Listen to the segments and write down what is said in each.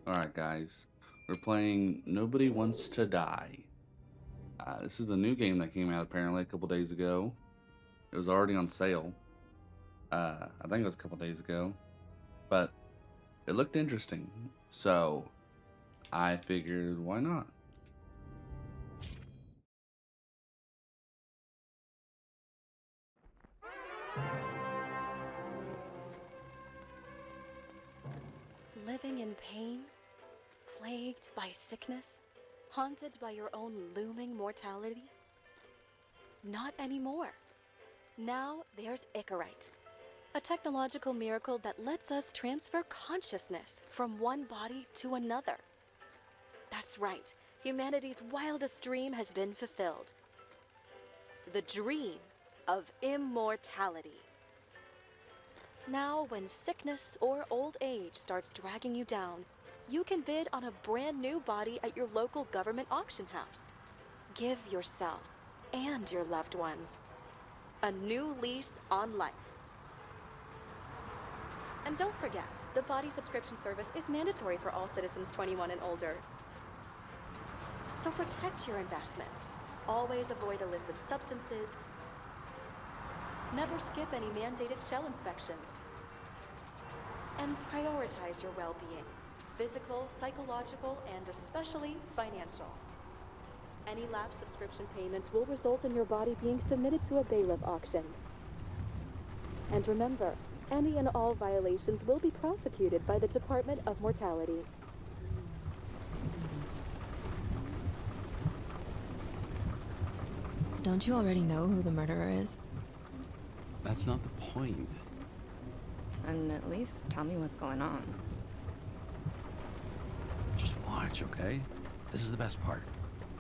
Alright, guys. We're playing Nobody Wants to Die. This is a new game that came out apparently a couple days ago. It was already on sale. I think it was a couple days ago. But it looked interesting. So I figured, why not? Living in pain, plagued by sickness, haunted by your own looming mortality? Not anymore. Now there's Icarite, a technological miracle that lets us transfer consciousness from one body to another. That's right, humanity's wildest dream has been fulfilled. The dream of immortality. Now, when sickness or old age starts dragging you down, you can bid on a brand new body at your local government auction house. Give yourself and your loved ones a new lease on life. And don't forget, the body subscription service is mandatory for all citizens 21 and older. So protect your investment. Always avoid illicit substances. Never skip any mandated shell inspections. And prioritize your well-being, physical, psychological, and especially financial. Any lapsed subscription payments will result in your body being submitted to a bailiff auction. And remember, any and all violations will be prosecuted by the Department of Mortality. Don't you already know who the murderer is? That's not the point. And at least tell me what's going on. Just watch, okay? This is the best part,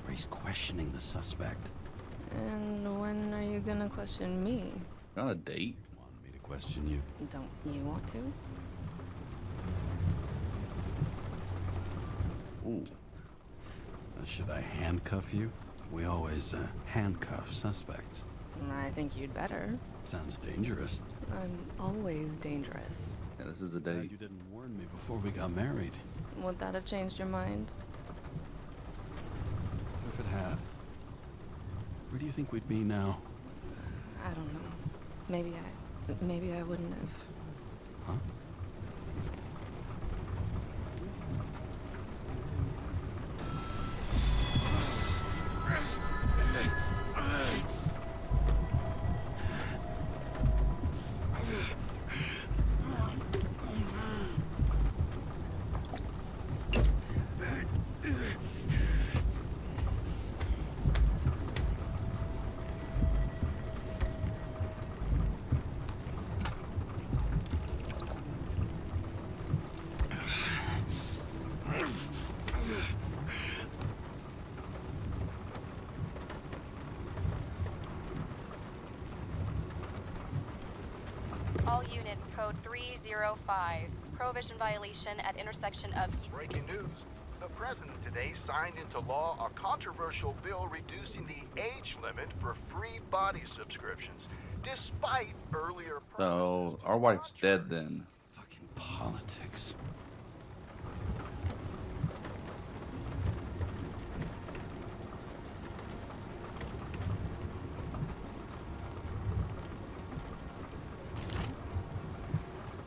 where he's questioning the suspect. And when are you gonna question me? On a date? Want me to question you? Don't you want to? Ooh. Should I handcuff you? We always handcuff suspects. I think you'd better. Sounds dangerous. I'm always dangerous. Yeah, this is a Glad date. you didn't warn me before we got married. Would that have changed your mind? What if it had? Where do you think we'd be now? I don't know. Maybe I wouldn't have. Huh? All units, code 305. Prohibition violation at intersection of... Breaking news. The president today signed into law a controversial bill reducing the age limit for free body subscriptions, despite earlier So, promises to our wife's not dead charge. then. Fucking politics.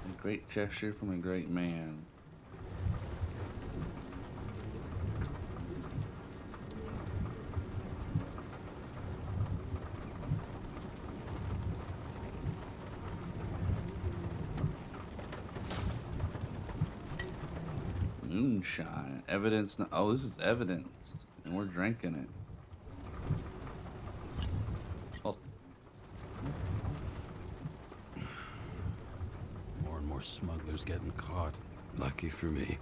A great gesture from a great man. Moonshine. Evidence. Oh, this is evidence. And we're drinking it. Oh, More and more smugglers getting caught. Lucky for me.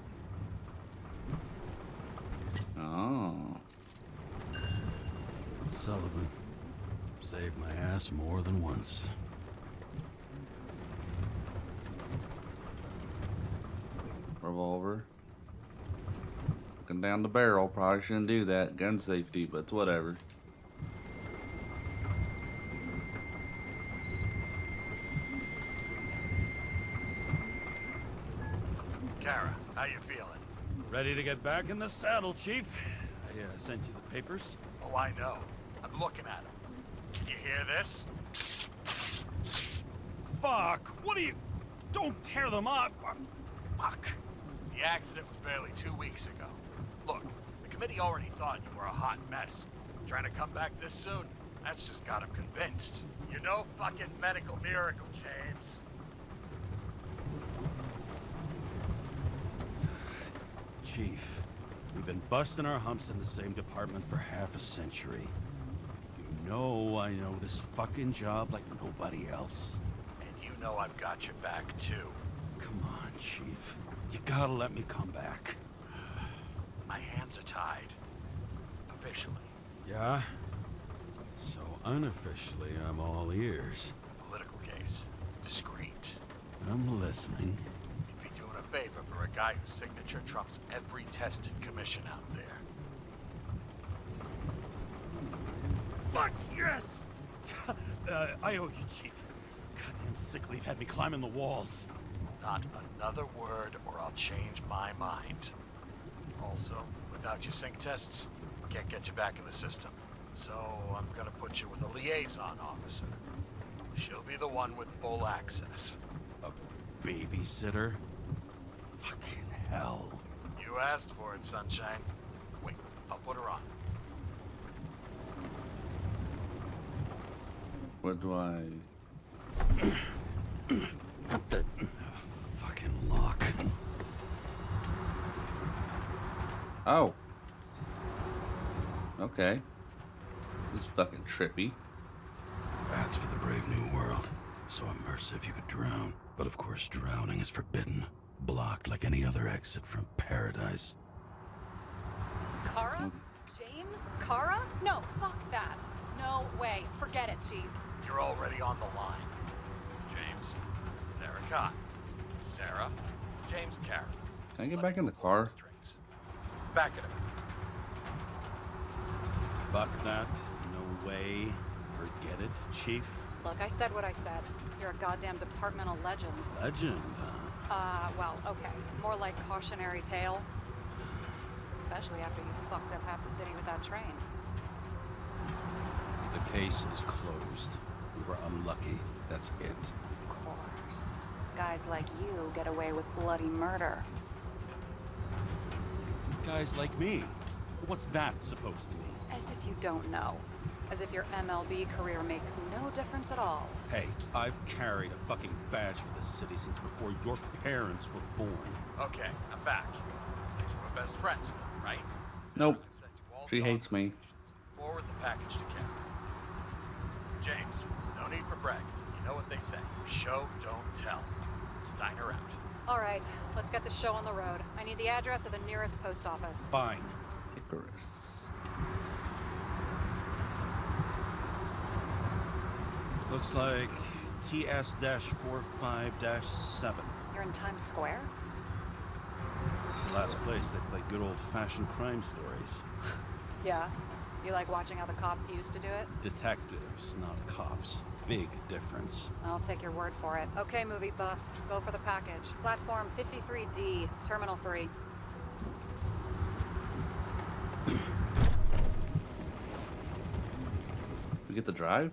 oh. Sullivan. Saved my ass more than once. Revolver. Looking down the barrel. Probably shouldn't do that. Gun safety, but it's whatever. Kara, how you feeling? Ready to get back in the saddle, Chief? I sent you the papers. Oh, I know. I'm looking at them. Can you hear this? Fuck! What are you... Don't tear them up! Fuck! The accident was barely 2 weeks ago. Look, the committee already thought you were a hot mess. Trying to come back this soon? That's just got them convinced. You're no fucking medical miracle, James. Chief, we've been busting our humps in the same department for half a century. You know I know this fucking job like nobody else. And you know I've got your back, too. Come on, Chief. You gotta let me come back. My hands are tied. Officially. Yeah? So unofficially, I'm all ears. Political case. Discreet. I'm listening. You'd be doing a favor for a guy whose signature trumps every tested commission out there. Fuck yes! I owe you, Chief. Goddamn sick leave had me climbing the walls. Not another word or I'll change my mind. Also, without your sync tests, can't get you back in the system. So I'm gonna put you with a liaison officer. She'll be the one with full access. A babysitter? Fucking hell. You asked for it, Sunshine. Wait, I'll put her on. What do I... Not the... fucking lock. Oh. Okay. This is fucking trippy. That's for the brave new world. So immersive you could drown. But of course drowning is forbidden. Blocked like any other exit from paradise. Karra? James Karra? No, fuck that. No way. Forget it, Chief. You're already on the line. James, Sara Kai. Sara, James Karra. Can I get back in the car? Back at him. Fuck that. No way. Forget it, Chief. Look, I said what I said. You're a goddamn departmental legend. Legend, Well, okay. More like cautionary tale. Especially after you fucked up half the city with that train. The case is closed. We were unlucky. That's it. Of course. Guys like you get away with bloody murder. Guys like me. What's that supposed to mean? As if you don't know. As if your MLB career makes no difference at all. Hey, I've carried a fucking badge for this city since before your parents were born. Okay, I'm back. Guess we're best friends, right? Nope. Sarah, I've sent you all She the hates me. authorizations. Forward the package to Karen. James, no need for bragging. You know what they say. Show, don't tell. Steiner out. All right, let's get the show on the road. I need the address of the nearest post office. Fine. Icarus. Looks like TS-45-7. You're in Times Square? It's the last place they play good old-fashioned crime stories. Yeah. You like watching how the cops used to do it? Detectives, not cops. Big difference. I'll take your word for it. Okay, movie buff. Go for the package. Platform 53D, Terminal 3. We get to drive?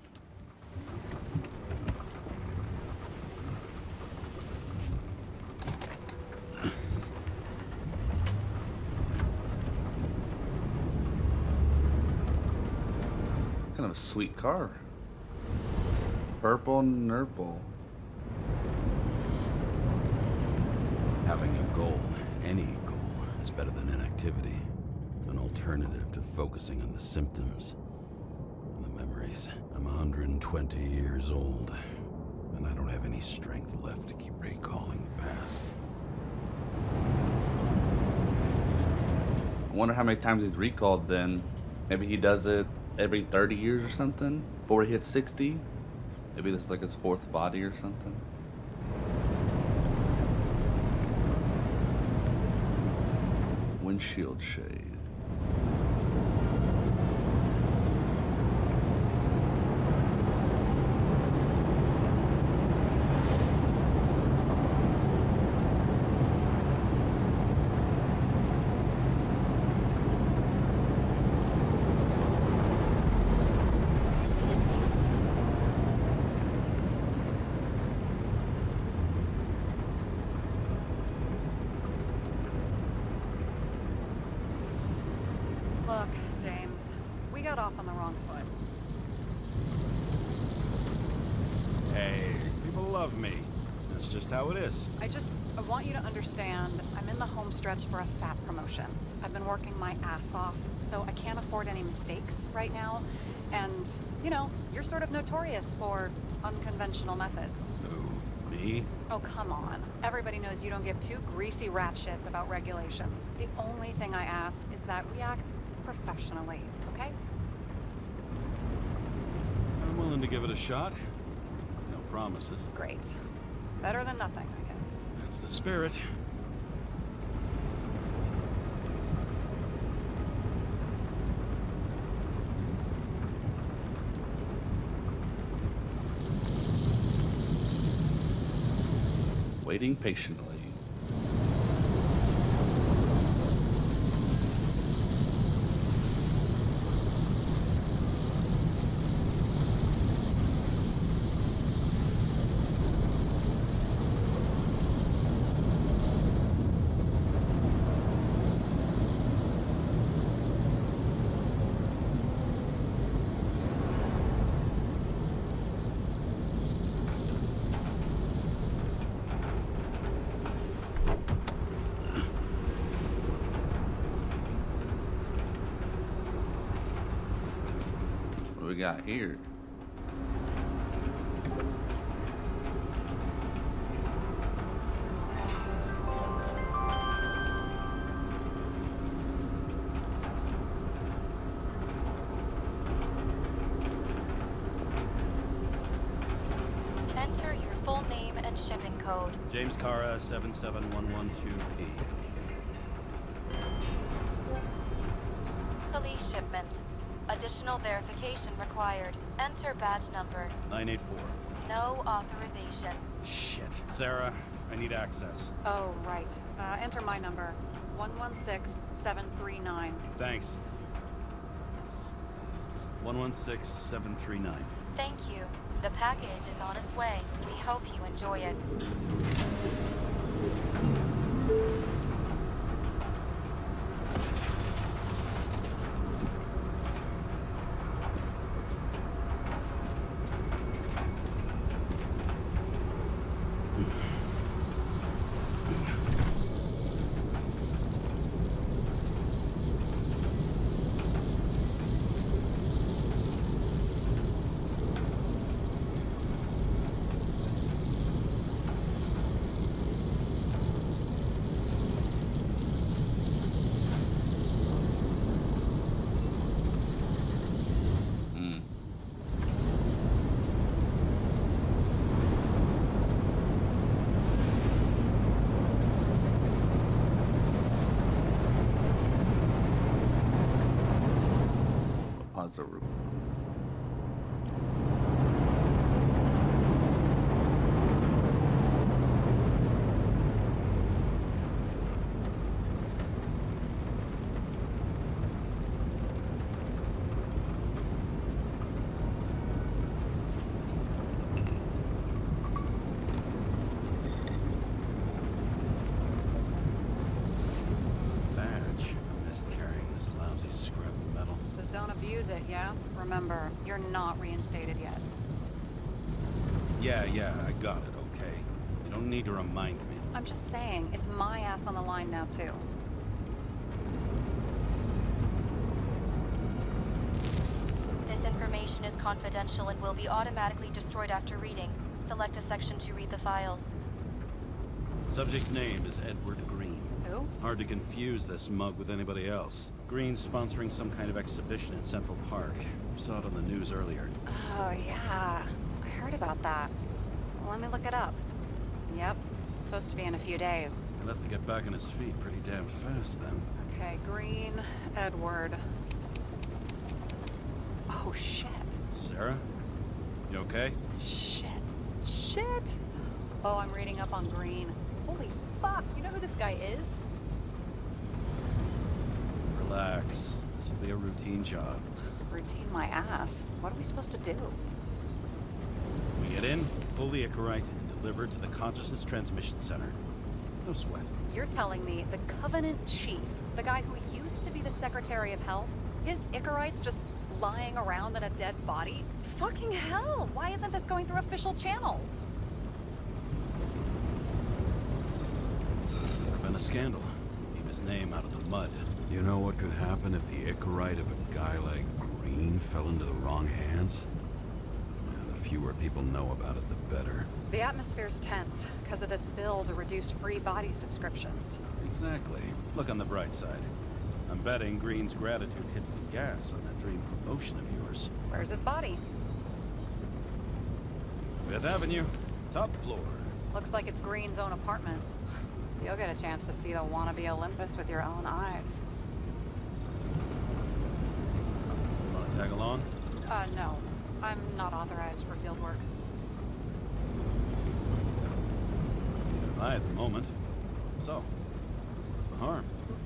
Kind of a sweet car. Purple Nurple. Having a goal, any goal, is better than inactivity. An alternative to focusing on the symptoms and the memories. I'm 120 years old, and I don't have any strength left to keep recalling the past. I wonder how many times he's recalled then. Maybe he does it every 30 years or something before he hits 60. Maybe this is like his fourth body or something. Windshield shade. got off on the wrong foot. Hey, people love me. That's just how it is. I want you to understand, I'm in the home stretch for a fat promotion. I've been working my ass off, so I can't afford any mistakes right now. And, you know, you're sort of notorious for unconventional methods. Who, me? Oh, come on. Everybody knows you don't give two greasy rat shits about regulations. The only thing I ask is that we act professionally, okay? I'm willing to give it a shot. No promises. Great. Better than nothing, I guess. That's the spirit. Waiting patiently. What do we got here? Enter your full name and shipping code. James Karra, 77112P. Police shipment. Additional verification required. Enter badge number. 984. No authorization. Shit. Sarah, I need access. Oh, right. Enter my number. 116739. Thanks. 116739. Thank you. The package is on its way. We hope you enjoy it. Pause the room. Badge. I missed carrying this lousy scrap of metal. Just don't abuse it, yeah? Remember, you're not reinstated yet. Yeah, I got it, okay? You don't need to remind me. I'm just saying, it's my ass on the line now, too. This information is confidential and will be automatically destroyed after reading. Select a section to read the files. Subject's name is Edward Green. Who? Hard to confuse this mug with anybody else. Green's sponsoring some kind of exhibition in Central Park. Saw it on the news earlier. Oh, yeah. I heard about that. Well, let me look it up. Yep. Supposed to be in a few days. He'll have to get back on his feet pretty damn fast then. Okay, Green, Edward. Oh, shit. Sarah? You okay? Shit. Oh, I'm reading up on Green. Holy fuck, you know who this guy is? Relax. This will be a routine job. Routine my ass. What are we supposed to do? We get in, pull the Icarite, and deliver it to the Consciousness Transmission Center. No sweat. You're telling me the Covenant Chief, the guy who used to be the Secretary of Health, his Icarites just lying around in a dead body? Fucking hell! Why isn't this going through official channels? Been a scandal. Keep his name out of the mud. You know what could happen if the Icarite of a guy like Green fell into the wrong hands? Yeah, the fewer people know about it, the better. The atmosphere's tense because of this bill to reduce free body subscriptions. Exactly. Look on the bright side. I'm betting Green's gratitude hits the gas on that dream promotion of yours. Where's his body? Fifth Avenue, top floor. Looks like it's Green's own apartment. You'll get a chance to see the wannabe Olympus with your own eyes. Wanna tag along? No. I'm not authorized for field work. Neither am I at the moment. So, what's the harm?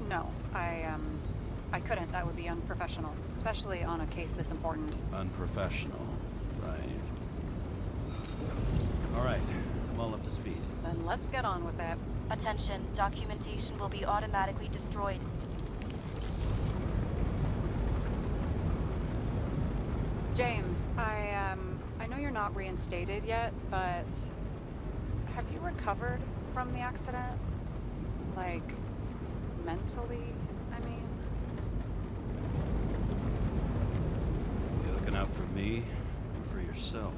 No, I couldn't. That would be unprofessional, especially on a case this important. Unprofessional, right. All right, I'm all up to speed. Then let's get on with it. Attention, documentation will be automatically destroyed. James, I know you're not reinstated yet, but have you recovered from the accident? Like, mentally, I mean? You looking out for me or for yourself?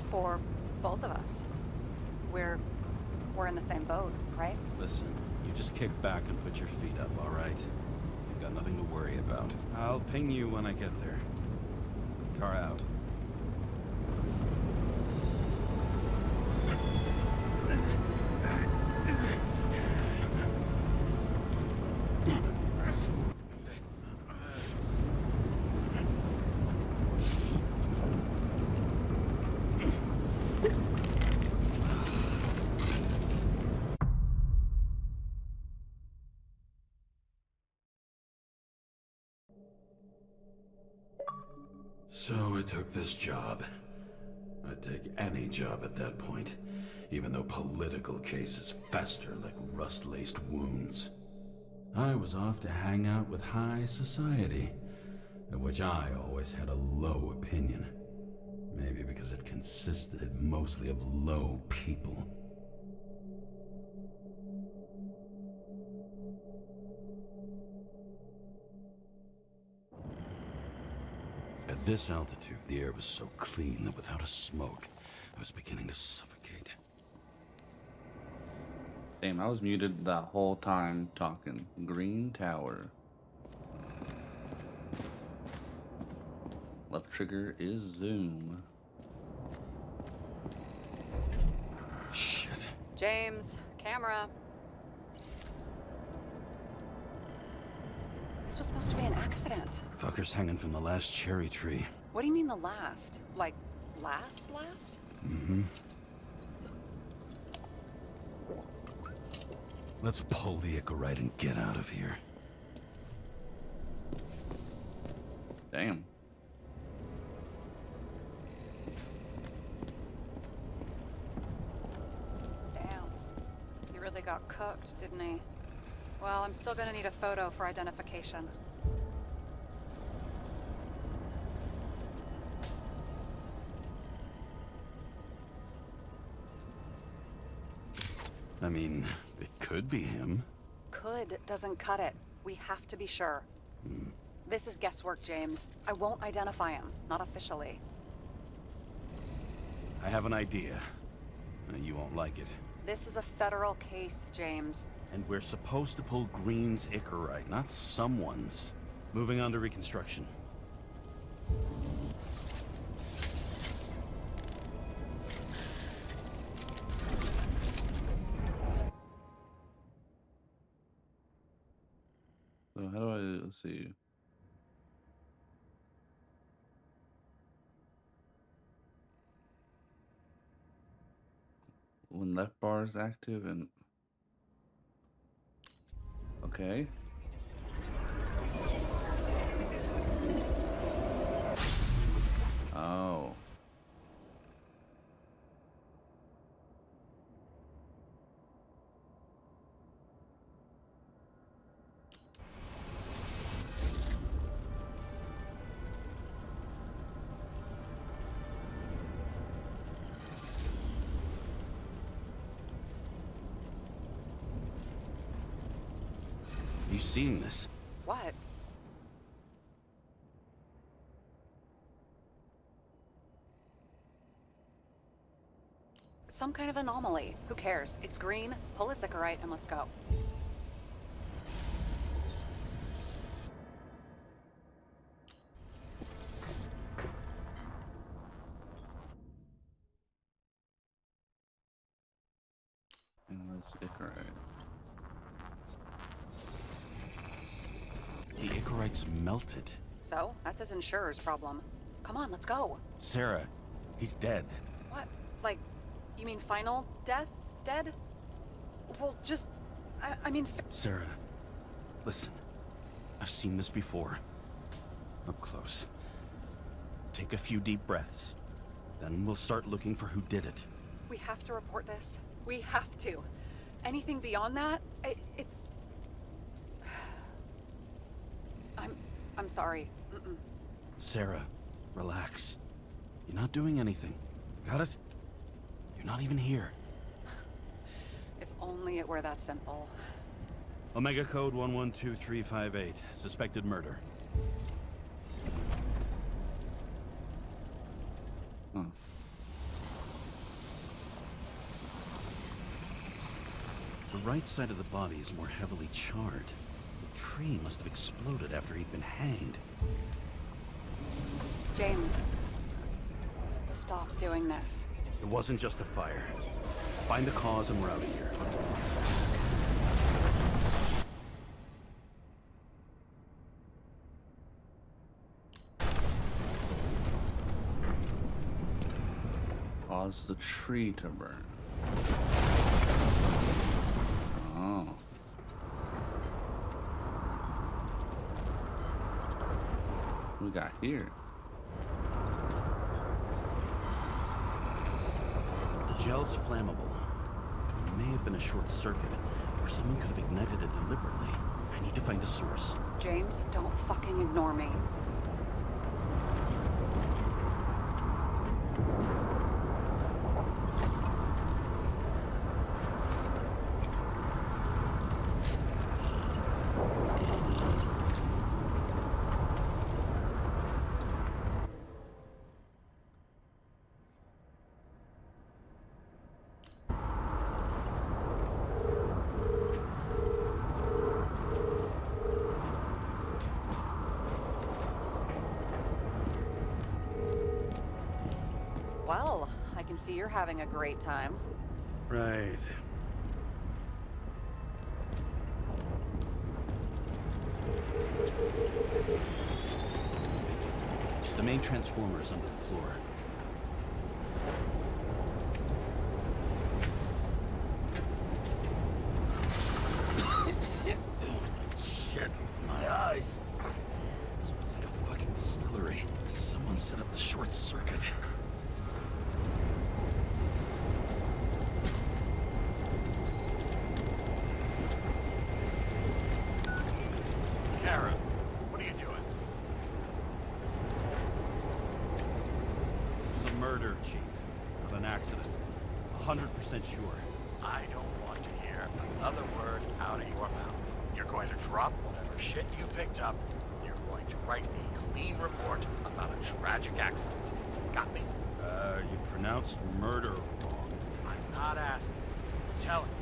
For both of us. We're in the same boat, right? Listen, you just kick back and put your feet up, all right? You've got nothing to worry about. I'll ping you when I get there. Car out. So I took this job. I'd take any job at that point, even though political cases fester like rust-laced wounds. I was off to hang out with high society, of which I always had a low opinion. Maybe because it consisted mostly of low people. At this altitude, the air was so clean that without a smoke, I was beginning to suffocate. Damn, I was muted the whole time talking. Green Tower. Left trigger is zoom. Shit. James, camera. This was supposed to be an accident. Fucker's hanging from the last cherry tree. What do you mean the last? Like, last? Mm-hmm. Let's pull the Icarite and get out of here. Damn. Damn. He really got cooked, didn't he? Well, I'm still gonna need a photo for identification. I mean, it could be him. Could doesn't cut it. We have to be sure. This is guesswork, James. I won't identify him. Not officially. I have an idea. You won't like it. This is a federal case, James. And we're supposed to pull Green's Icarite, not someone's. Moving on to reconstruction. So how do I, let's see. When left bar is active and... Okay. Oh. You seeing this? What? Some kind of anomaly. Who cares? It's green. Pull a Sychorite and let's go. And let's Icarite. The Icarite's melted. So, that's his insurer's problem. Come on, let's go. Sarah, he's dead. What? Like, you mean final death? Dead? Well, just... I mean... Sarah, listen. I've seen this before. Up close. Take a few deep breaths. Then we'll start looking for who did it. We have to report this. We have to. Anything beyond that, it's... I'm sorry. Mm-mm. Sarah, relax. You're not doing anything. Got it? You're not even here. If only it were that simple. Omega code 112358. Suspected murder. Oh. The right side of the body is more heavily charred. The tree must have exploded after he'd been hanged. James, stop doing this. It wasn't just a fire. Find the cause and we're out of here. Cause the tree to burn. Oh. What we got here? The gel's flammable. It may have been a short circuit, or someone could have ignited it deliberately. I need to find the source. James, don't fucking ignore me. Well, I can see you're having a great time. Right. The main transformer is under the floor. Shit, my eyes. Smells like a fucking distillery. Someone set up the short circuit. Karra, what are you doing? This was a murder, Chief. Not an accident. 100% sure. I don't want to hear another word out of your mouth. You're going to drop whatever shit you picked up. You're going to write a clean report about a tragic accident. Got me? You pronounced murder wrong. I'm not asking. I'm telling you.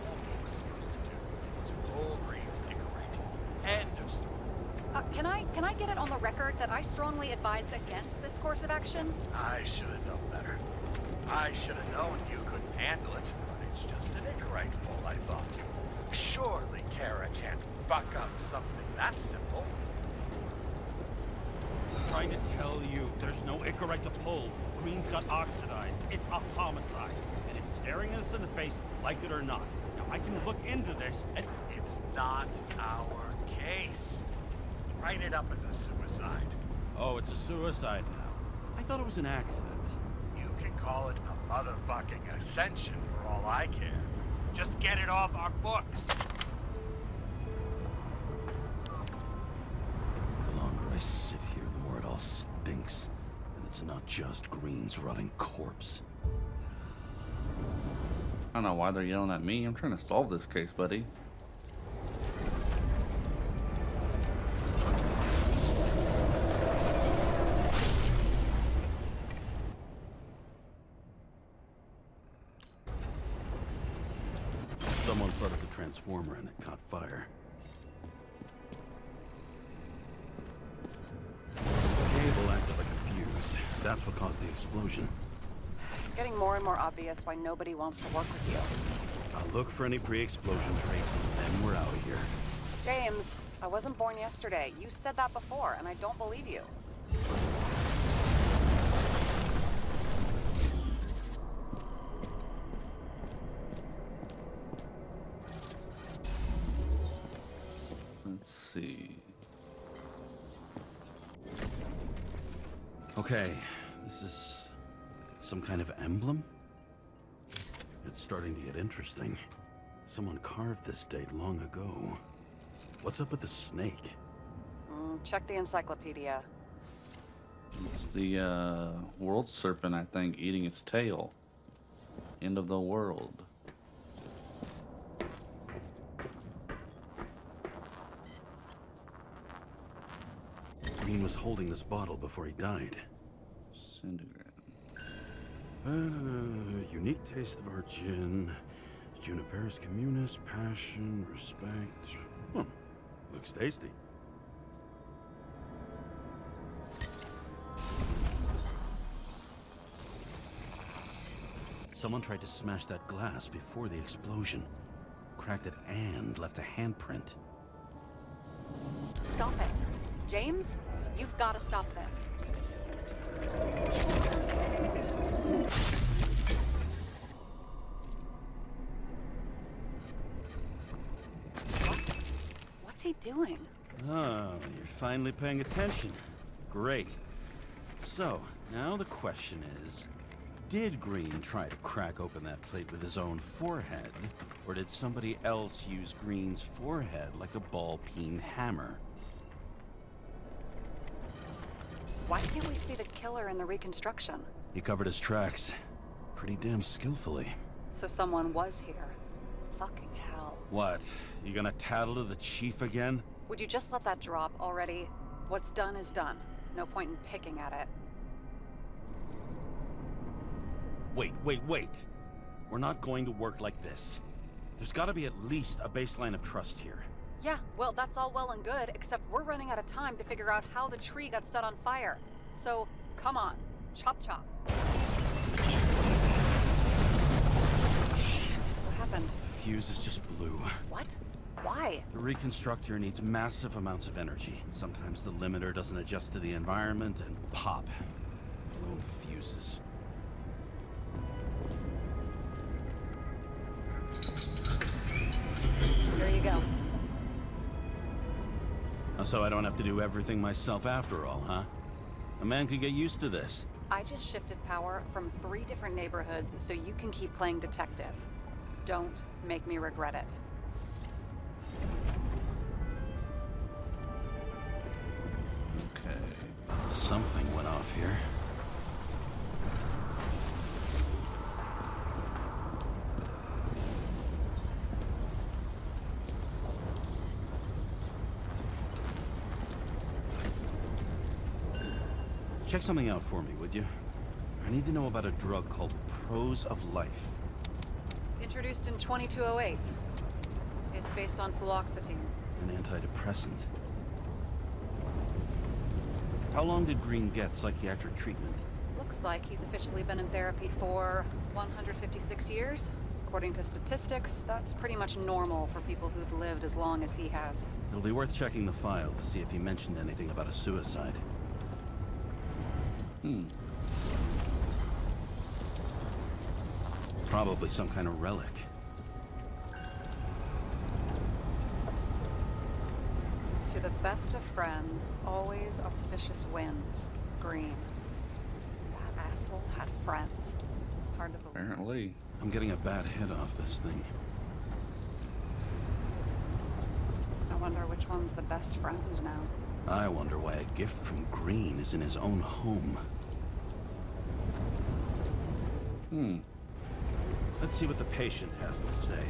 All he was supposed to do was pull Green's Icarite. End of story. Can I get it on the record that I strongly advised against this course of action? I should have known better. I should have known you couldn't handle it. It's just an Icarite pull, I thought. Surely Karra can't buck up something that simple. I'm trying to tell you, there's no Icarite to pull. Green's got oxidized. It's a homicide. And it's staring us in the face, like it or not. Now, I can look into this, and It's not our case. Write it up as a suicide. oh, it's a suicide now. I thought it was an accident. You can call it a motherfucking ascension for all I care. Just get it off our books. The longer I sit here, the more it all stinks. And it's not just Green's rotting corpse. I don't know why they're yelling at me. I'm trying to solve this case, buddy. Someone flooded the transformer and it caught fire. The cable acted like a fuse. That's what caused the explosion. It's getting more and more obvious why nobody wants to work with you. I'll look for any pre-explosion traces, then we're out of here. James, I wasn't born yesterday. You said that before, and I don't believe you. Let's see. Okay, this is some kind of emblem? It's starting to get interesting. Someone carved this date long ago. What's up with the snake? Check the encyclopedia. It's the world serpent, I think, eating its tail. End of the world. Green was holding this bottle before he died. Centigrade. Unique taste of our gin. Juniperus communis, passion, respect. Looks tasty. Someone tried to smash that glass before the explosion. Cracked it and left a handprint. Stop it. James, you've got to stop this. What's he doing? Oh, you're finally paying attention. Great. So, now the question is, did Green try to crack open that plate with his own forehead, or did somebody else use Green's forehead like a ball-peen hammer? Why can't we see the killer in the reconstruction? He covered his tracks pretty damn skillfully. So someone was here. Fucking hell. What? You gonna tattle to the chief again? Would you just let that drop already? What's done is done. No point in picking at it. Wait. We're not going to work like this. There's gotta be at least a baseline of trust here. Yeah, well, that's all well and good, except we're running out of time to figure out how the tree got set on fire. So, come on. Chop chop. Shit. What happened? The fuses just blew. What? Why? The reconstructor needs massive amounts of energy. Sometimes the limiter doesn't adjust to the environment and pop. Blown fuses. Here you go. So I don't have to do everything myself after all, huh? A man could get used to this. I just shifted power from 3 different neighborhoods so you can keep playing detective. Don't make me regret it. Okay. Something went off here. Check something out for me, would you? I need to know about a drug called Prose of Life. Introduced in 2208. It's based on fluoxetine. An antidepressant. How long did Green get psychiatric treatment? Looks like he's officially been in therapy for 156 years. According to statistics, that's pretty much normal for people who've lived as long as he has. It'll be worth checking the file to see if he mentioned anything about a suicide. Probably some kind of relic. To the best of friends, always auspicious winds. Green. That asshole had friends. Hard to believe. Apparently. I'm getting a bad hit off this thing. I wonder which one's the best friend now. I wonder why a gift from Green is in his own home. Let's see what the patient has to say.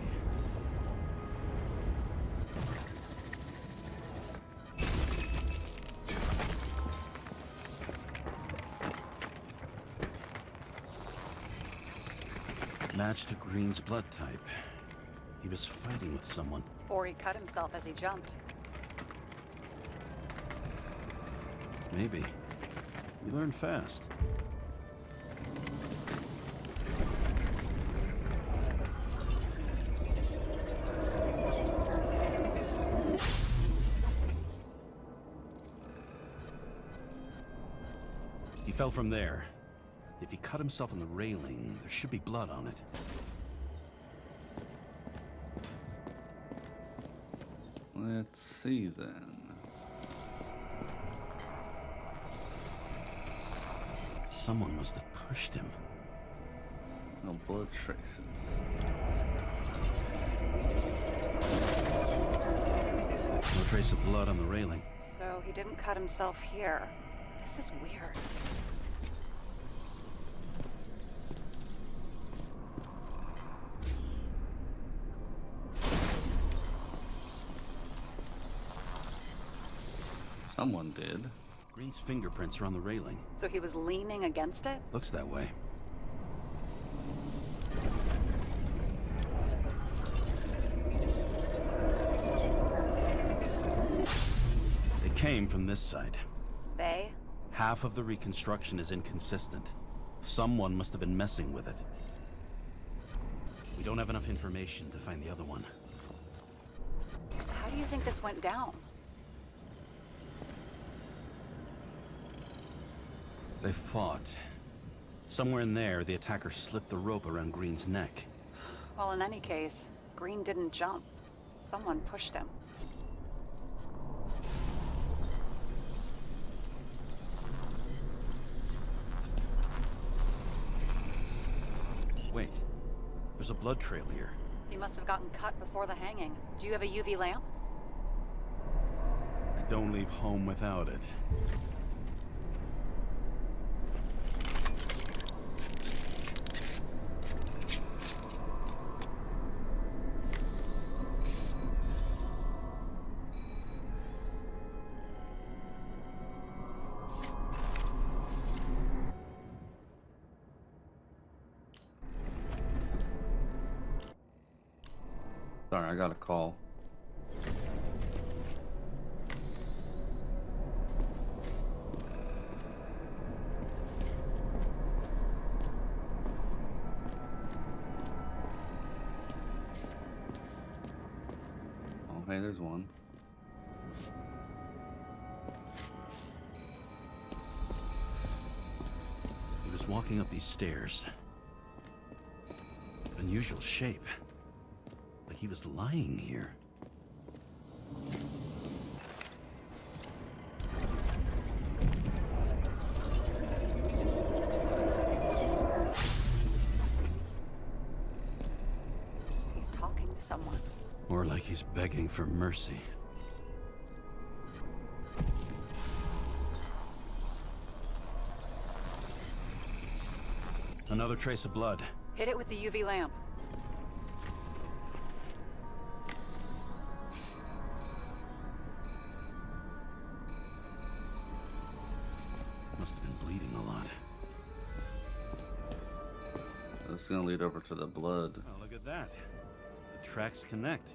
Match to Green's blood type. He was fighting with someone. Or he cut himself as he jumped. Maybe. You learn fast. He fell from there. If he cut himself on the railing, there should be blood on it. Let's see then. Someone must have pushed him. No blood traces. No trace of blood on the railing. So he didn't cut himself here. This is weird. Someone did. Green's fingerprints are on the railing. So he was leaning against it? Looks that way. It came from this side. They? Half of the reconstruction is inconsistent. Someone must have been messing with it. We don't have enough information to find the other one. How do you think this went down? They fought. Somewhere in there, the attacker slipped the rope around Green's neck. Well, in any case, Green didn't jump. Someone pushed him. Wait, there's a blood trail here. He must have gotten cut before the hanging. Do you have a UV lamp? I don't leave home without it. Sorry, I got a call. Oh, hey, there's one. He was walking up these stairs. Unusual shape. Like he was lying here. He's talking to someone. Or like he's begging for mercy. Another trace of blood. Hit it with the UV lamp. Must have been bleeding a lot. That's gonna lead over to the blood. Oh, look at that. The tracks connect.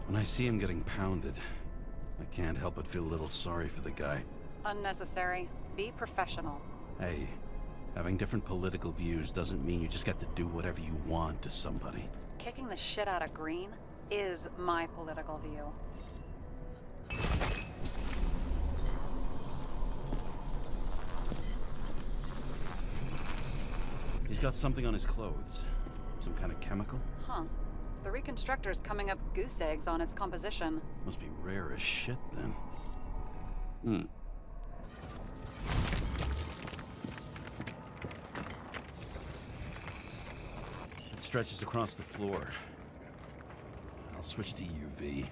When I see him getting pounded, I can't help but feel a little sorry for the guy. Unnecessary. Be professional. Hey, having different political views doesn't mean you just get to do whatever you want to somebody. Kicking the shit out of Green is my political view. He's got something on his clothes. Some kind of chemical? Huh. The reconstructor's coming up goose eggs on its composition. Must be rare as shit then. Hmm. It stretches across the floor. I'll switch to UV.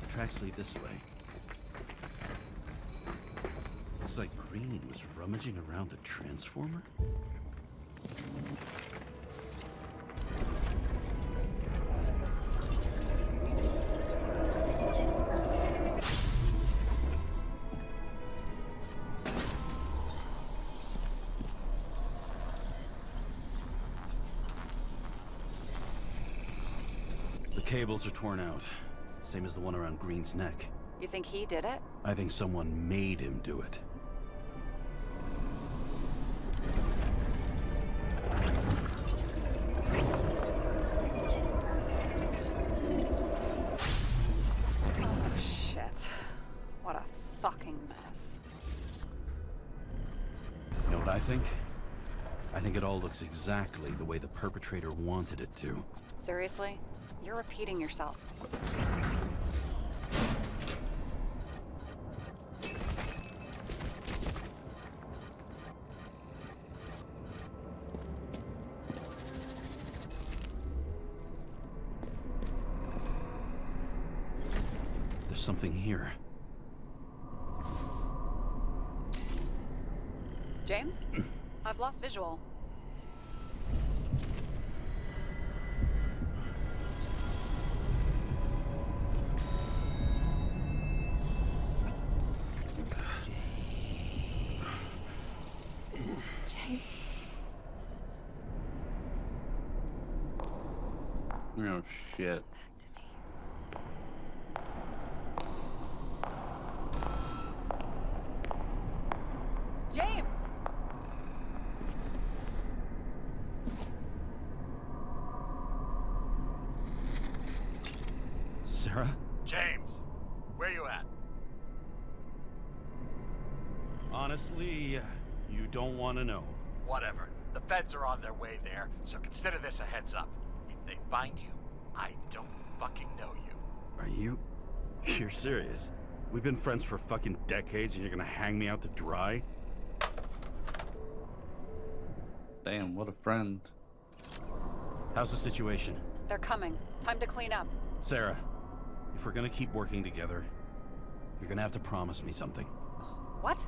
The tracks lead this way. Looks like Green was rummaging around the transformer. The cables are torn out, same as the one around Green's neck. You think he did it? I think someone made him do it. Oh, shit. What a fucking mess. You know what I think? I think it all looks exactly the way the perpetrator wanted it to. Seriously? You're repeating yourself. There's something here. James? I've lost visual. James. Oh shit. James! Sarah? James, where you at? Honestly, you don't want to know. Whatever. The feds are on their way there, so consider this a heads up. If they find you, I don't fucking know you. Are you? You're serious? We've been friends for fucking decades and you're gonna hang me out to dry? Damn, what a friend. How's the situation? They're coming. Time to clean up. Sarah, if we're gonna keep working together, you're gonna have to promise me something. What?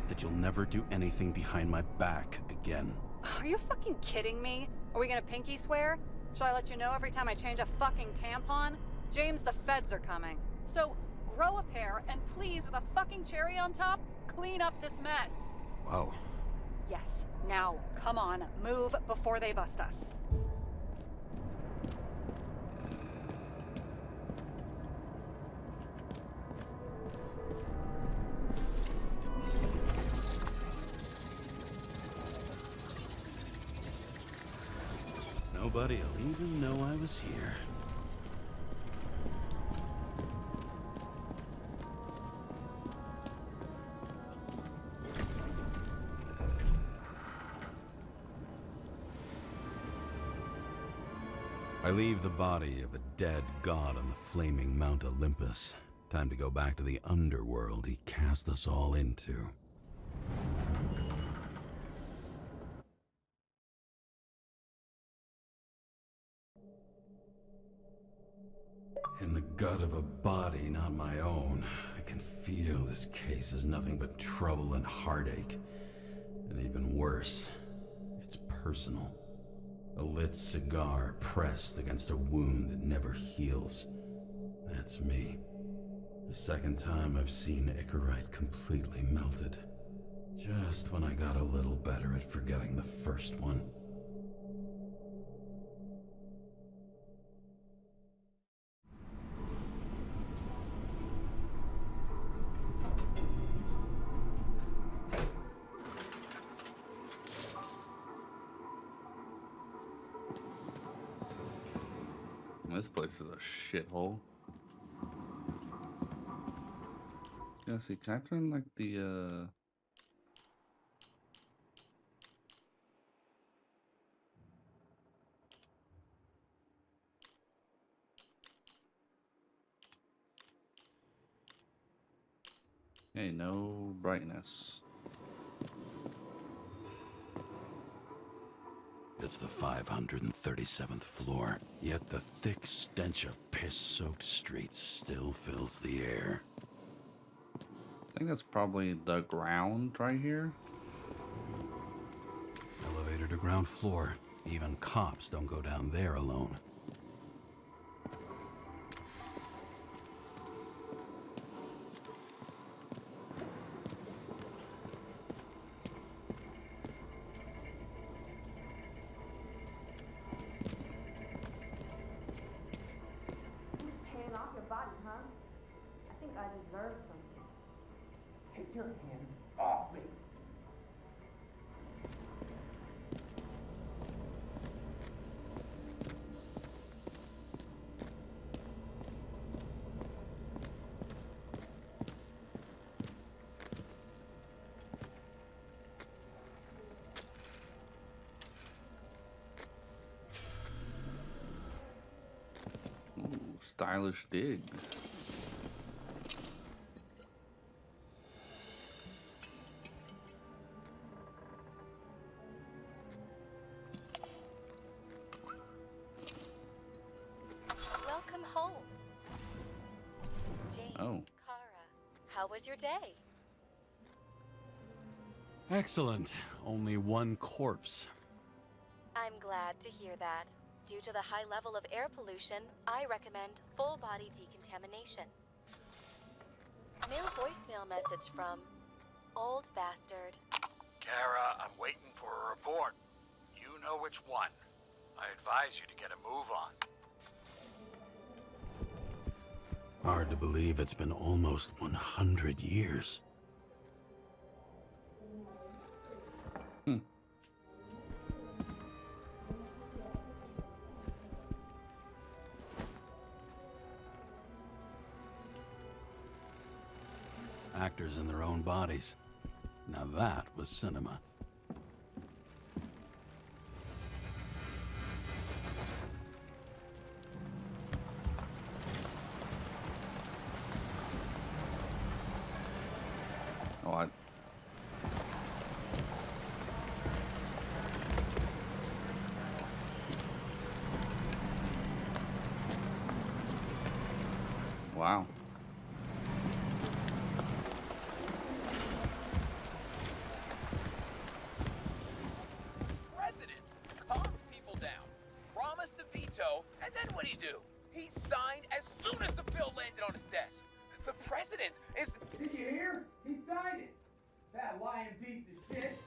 That you'll never do anything behind my back again. Are you fucking kidding me? Are we gonna pinky swear? Should I let you know every time I change a fucking tampon? James, the feds are coming. So, grow a pair, and please, with a fucking cherry on top, clean up this mess. Wow. Yes, now, come on, move before they bust us. Nobody'll even know I was here. I leave the body of a dead god on the flaming Mount Olympus. Time to go back to the underworld he cast us all into. In the gut of a body not my own, I can feel this case is nothing but trouble and heartache. And even worse, it's personal. A lit cigar pressed against a wound that never heals. That's me. The second time I've seen Icarite completely melted. Just when I got a little better at forgetting the first one. This place is a shithole. Yeah, see, can I turn like the Hey, no brightness. It's the 537th floor, yet the thick stench of piss-soaked streets still fills the air. think that's probably the ground right here. Elevator to ground floor. Even cops don't go down there alone. Paying off your body, huh? I think I deserve something. Take your hands off me. Ooh, stylish digs. Welcome home. James Oh. Karra, how was your day? Excellent. Only one corpse. I'm glad to hear that. Due to the high level of air pollution, I recommend full body decontamination. New voicemail message from Old Bastard. Kara, I'm waiting for a report. You know which one. I advise you to get a move on. Hard to believe it's been almost 100 years. Actors in their own bodies. Now that was cinema. Oh, I... Wow. President calmed people down, promised to veto, and then what'd he do? He signed as soon as the bill landed on his desk. The president is... Did you hear? He signed it. That lying piece of shit.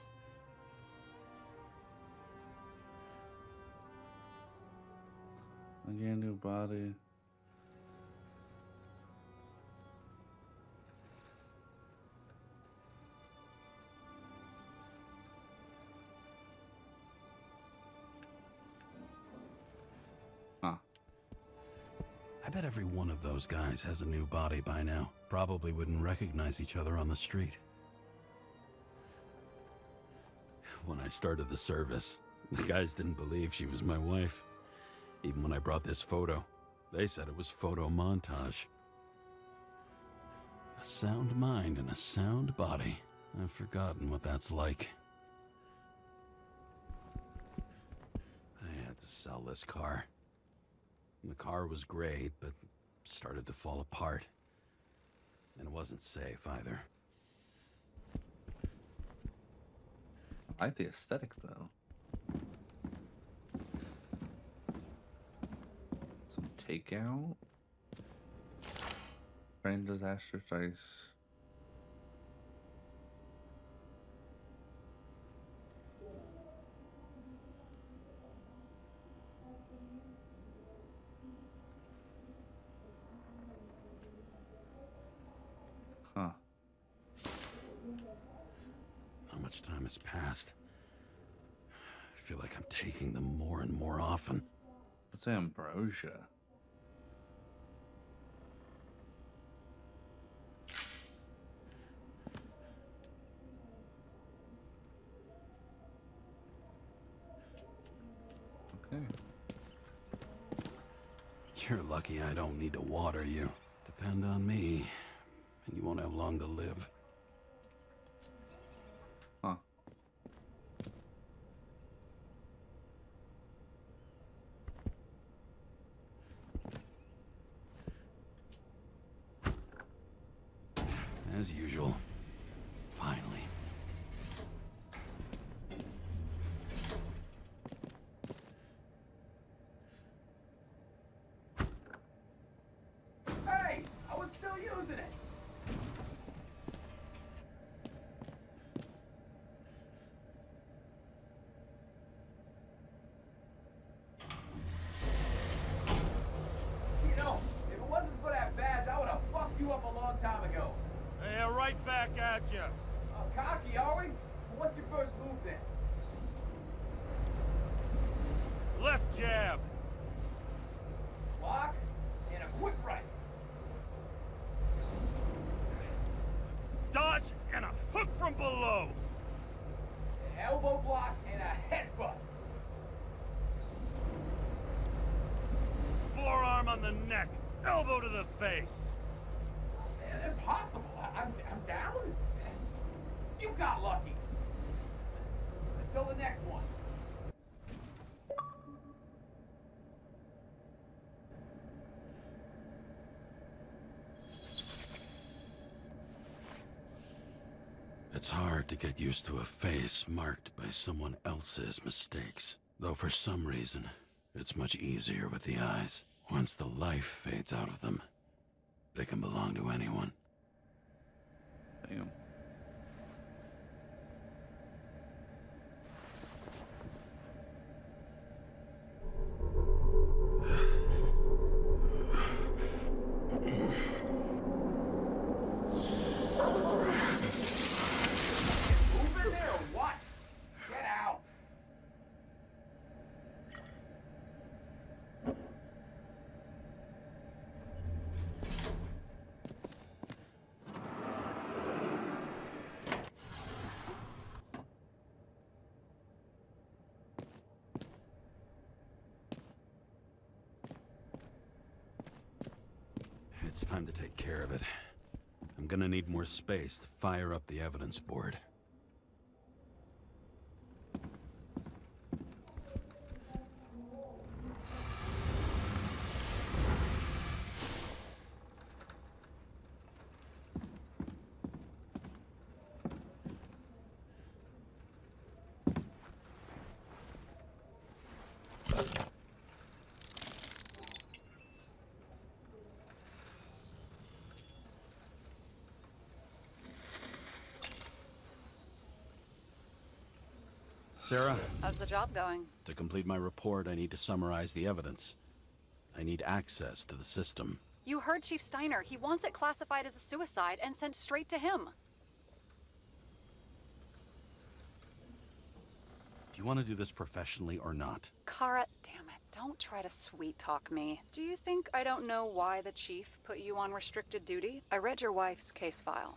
Again, new body. Huh. I bet every one of those guys has a new body by now. Probably wouldn't recognize each other on the street. When I started the service, the guys didn't believe she was my wife. Even when I brought this photo, they said it was photo montage. A sound mind and a sound body. I've forgotten what that's like. I had to sell this car. The car was great, but started to fall apart. And it wasn't safe either. I like the aesthetic, though. Some takeout. Train disaster strikes. Huh. Not much time has passed. I feel like I'm taking them more and more often. What's ambrosia? Okay. You're lucky I don't need to water you. Depend on me, and you won't have long to live. Huh. As usual. Finally. Hey, I was still using it. You know, if it wasn't for that badge, I would have fucked you up a long time ago. Hey, right back at you. Cocky, are we? What's your first move then? Left jab. Block and a quick right. Dodge and a hook from below. An elbow block and a headbutt. Forearm on the neck. Elbow to the face. Impossible. I'm down. You got lucky. Until the next one. It's hard to get used to a face marked by someone else's mistakes. Though for some reason, it's much easier with the eyes. Once the life fades out of them, they can belong to anyone. Damn. Move in there or what? Get out. It's time to take care of it. I'm gonna need more space to fire up the evidence board. Sarah, How's the job going? to complete my report, I need to summarize the evidence. I need access to the system. You heard Chief Steiner. He wants it classified as a suicide and sent straight to him. Do you want to do this professionally or not? Kara, damn it. Don't try to sweet talk me. Do you think I don't know why the chief put you on restricted duty? I read your wife's case file.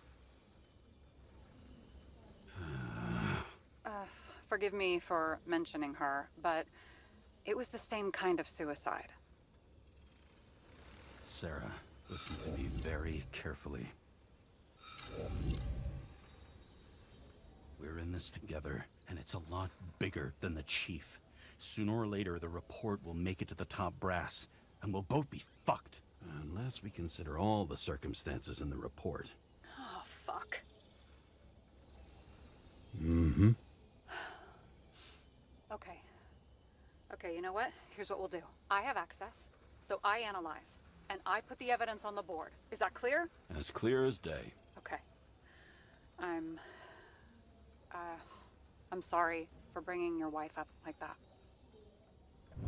Forgive me for mentioning her, but it was the same kind of suicide. Sarah, listen to me very carefully. We're in this together, and it's a lot bigger than the chief. Sooner or later, the report will make it to the top brass, and we'll both be fucked. Unless we consider all the circumstances in the report. Oh, fuck. Mm-hmm. Okay, you know what? Here's what we'll do. I have access, so I analyze, and I put the evidence on the board. Is that clear? As clear as day. Okay. I'm sorry for bringing your wife up like that.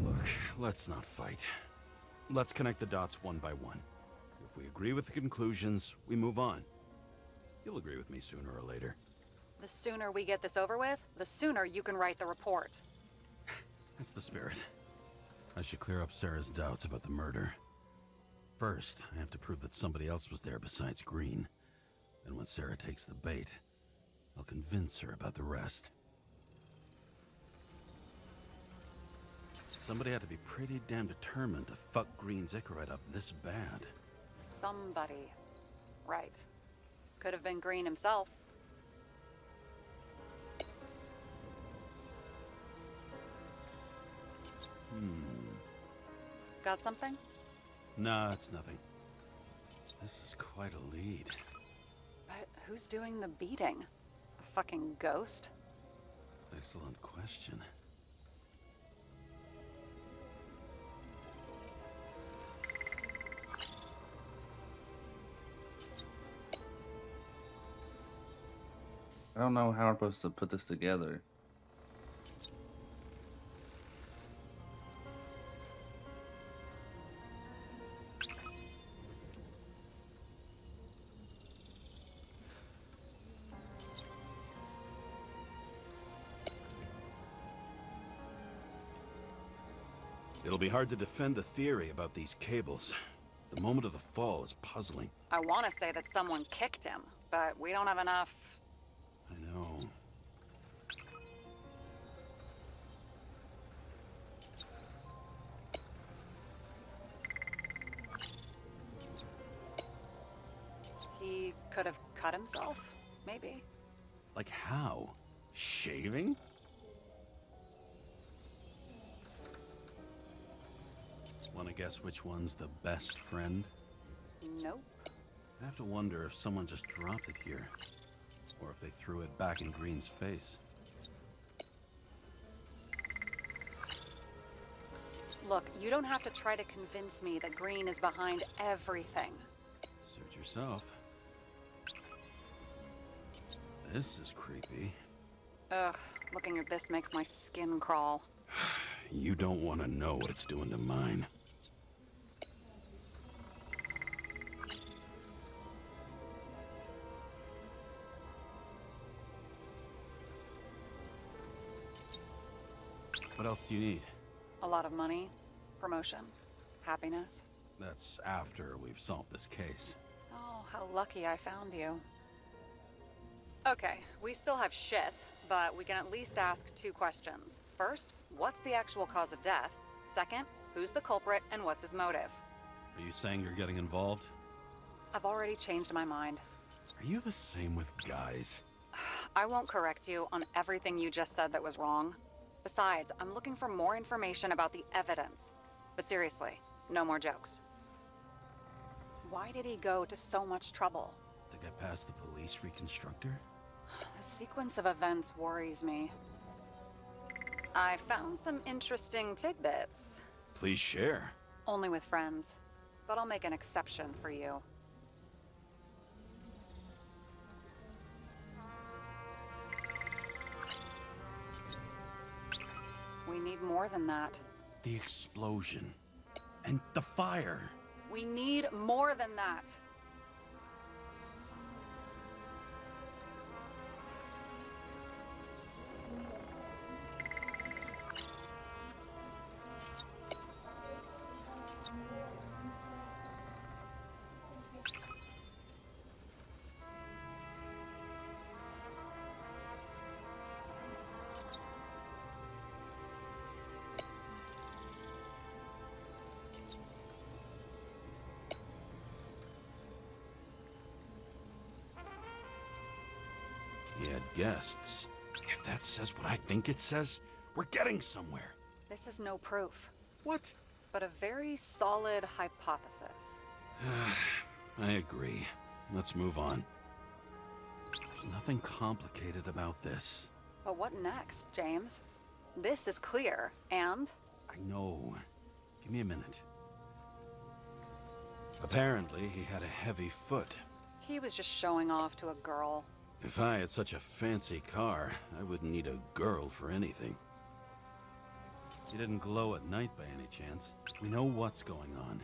Look, let's not fight. Let's connect the dots one by one. If we agree with the conclusions, we move on. You'll agree with me sooner or later. The sooner we get this over with, the sooner you can write the report. That's the spirit. I should clear up Sarah's doubts about the murder. First, I have to prove that somebody else was there besides Green. And when Sarah takes the bait, I'll convince her about the rest. Somebody had to be pretty damn determined to fuck Green's Icarite up this bad. Somebody. Right. Could have been Green himself. Got something? Nah, it's nothing. This is quite a lead. But who's doing the beating? A fucking ghost? Excellent question. I don't know how we're supposed to put this together. It'll be hard to defend the theory about these cables. The moment of the fall is puzzling. I want to say that someone kicked him, but we don't have enough. I know. He could have cut himself, maybe. Like how? Shaving? Wanna guess which one's the best friend? Nope. I have to wonder if someone just dropped it here. Or if they threw it back in Green's face. Look, you don't have to try to convince me that Green is behind everything. Suit yourself. This is creepy. Ugh, looking at this makes my skin crawl. You don't want to know what it's doing to mine. What else do you need? A lot of money, promotion, happiness. That's after we've solved this case. Oh, how lucky I found you. Okay, we still have shit, but we can at least ask 2 questions. First, what's the actual cause of death? Second, who's the culprit and what's his motive? Are you saying you're getting involved? I've already changed my mind. Are you the same with guys? I won't correct you on everything you just said that was wrong. Besides, I'm looking for more information about the evidence. But seriously, no more jokes. Why did he go to so much trouble? To get past the police reconstructor? The sequence of events worries me. I found some interesting tidbits. Please share. Only with friends. But I'll make an exception for you. We need more than that. The explosion. And the fire. We need more than that. He had guests. If that says what I think it says, we're getting somewhere. This is no proof, What? but a very solid hypothesis. I agree. Let's move on. There's nothing complicated about this. But what next, James? This is clear, and I know. Give me a minute. Apparently, he had a heavy foot. he was just showing off to a girl. If I had such a fancy car, I wouldn't need a girl for anything. He didn't glow at night by any chance. We know what's going on.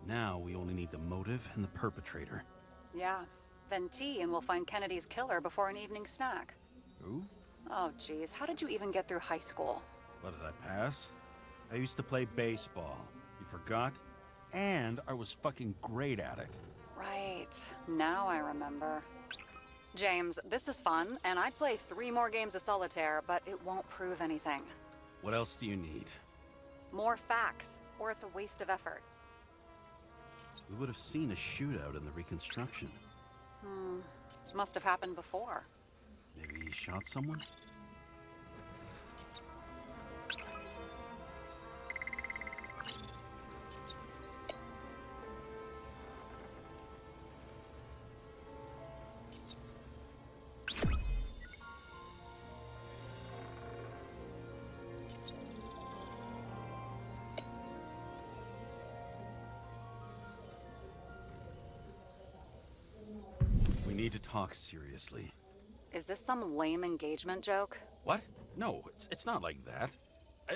Now we only need the motive and the perpetrator. Yeah, then tea and we'll find Kennedy's killer before an evening snack. Who? Oh geez, how did you even get through high school? What did I pass? I used to play baseball. You forgot? And I was fucking great at it. Right, now I remember. James, this is fun, and I'd play 3 more games of solitaire, but it won't prove anything. What else do you need? More facts, or it's a waste of effort. We would have seen a shootout in the reconstruction. Must have happened before. Maybe he shot someone? need to talk seriously. Is this some lame engagement joke? What? No, it's not like that.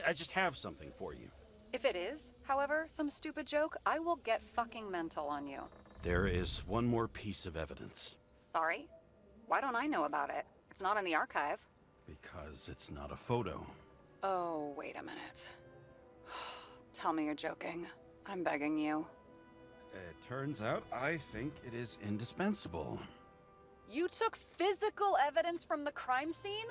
I just have something for you. If it is, however, some stupid joke, I will get fucking mental on you. There is one more piece of evidence. Sorry? Why don't I know about it? It's not in the archive. Because it's not a photo. Oh, wait a minute. Tell me you're joking. I'm begging you. It turns out I think it is indispensable. You took physical evidence from the crime scene?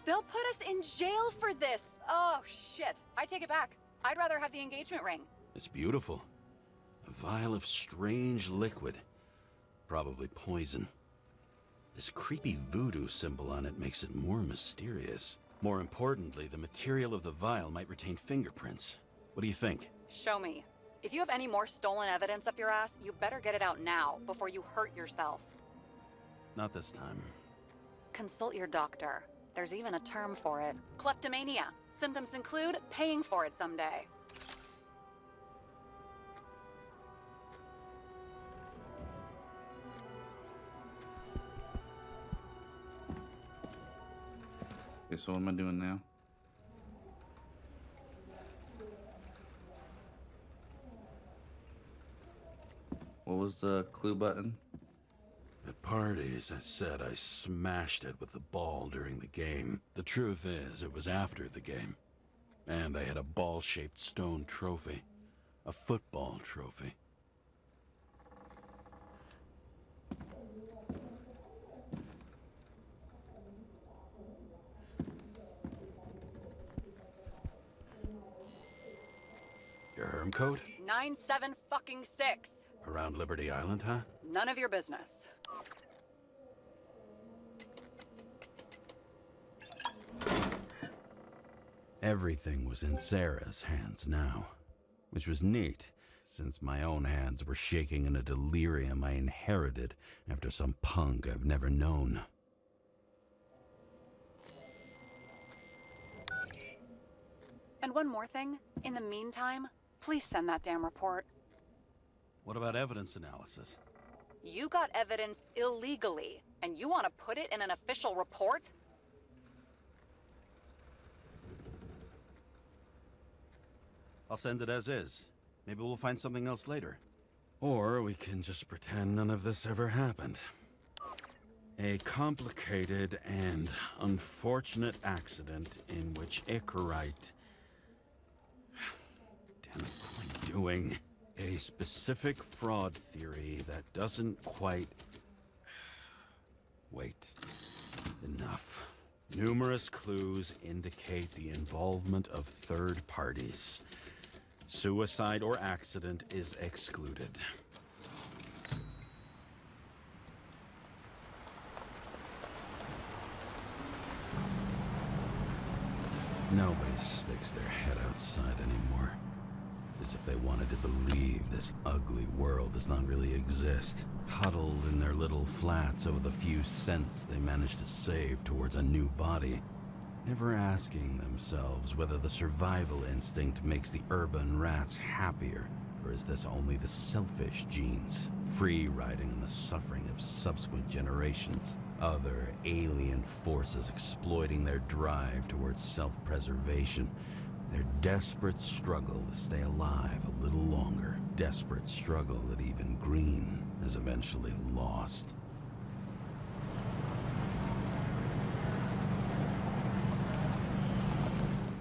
They'll put us in jail for this! Oh, shit. I take it back. I'd rather have the engagement ring. It's beautiful. A vial of strange liquid. Probably poison. This creepy voodoo symbol on it makes it more mysterious. More importantly, the material of the vial might retain fingerprints. What do you think? Show me. If you have any more stolen evidence up your ass, you better get it out now, before you hurt yourself. Not this time. Consult your doctor. There's even a term for it. Kleptomania. Symptoms include paying for it someday. Okay, so what am I doing now? What was the clue button? At parties, I said I smashed it with the ball during the game. The truth is, it was after the game. And I had a ball-shaped stone trophy. A football trophy. Your herm code? 97-fucking-6. Around Liberty Island, huh? None of your business. Everything was in Sarah's hands now, which was neat, since my own hands were shaking in a delirium I inherited after some punk I've never known. And one more thing. In the meantime, please send that damn report. What about evidence analysis? You got evidence illegally, and you want to put it in an official report? I'll send it as is. Maybe we'll find something else later. Or we can just pretend none of this ever happened. A complicated and unfortunate accident in which Icarite... Damn it, what am I doing? A specific fraud theory that doesn't quite... Wait. Enough. Numerous clues indicate the involvement of third parties. Suicide or accident is excluded. Nobody sticks their head outside anymore. As if they wanted to believe this ugly world does not really exist. Huddled in their little flats over the few cents they managed to save towards a new body. Never asking themselves whether the survival instinct makes the urban rats happier, or is this only the selfish genes, free riding in the suffering of subsequent generations, other alien forces exploiting their drive towards self-preservation, their desperate struggle to stay alive a little longer, desperate struggle that even Green has eventually lost.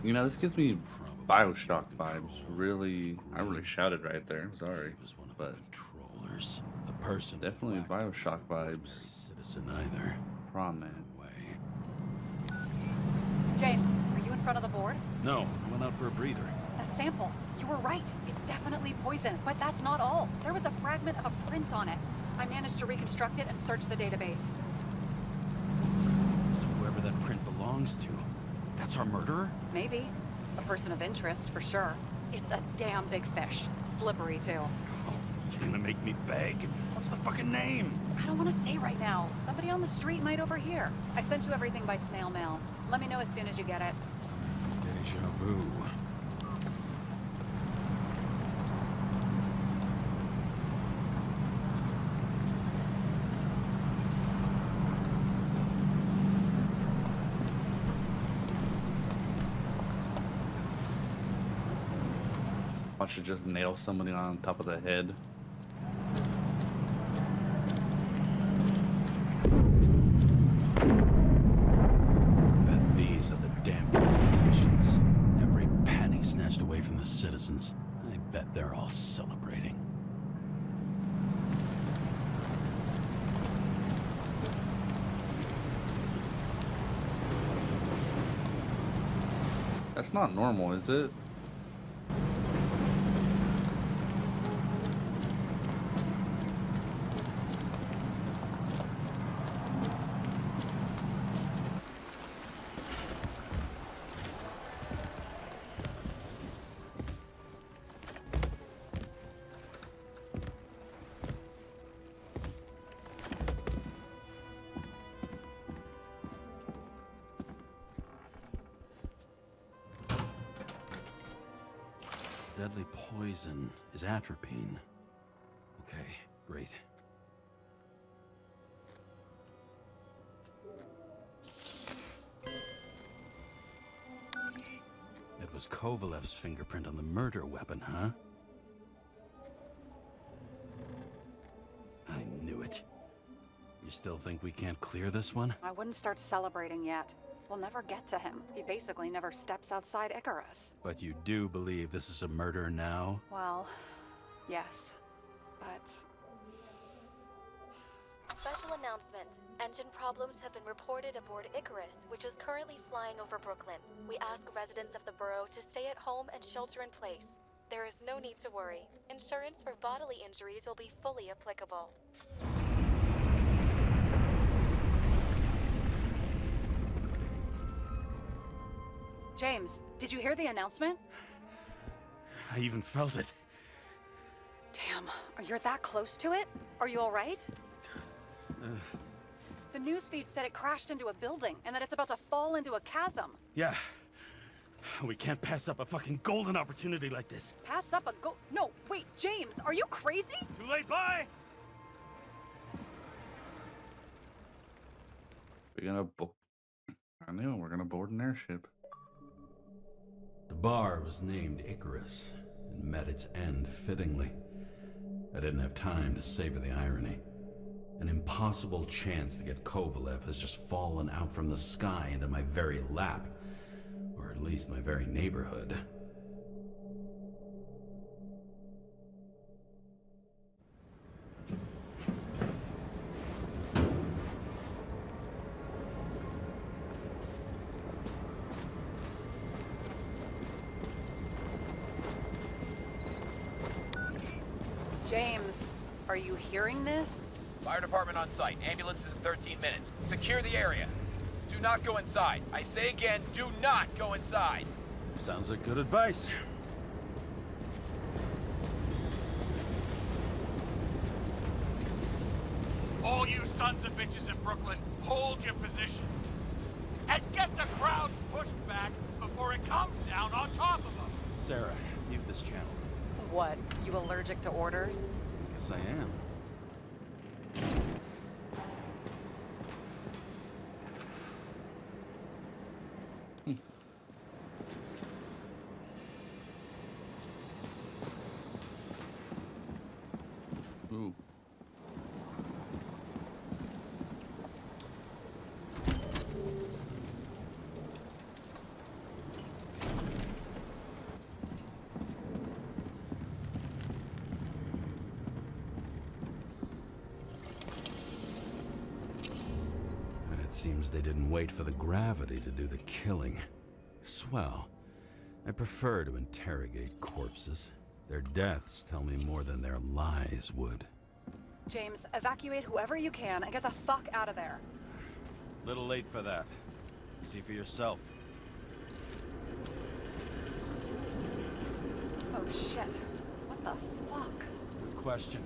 You know, this gives me Bioshock vibes. Really, I really shouted right there. Sorry, but Controllers, the person definitely Bioshock vibes. Citizen either. Prominent. James, are you in front of the board? No, I went out for a breather. That sample. You were right. It's definitely poison, but that's not all. There was a fragment of a print on it. I managed to reconstruct it and search the database. So whoever that print belongs to, that's our murderer? Maybe. A person of interest, for sure. It's a damn big fish. Slippery, too. Oh, you're gonna make me beg. What's the fucking name? I don't want to say right now. Somebody on the street might overhear. I sent you everything by snail mail. Let me know as soon as you get it. Deja vu. Watch it just nail somebody on top of the head. Bet these are the damn politicians. Every penny snatched away from the citizens. I bet they're all celebrating. That's not normal, is it? Deadly poison is atropine. Okay, great. It was Kovalev's fingerprint on the murder weapon, huh? I knew it. You still think we can't clear this one? I wouldn't start celebrating yet. We'll never get to him. He basically never steps outside Icarus. But you do believe this is a murder now? Well, yes. But Special announcement. Engine problems have been reported aboard Icarus, which is currently flying over Brooklyn. We ask residents of the borough to stay at home and shelter in place. There is no need to worry. Insurance for bodily injuries will be fully applicable. James, did you hear the announcement? I even felt it. Damn, you're that close to it? Are you all right? The newsfeed said it crashed into a building and that it's about to fall into a chasm. Yeah. We can't pass up a fucking golden opportunity like this. Pass up a No, wait, James, are you crazy? Too late, bye! I knew we're gonna board an airship. The bar was named Icarus and met its end fittingly. I didn't have time to savor the irony. An impossible chance to get Kovalev has just fallen out from the sky into my very lap. Or at least my very neighborhood. James, are you hearing this? Fire department on site. Ambulances in 13 minutes. Secure the area. Do not go inside. I say again, do not go inside. Sounds like good advice. All you sons of bitches in Brooklyn, hold your positions. And get the crowd pushed back before it comes down on top of them. Sarah, mute this channel. What, you allergic to orders? Guess I am. Ooh. It seems they didn't wait for the gravity to do the killing. Swell. I prefer to interrogate corpses. Their deaths tell me more than their lies would. James, evacuate whoever you can and get the fuck out of there. Little late for that. See for yourself. Oh shit. What the fuck? Good question.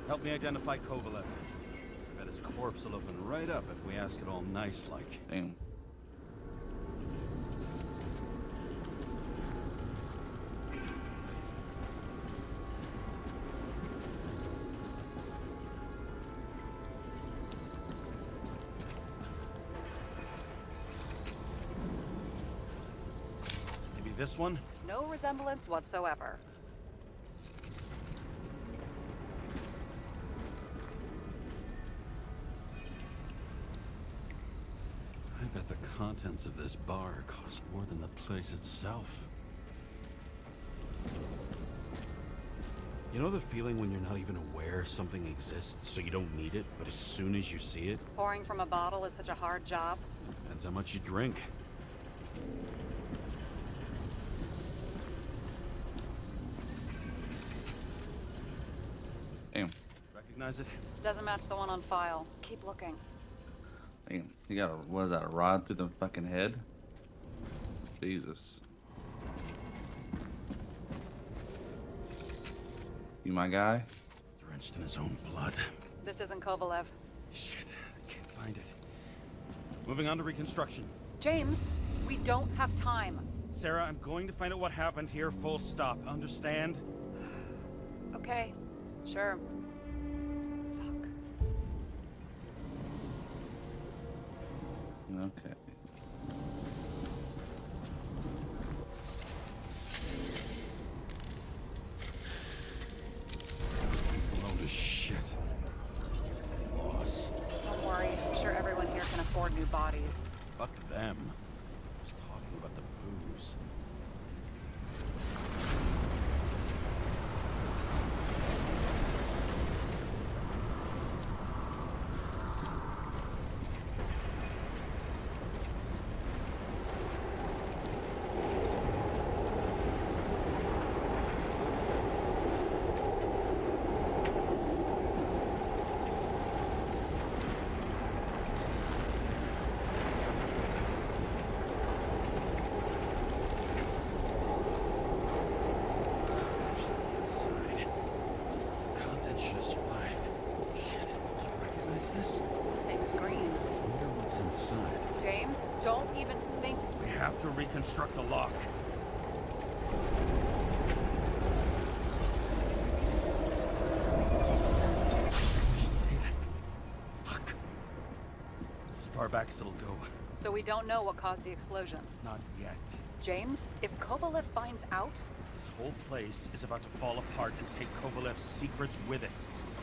Help me identify Kovalev. I bet his corpse will open right up if we ask it all nice-like. Damn. Maybe this one? No resemblance whatsoever. contents of this bar cost more than the place itself. You know the feeling when you're not even aware something exists, so you don't need it, but as soon as you see it? Pouring from a bottle is such a hard job. Depends how much you drink. Damn. Recognize it? Doesn't match the one on file. Keep looking. Damn. You got a, what is that, a rod through the fucking head? Jesus. You my guy? Drenched in his own blood. This isn't Kovalev. Shit, I can't find it. Moving on to reconstruction. James, we don't have time. Sarah, I'm going to find out what happened here, full stop. Understand? Okay, sure. Fuck. Okay. Load of shit. Loss. Don't worry, I'm sure everyone here can afford new bodies. Fuck them. I was talking about the booze. James, don't even think. We have to reconstruct the lock. Fuck. It's as far back as it'll go. So we don't know what caused the explosion. Not yet. James, if Kovalev finds out... This whole place is about to fall apart and take Kovalev's secrets with it.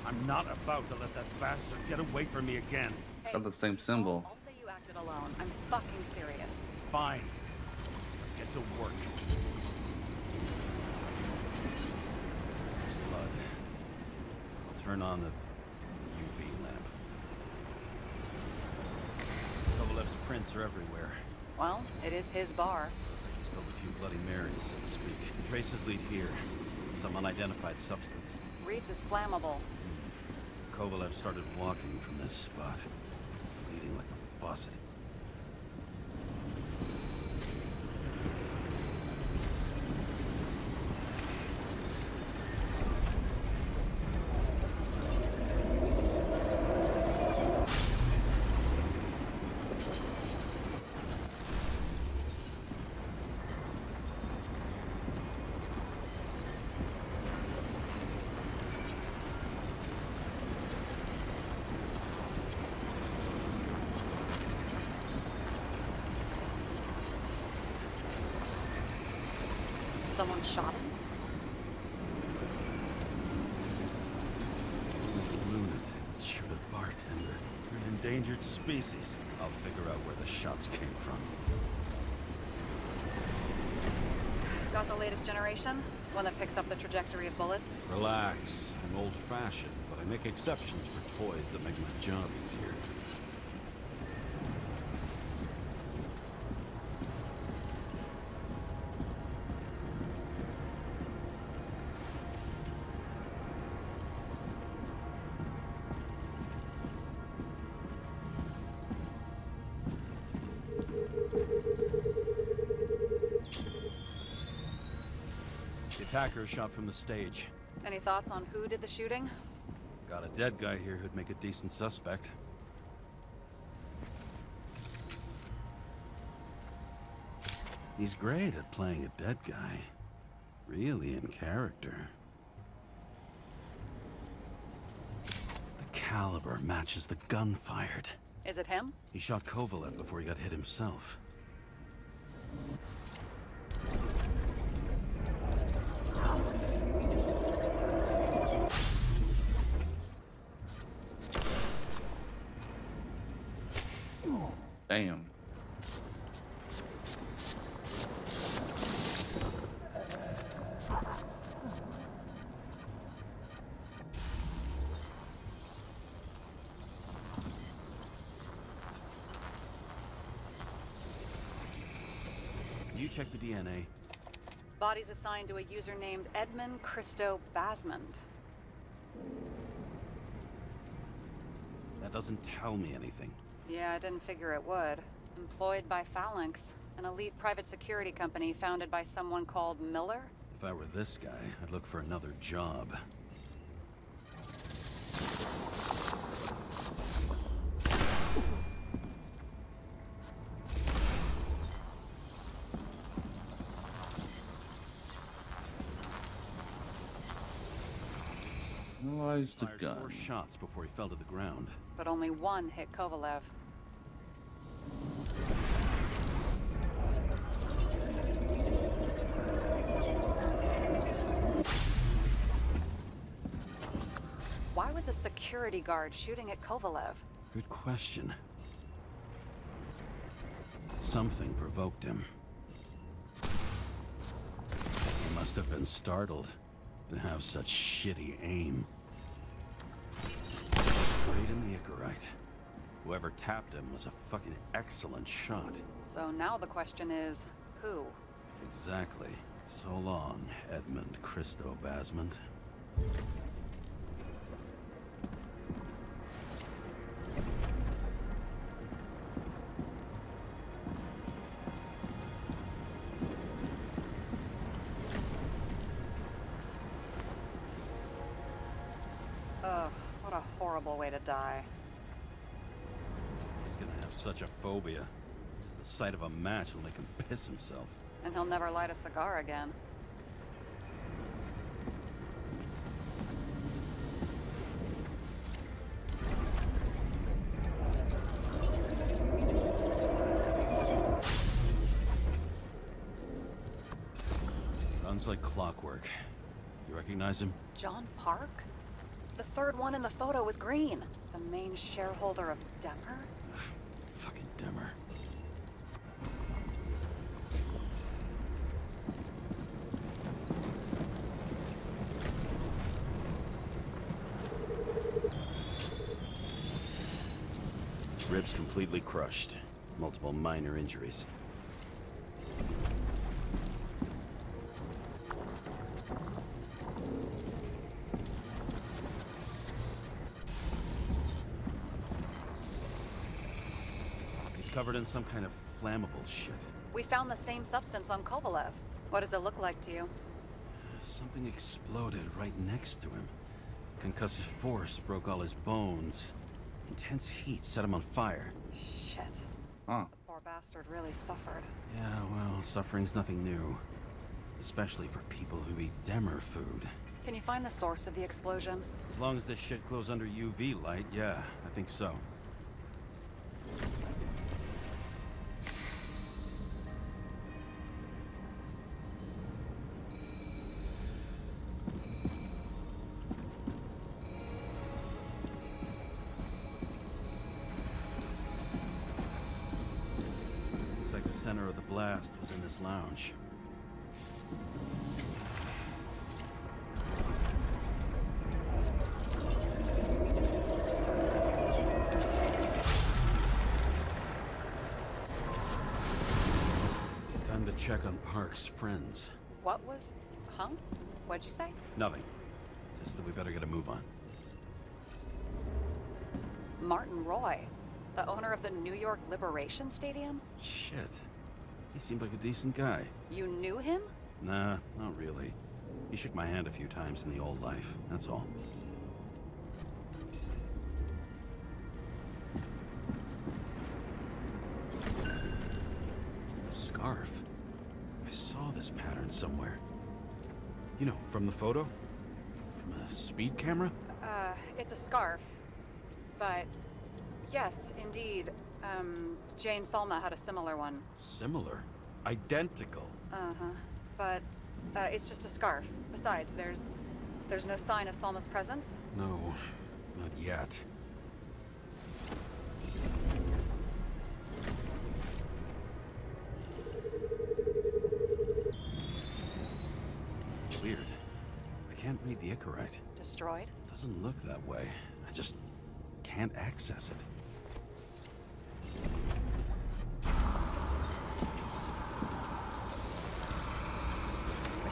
I'm not about to let that bastard get away from me again. Hey, Got the same symbol. I'll say you acted alone. I'm fucking serious. Fine. Let's get to work. There's blood. I'll turn on the UV lamp. Kovalev's prints are everywhere. Well, it is his bar. Still a few Bloody Marys, so to speak. Traces lead here. Some unidentified substance. Reed's is flammable. Kovalev started walking from this spot, bleeding like a faucet. Someone shot him? Lunatic would shoot a bartender. You're an endangered species. I'll figure out where the shots came from. Got the latest generation? One that picks up the trajectory of bullets? Relax. I'm old-fashioned, but I make exceptions for toys that make my job easier. Attacker shot from the stage. Any thoughts on who did the shooting? Got a dead guy here who'd make a decent suspect. He's great at playing a dead guy. Really in character. The caliber matches the gun fired. Is it him? He shot Kovalev before he got hit himself. Damn. check the DNA? Body's assigned to a user named Edmund Christo Basmond. That doesn't tell me anything. Yeah, I didn't figure it would. Employed by Phalanx, an elite private security company founded by someone called Miller. If I were this guy, I'd look for another job. Analyze the Fired gun. 4 shots before he fell to the ground. But only one hit Kovalev. Why was a security guard shooting at Kovalev? Good question. Something provoked him. He must have been startled to have such shitty aim. Straight in the Icarite. Whoever tapped him was a fucking excellent shot. So now the question is, who? Exactly. So long, Edmund Christo Basmond. Ugh, what a horrible way to die. He's gonna have such a phobia. Just the sight of a match will make him piss himself. And he'll never light a cigar again. Runs like clockwork. You recognize him? John Park? The third one in the photo with Green. The main shareholder of Denver? Fucking Demmer. Ribs completely crushed. Multiple minor injuries. Covered in some kind of flammable shit. We found the same substance on Kovalev. What does it look like to you? Something exploded right next to him. Concussive force broke all his bones. Intense heat set him on fire. Shit. Huh. The poor bastard really suffered. Yeah, well, suffering's nothing new. Especially for people who eat Demmer food. Can you find the source of the explosion? As long as this shit glows under UV light, yeah, I think so. Center of the blast was in this lounge. Time to check on Park's friends. What was... Huh? What'd you say? Nothing. Just that we better get a move on. Martin Roy, the owner of the New York Liberation Stadium? Shit. He seemed like a decent guy. You knew him? Nah, not really. He shook my hand a few times in the old life, that's all. A scarf. I saw this pattern somewhere. You know, from the photo? From a speed camera? It's a scarf. But, yes, indeed. Jane Salma had a similar one. Similar? Identical? Uh-huh. But, it's just a scarf. Besides, there's no sign of Salma's presence? No, not yet. Weird. I can't read the Icarite. Destroyed? Doesn't look that way. I just can't access it.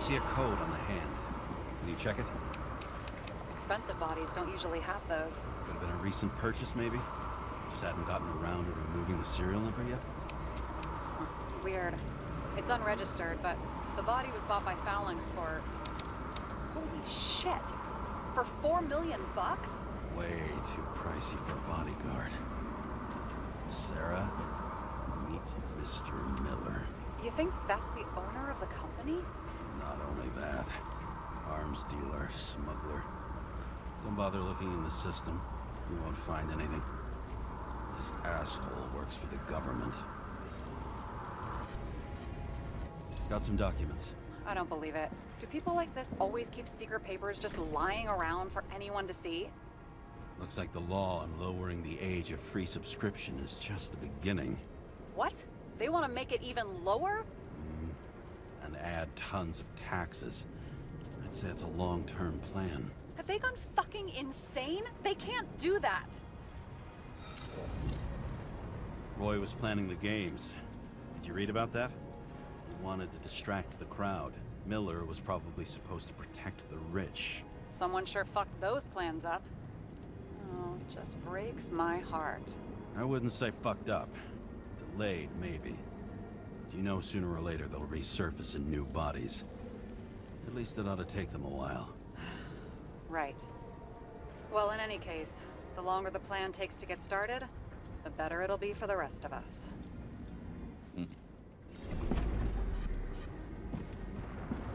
see a code on the hand. Will you check it? Expensive bodies don't usually have those. Could have been a recent purchase, maybe? Just hadn't gotten around to removing the serial number yet? Weird. It's unregistered, but the body was bought by Phalanx for... Holy shit! For $4 million bucks? Way too pricey for a bodyguard. Sarah, meet Mr. Miller. You think that's the owner of the company? Not only that, arms dealer, smuggler. Don't bother looking in the system. You won't find anything. This asshole works for the government. Got some documents. I don't believe it. Do people like this always keep secret papers just lying around for anyone to see? Looks like the law on lowering the age of free subscription is just the beginning. What? They want to make it even lower? And add tons of taxes. I'd say it's a long-term plan. Have they gone fucking insane? They can't do that! Roy was planning the games. Did you read about that? He wanted to distract the crowd. Miller was probably supposed to protect the rich. Someone sure fucked those plans up. Oh, just breaks my heart. I wouldn't say fucked up. Delayed, maybe. Do you know sooner or later they'll resurface in new bodies? At least it ought to take them a while. Right. Well, in any case, the longer the plan takes to get started, the better it'll be for the rest of us.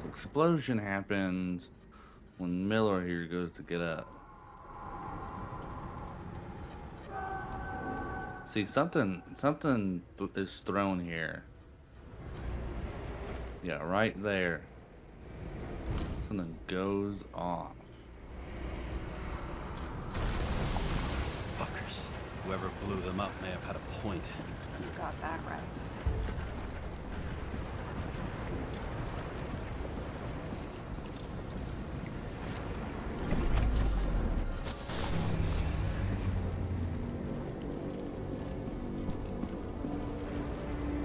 So explosion happens when Miller here goes to get up. See, something is thrown here. Yeah, right there. Something goes off. Fuckers. Whoever blew them up may have had a point. You got that right.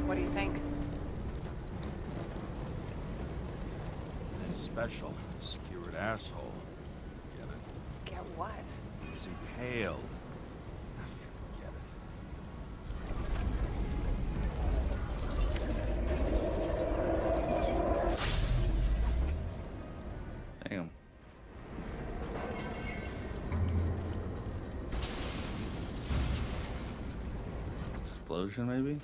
What do you think? It's special. Skewered asshole. Get it? Get what? He was impaled. Forget it. Damn. Explosion, maybe?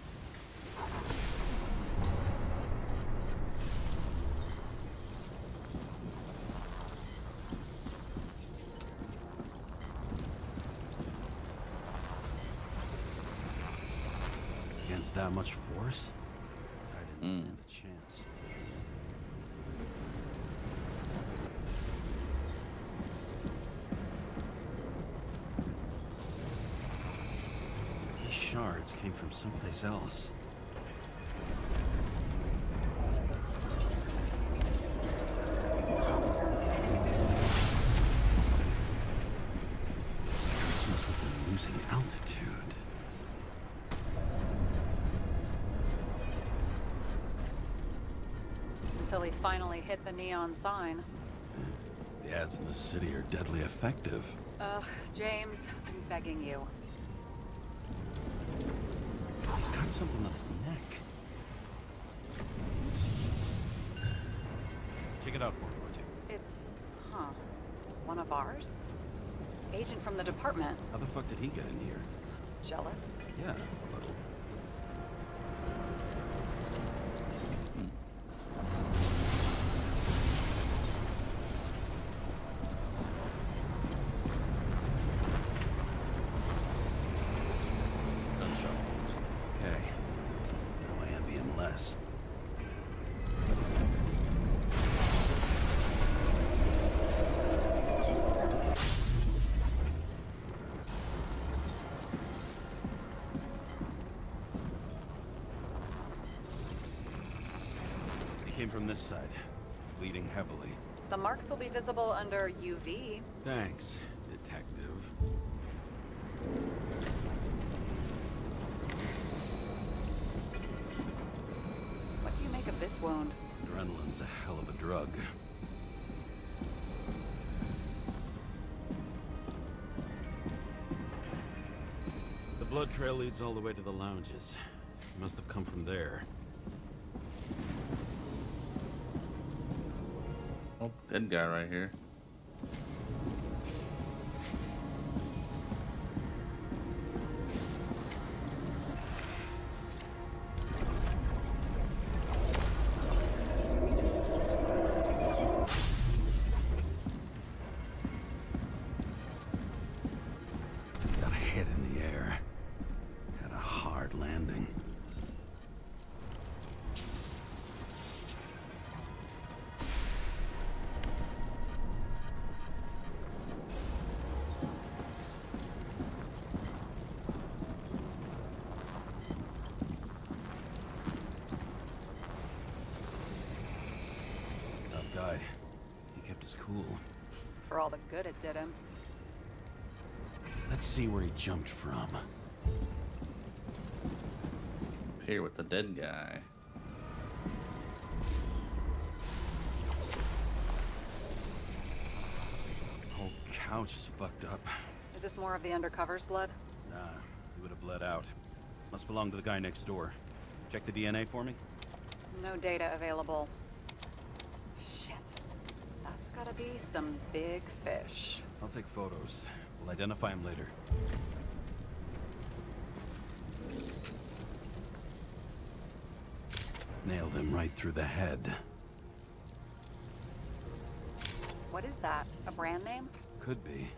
Against that much force? I didn't stand a chance. These shards came from someplace else. This must have been losing altitude. Until he finally hit the neon sign. The ads in the city are deadly effective. Ugh, James, I'm begging you. He's got something on his neck. Check it out for me, would you? It's, one of ours? Agent from the department. How the fuck did he get in here? Jealous? Yeah, a little. Gunshot wounds. Okay. Now I envy him less. Came from this side, bleeding heavily. The marks will be visible under UV. Thanks, detective. What do you make of this wound? Adrenaline's a hell of a drug. The blood trail leads all the way to the lounges. Must have come from there. Oh, dead guy right here. Got a hit in the air. Had a hard landing. Tough guy. He kept his cool. For all the good it did him. Let's see where he jumped from. Here with the dead guy. Whole couch is fucked up. Is this more of the undercover's blood? Nah, he would have bled out. Must belong to the guy next door. Check the DNA for me. No data available. Shit. That's gotta be some big fish. I'll take photos. We'll identify him later. Nailed him right through the head. What is that? A brand name? Could be.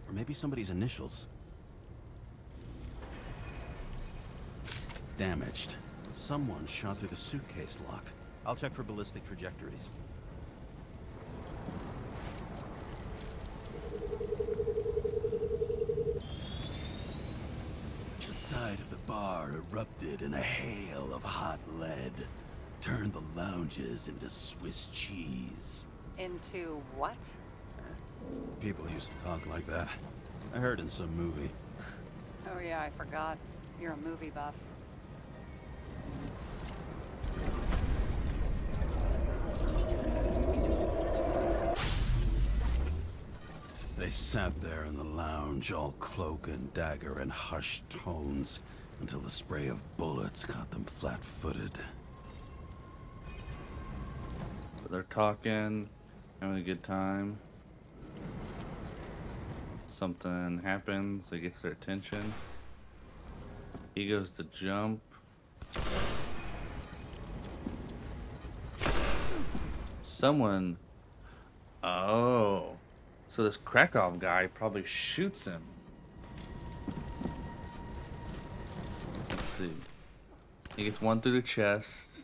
Or maybe somebody's initials. Damaged. Someone shot through the suitcase lock. I'll check for ballistic trajectories. The side of the bar erupted in a hail of hot lead. Turned the lounges into Swiss cheese. Into what? People used to talk like that. I heard in some movie. Oh yeah, I forgot. You're a movie buff. They sat there in the lounge, all cloak and dagger and hushed tones, until the spray of bullets caught them flat-footed. But they're talking, having a good time. Something happens, it gets their attention. He goes to jump. Someone... Oh. So this Krakow guy probably shoots him. Let's see. He gets one through the chest.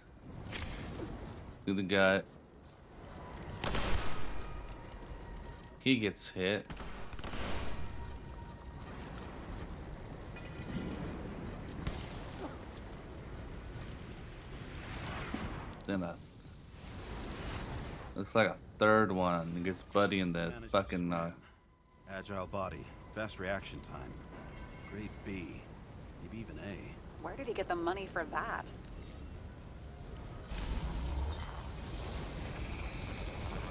Through the gut. He gets hit. Then looks like a third one. It gets Buddy in the fucking Agile body, fast reaction time. Grade B, maybe even A. Where did he get the money for that?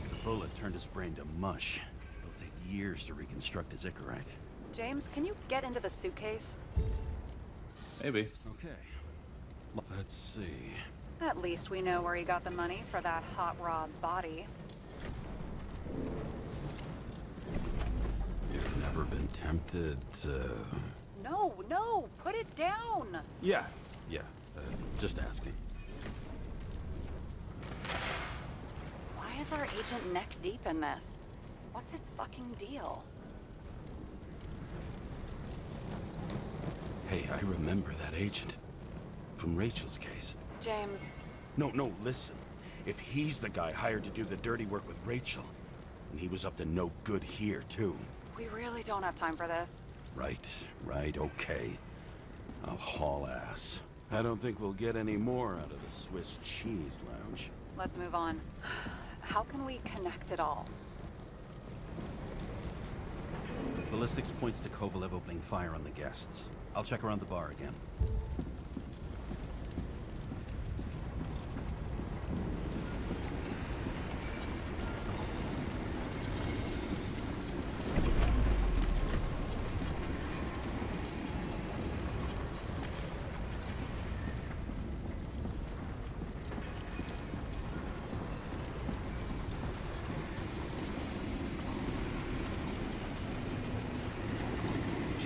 The bullet turned his brain to mush. It'll take years to reconstruct his Icarite. James, can you get into the suitcase? maybe. Okay. Let's see. At least we know where he got the money for that hot rod body. You've never been tempted to... No, put it down! Yeah, just asking. Why is our agent neck deep in this? What's his fucking deal? Hey, I remember that agent. From Rachel's case. James. No, listen. If he's the guy hired to do the dirty work with Rachel, and he was up to no good here, too. We really don't have time for this. Right, okay. I'll haul ass. I don't think we'll get any more out of the Swiss cheese lounge. Let's move on. How can we connect it all? Ballistics points to Kovalev opening fire on the guests. I'll check around the bar again.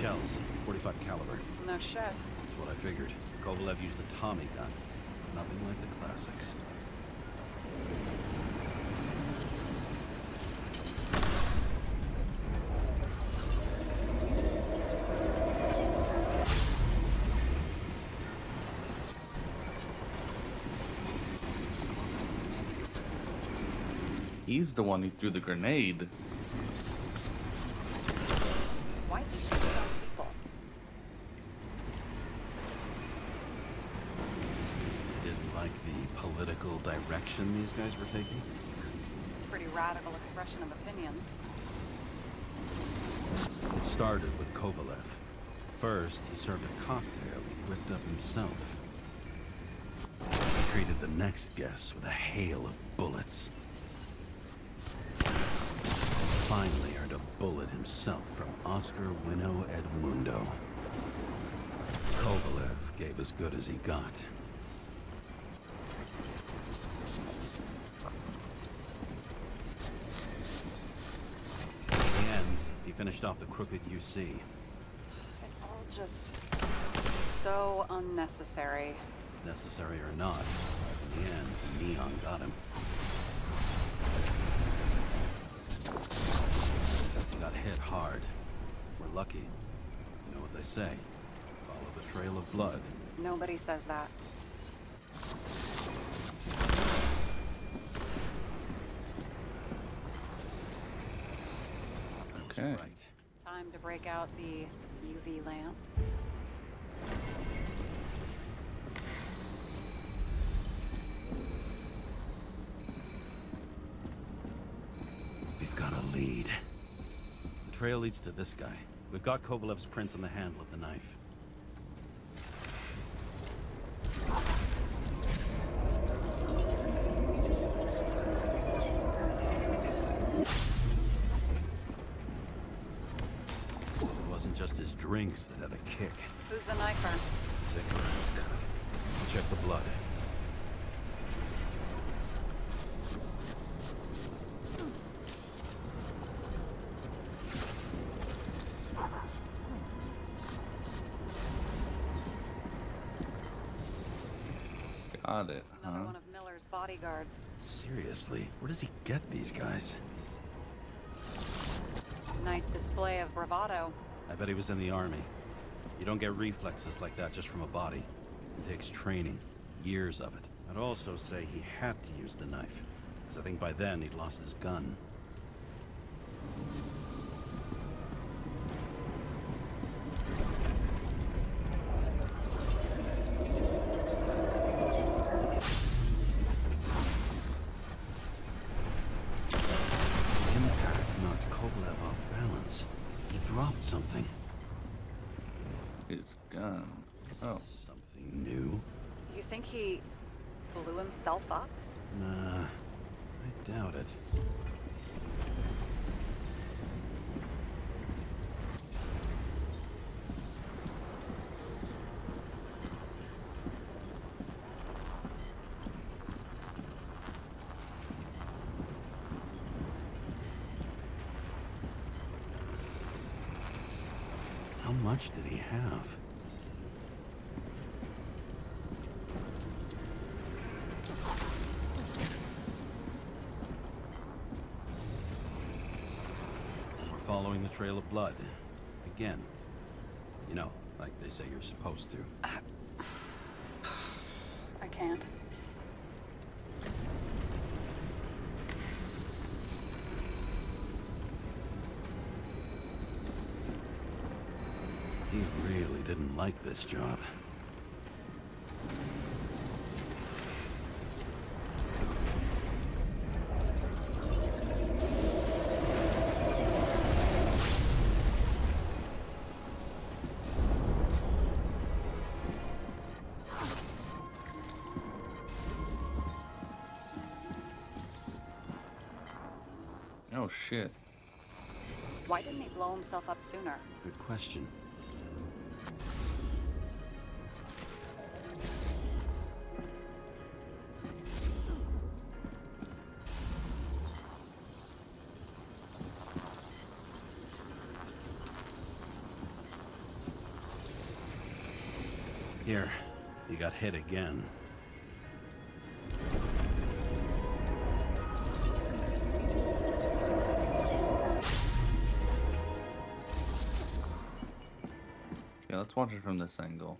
shells, 45 caliber. No shit. That's what I figured. Kovalev used the Tommy gun. Nothing like the classics. He's the one who threw the grenade. Why did he shoot his own people? Didn't like the political direction these guys were taking? Pretty radical expression of opinions. It started with Kovalev. First, he served a cocktail he whipped up himself. He treated the next guest with a hail of bullets. Finally earned a bullet himself from Oscar Wino Edmundo. Kovalev gave as good as he got. In the end, he finished off the crooked UC. It's all just so unnecessary. Necessary or not, in the end, Neon got him. He got hit hard. We're lucky. You know what they say. Follow the trail of blood. Nobody says that. Okay. Right. Time to break out the UV lamp. We've got a lead. The trail leads to this guy. We've got Kovalev's prints on the handle of the knife. It wasn't just his drinks that had a kick. Who's the knifer? Cigarettes cut. Check the blood. Got it, Another huh? one of Miller's bodyguards. Seriously, where does he get these guys? Nice display of bravado. I bet he was in the army. You don't get reflexes like that just from a body. It takes training, years of it. I'd also say he had to use the knife, because I think by then he'd lost his gun. Impact knocked Kovalev off balance. He dropped something. His gun. Oh. Something new? You think he blew himself up? Nah, I doubt it. How much did he have? We're following the trail of blood. Again. You know, like they say you're supposed to. I can't. He really didn't like this job. Oh shit. Why didn't he blow himself up sooner? Good question. here. You got hit again. Yeah, let's watch it from this angle.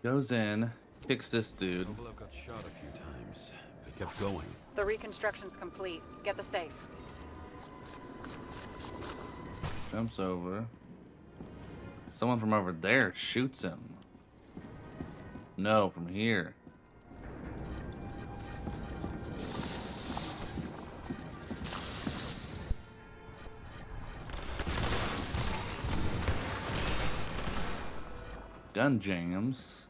Goes in, kicks this dude. Kovalev got shot a few times, but he kept going. The reconstruction's complete. Get the safe. Jumps over. Someone from over there shoots him. No, from here. Gun jams.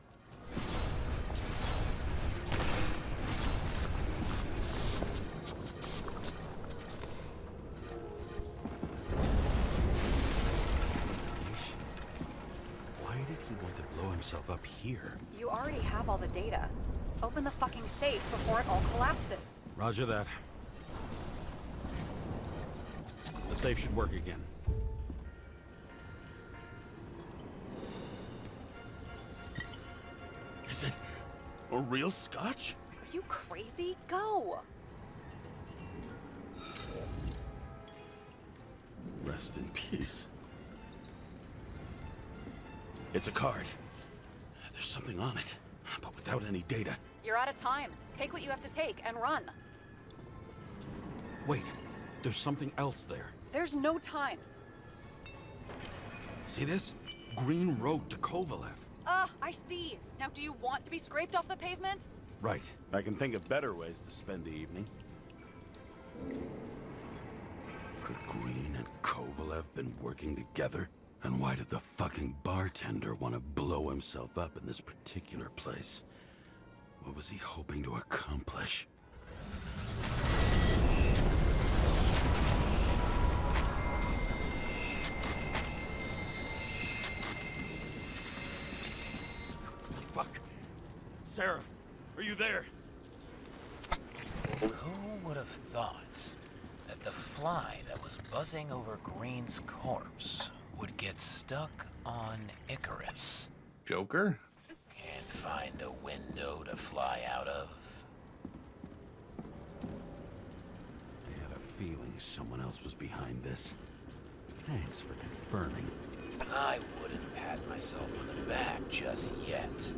Why did he want to blow himself up here? You already have all the data. Open the fucking safe before it all collapses. Roger that. The safe should work again. Is it a real scotch? Are you crazy? Go! Rest in peace. It's a card. There's something on it, but without any data. You're out of time. Take what you have to take and run. Wait, there's something else there. There's no time. See this? Green Road to Kovalev. I see. Now, do you want to be scraped off the pavement? Right. I can think of better ways to spend the evening. Could Green and Kovalev been working together? And why did the fucking bartender want to blow himself up in this particular place? What was he hoping to accomplish? Fuck. Sarah, are you there? Who would have thought that the fly that was buzzing over Green's corpse would get stuck on Icarus? Joker? Can't find a window to fly out of. I had a feeling someone else was behind this. Thanks for confirming. I wouldn't pat myself on the back just yet.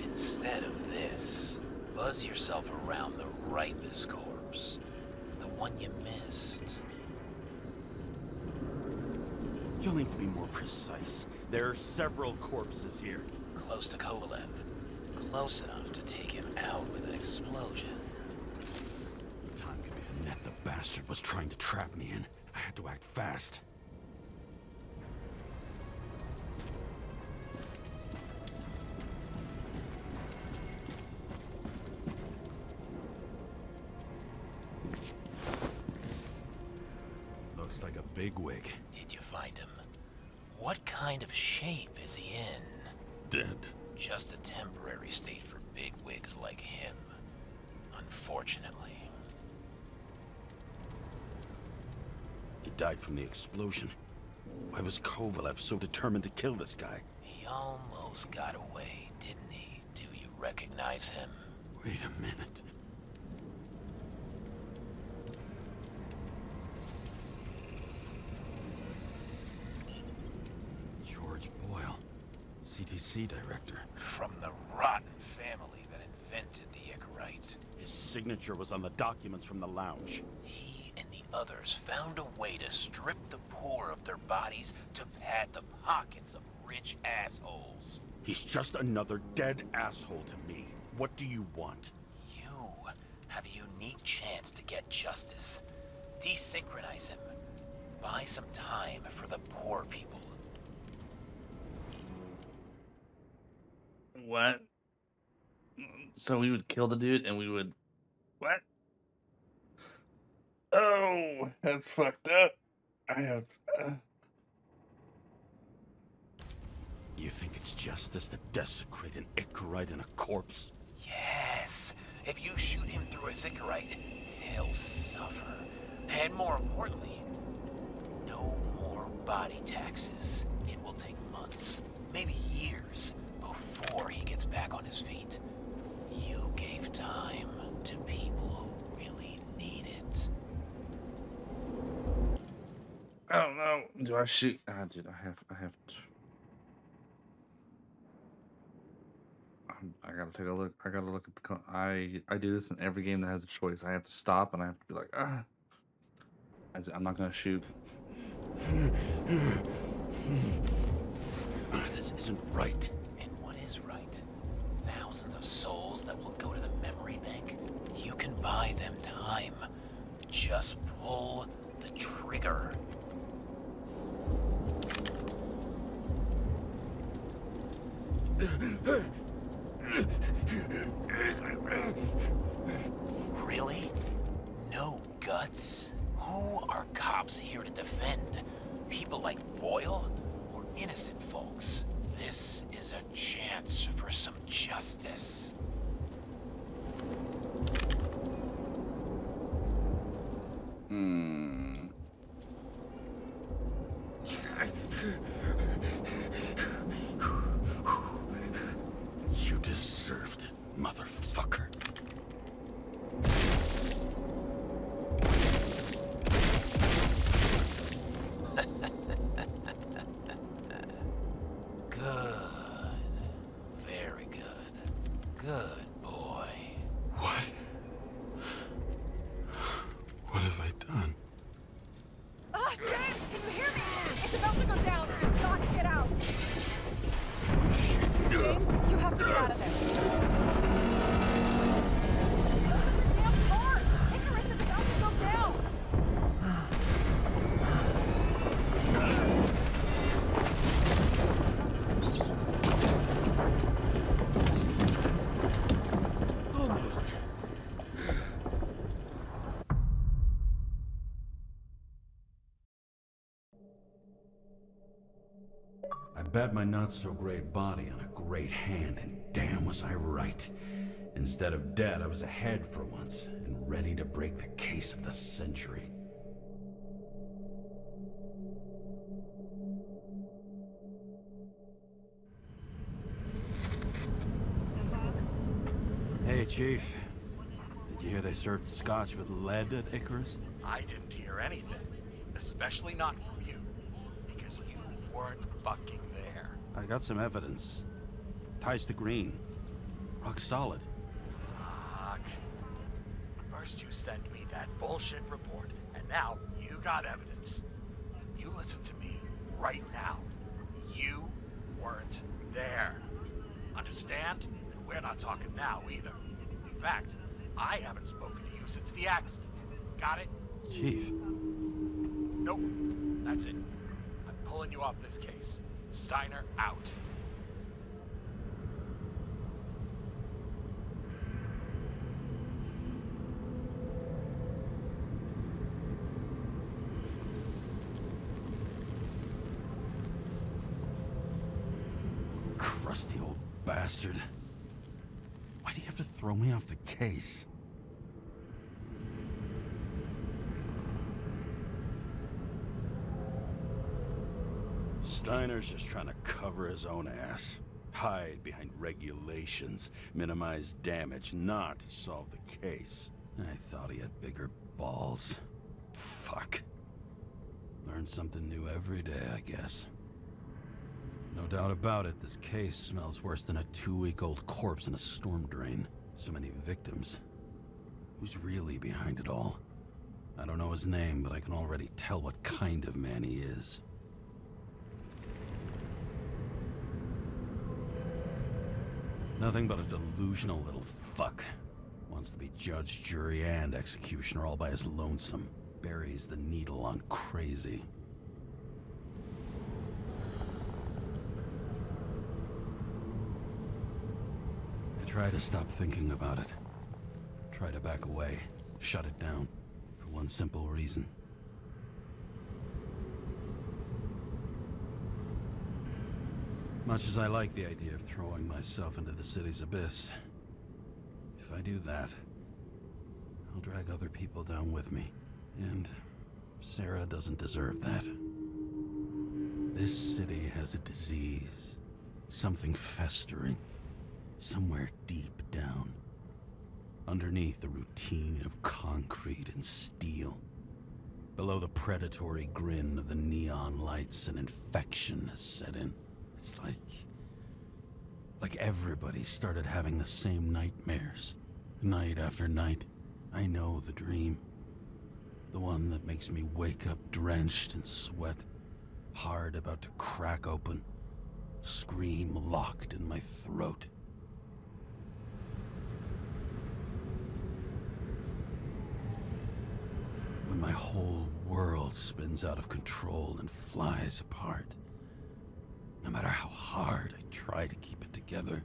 Instead of this, buzz yourself around the ripest corpse. The one you missed. You'll need to be more precise. There are several corpses here. Close to Kovalev. Close enough to take him out with an explosion. Time could be the net the bastard was trying to trap me in. I had to act fast. Looks like a bigwig. Did you find him? What kind of shape is he in? Dead. Just a temporary state for bigwigs like him. Unfortunately. He died from the explosion. Why was Kovalev so determined to kill this guy? He almost got away, didn't he? Do you recognize him? Wait a minute. George Boyle, CTC director. From the rotten family that invented the Icarite. His signature was on the documents from the lounge. He and the others found a way to strip the poor of their bodies to pad the pockets of rich assholes. He's just another dead asshole to me. What do you want? You have a unique chance to get justice. Desynchronize him. Buy some time for the poor people. What? So we would kill the dude and we would... What? Oh, that's fucked up. I have to... You think it's justice to desecrate an Icarite and a corpse? Yes. If you shoot him through a Icarite, he'll suffer. And more importantly, no more body taxes. It will take months, maybe years, back on his feet. You gave time to people who really need it. I don't know. Do I shoot? Dude, I have to. I gotta take a look. I gotta look at the. I do this in every game that has a choice. I have to stop and I have to be like, ah. I'm not gonna shoot. This isn't right. And what is right? Thousands of souls that will go to the memory bank. You can buy them time. Just pull the trigger. Really? No guts? Who are cops here to defend? People like Boyle or innocent folks? This is a chance for some justice. You deserved it, motherfucker. Good. Very good. Good boy. What? What have I done? Ah, James, can you hear me? It's about to go down. You've got to get out. Shit. James, you have to get out of there. Open the damn car! Icarus is about to go down. Almost. I bet my not-so-great body on a great hand, and damn was I right. Instead of dead, I was ahead for once, and ready to break the case of the century. Hey, Chief. Did you hear they served scotch with lead at Icarus? I didn't hear anything. Especially not from you. Because you weren't fucking there. I got some evidence. Ties to Green. Rock solid. Fuck. First you send me that bullshit report, and now you got evidence. You listen to me right now. You weren't there. Understand? And we're not talking now either. In fact, I haven't spoken to you since the accident. Got it? Chief. Nope. That's it. I'm pulling you off this case. Steiner out. Crusty old bastard. Why do you have to throw me off the case? Steiner's just trying to cover his own ass. Hide behind regulations, minimize damage, not solve the case. I thought he had bigger balls. Fuck. Learn something new every day, I guess. No doubt about it, this case smells worse than a 2-week-old corpse in a storm drain. So many victims. Who's really behind it all? I don't know his name, but I can already tell what kind of man he is. Nothing but a delusional little fuck. Wants to be judge, jury, and executioner all by his lonesome. Buries the needle on crazy. I try to stop thinking about it. Try to back away, shut it down, for one simple reason. Much as I like the idea of throwing myself into the city's abyss, if I do that, I'll drag other people down with me. And Sarah doesn't deserve that. This city has a disease, something festering. somewhere deep down, underneath the routine of concrete and steel, below the predatory grin of the neon lights, an infection has set in. It's like everybody started having the same nightmares, night after night. I know the dream. The one that makes me wake up drenched in sweat, heart about to crack open, scream locked in my throat. When my whole world spins out of control and flies apart. No matter how hard I try to keep it together.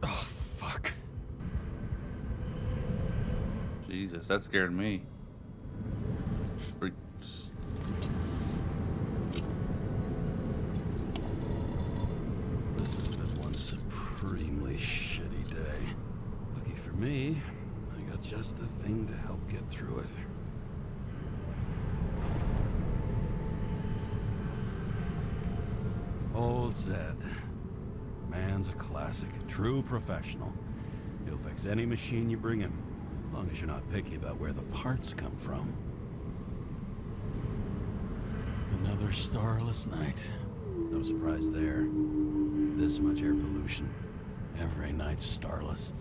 Oh, fuck. Jesus, that scared me. Streets. This has been one supremely shitty day. Lucky for me, I got just the thing to help get through it. Old Zed. Man's a classic, true professional. He'll fix any machine you bring him, as long as you're not picky about where the parts come from. Another starless night. No surprise there. This much air pollution. Every night's starless.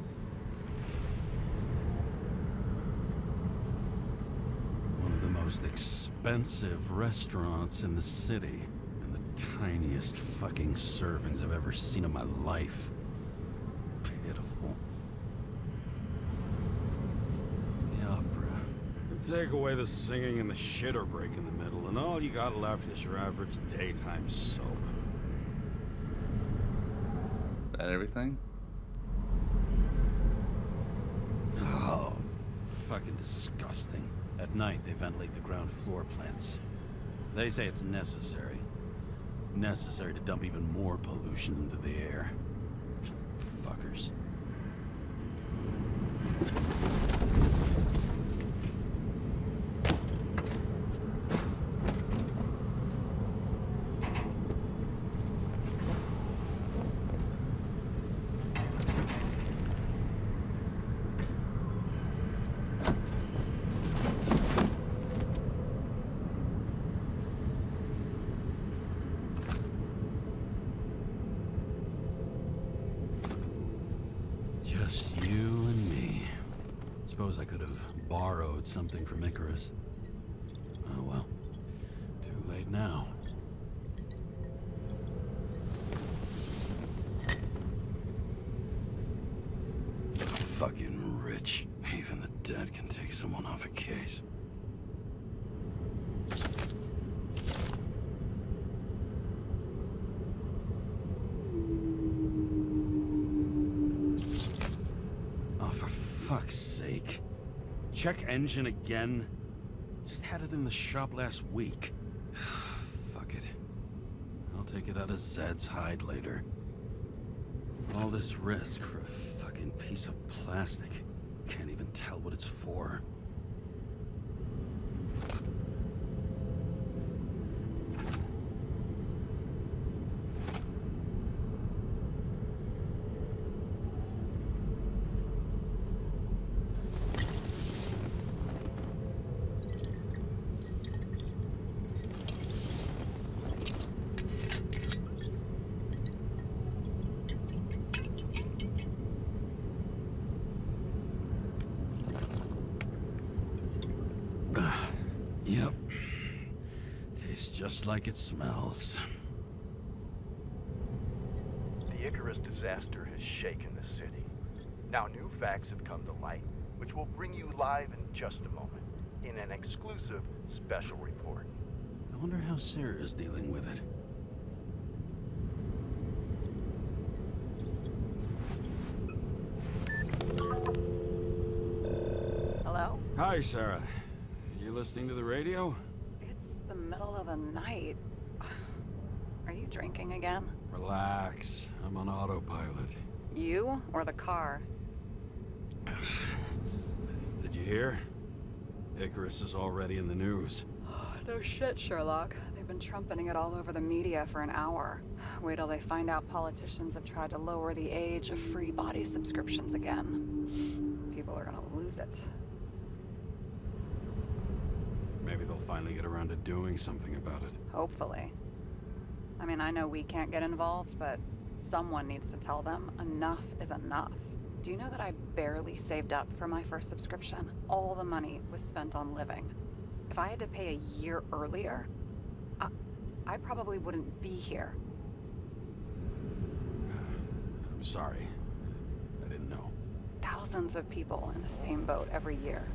One of the most expensive restaurants in the city. And the tiniest fucking servings I've ever seen in my life. Pitiful. The opera. Take away the singing and the shitter break in the middle, and all you got left is your average daytime soap. That everything? Oh, fucking disgusting. At night, they ventilate the ground floor plants. They say it's necessary. Necessary to dump even more pollution into the air. Fuckers. Just you and me. Suppose I could have borrowed something from Icarus. Oh well. Too late now. Fucking rich. Even the dead can take someone off a case. Fuck's sake. Check engine again? Just had it in the shop last week. Fuck it. I'll take it out of Zed's hide later. All this risk for a fucking piece of plastic. Can't even tell what it's for. Yep. Tastes just like it smells. The Icarus disaster has shaken the city. Now new facts have come to light, which we'll bring you live in just a moment, in an exclusive special report. I wonder how Sarah's dealing with it. Hello? Hi, Sarah. You listening to the radio? It's the middle of the night. Are you drinking again? Relax. I'm on autopilot. You or the car? Did you hear? Icarus is already in the news. No shit, Sherlock. They've been trumpeting it all over the media for an hour. Wait till they find out politicians have tried to lower the age of free body subscriptions again. People are gonna lose it. Maybe they'll finally get around to doing something about it. Hopefully. I mean, I know we can't get involved, but someone needs to tell them enough is enough. Do you know that I barely saved up for my first subscription? All the money was spent on living. If I had to pay a year earlier, I probably wouldn't be here. I'm sorry. I didn't know. Thousands of people in the same boat every year.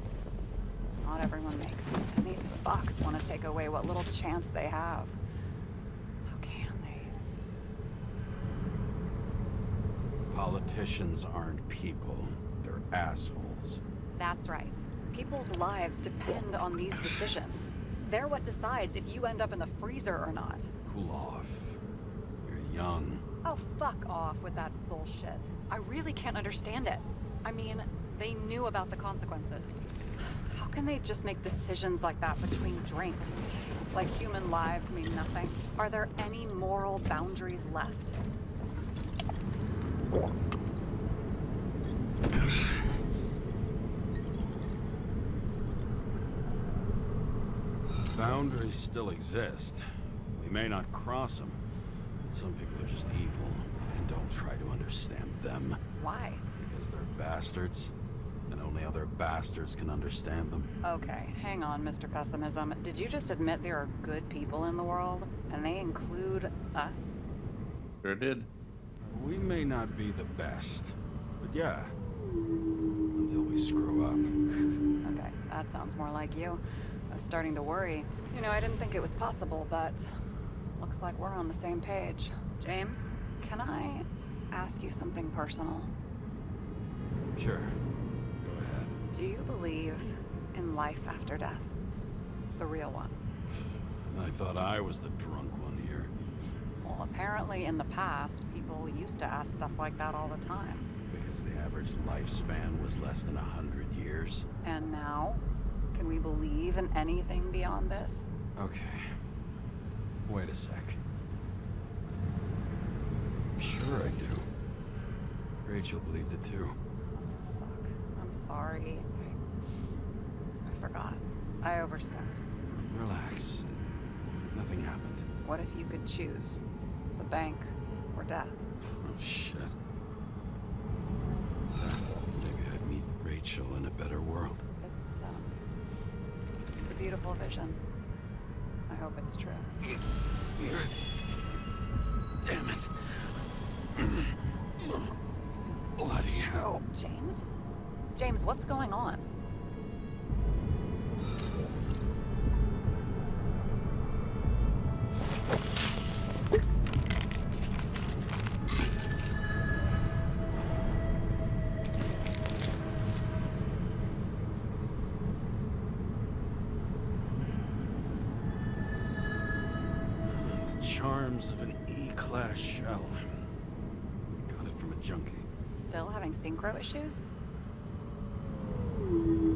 Not everyone makes it, and these fucks want to take away what little chance they have. How can they? Politicians aren't people. They're assholes. That's right. People's lives depend on these decisions. They're what decides if you end up in the freezer or not. Cool off. You're young. Oh, fuck off with that bullshit. I really can't understand it. I mean, they knew about the consequences. How can they just make decisions like that between drinks? Like human lives mean nothing? Are there any moral boundaries left? Boundaries still exist. We may not cross them, but some people are just evil and don't try to understand them. Why? Because they're bastards, and only other bastards can understand them. Okay, hang on, Mr. Pessimism. Did you just admit there are good people in the world, and they include us? Sure did. We may not be the best, but yeah, until we screw up. Okay, that sounds more like you. I was starting to worry. You know, I didn't think it was possible, but looks like we're on the same page. James, can I ask you something personal? Sure. Go ahead. Do you believe in life after death? The real one? I thought I was the drunk one here. Well, apparently in the past, people used to ask stuff like that all the time. Because the average lifespan was less than 100 years. And now? Can we believe in anything beyond this? Okay. Wait a sec. Sure I do. Rachel believes it too. Fuck. I'm sorry. I forgot. I overstepped. Relax. Nothing happened. What if you could choose? The bank or death? Oh, shit. Maybe I'd meet Rachel in a better world. It's a beautiful vision. I hope it's true. Damn it. Bloody hell. James? James, what's going on? Charms of an E-class shell. Got it from a junkie. Still having synchro issues?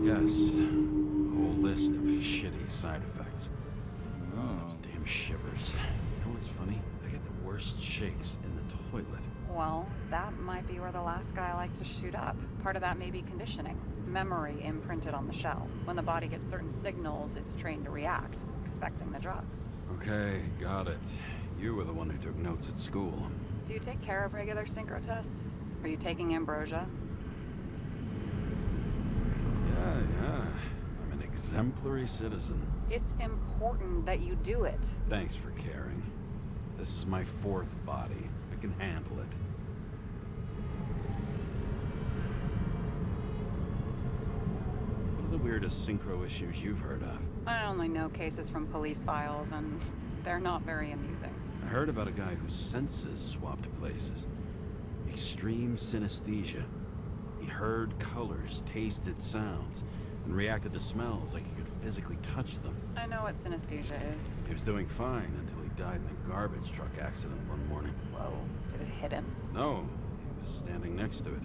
Yes. A whole list of shitty side effects. Oh. Those damn shivers. You know what's funny? I get the worst shakes in the toilet. Well, that might be where the last guy liked to shoot up. Part of that may be conditioning. Memory imprinted on the shell. When the body gets certain signals, it's trained to react, expecting the drugs. Okay, got it. You were the one who took notes at school. Do you take care of regular synchro tests? Are you taking ambrosia? Yeah. I'm an exemplary citizen. It's important that you do it. Thanks for caring. This is my fourth body. I can handle it. What are the weirdest synchro issues you've heard of? I only know cases from police files, and they're not very amusing. I heard about a guy whose senses swapped places. Extreme synesthesia. He heard colors, tasted sounds, and reacted to smells like he could physically touch them. I know what synesthesia is. He was doing fine until he died in a garbage truck accident one morning. Whoa, did it hit him? No, he was standing next to it.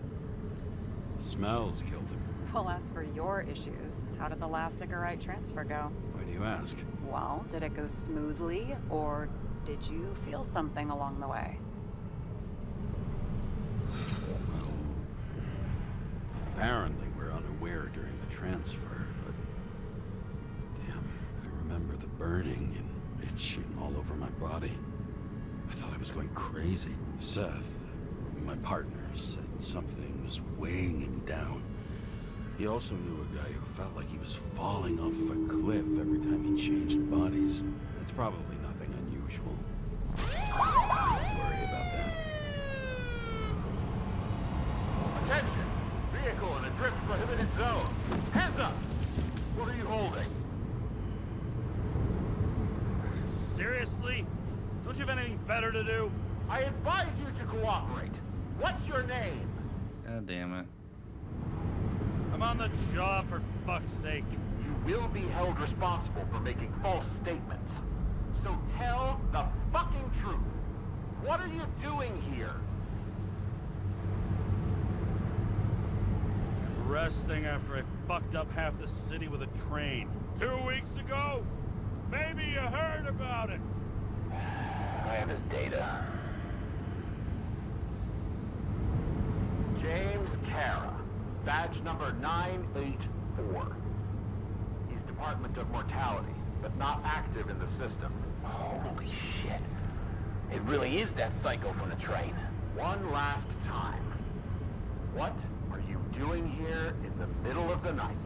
The smells killed him. Well, as for your issues, how did the last Icarite transfer go? Why do you ask? Well, did it go smoothly, or did you feel something along the way? Apparently, we're unaware during the transfer, but... Damn, I remember the burning and itching all over my body. I thought I was going crazy. Seth, my partner, said something was weighing him down. He also knew a guy who felt like he was falling off a cliff every time he changed bodies. It's probably nothing unusual. Don't worry about that. Attention! Vehicle in a drift prohibited zone. Hands up! What are you holding? Seriously? Don't you have anything better to do? I advise you to cooperate. What's your name? God damn it. I'm on the job, for fuck's sake. You will be held responsible for making false statements. So tell the fucking truth. What are you doing here? Resting after I fucked up half the city with a train. 2 weeks ago? Maybe you heard about it. I have his data. James Karra, badge number 984. He's Department of Mortality, but not active in the system. Holy shit. It really is that psycho from the train. One last time. What are you doing here in the middle of the night?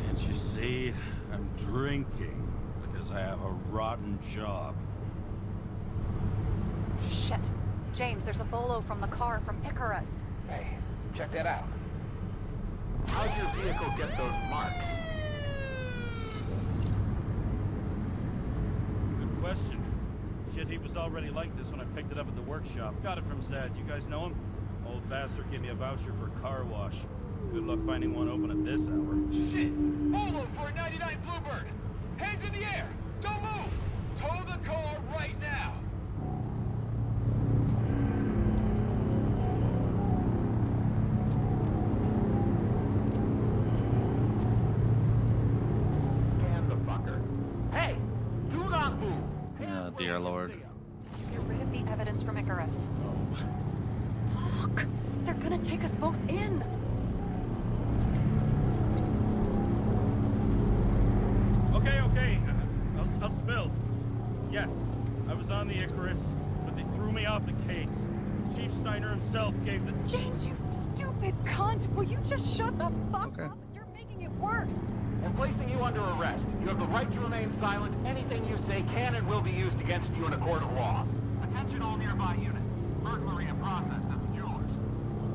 Can't you see? I'm drinking because I have a rotten job. Shit. James, there's a bolo from the car from Icarus. Hey, check that out. How'd your vehicle get those marks? Good question. Shit, he was already like this when I picked it up at the workshop. Got it from Zed. You guys know him? Old bastard gave me a voucher for a car wash. Good luck finding one open at this hour. Shit! Bolo for a 99 Bluebird! Hands in the air! Don't move! Tow the car right now! Scan the fucker. Hey! Do not move! Oh, dear Lord. Did you get rid of the evidence from Icarus? Look! They're gonna take us both in! Okay. I'll spill. Yes, I was on the Icarus, but they threw me off the case. Chief Steiner himself gave the... James, you stupid cunt! Will you just shut the fuck Okay. up? You're making it worse! We're placing you under arrest. You have the right to remain silent. Anything you say can and will be used against you in a court of law. Attention all nearby units. Burglary in process at the Jewelers.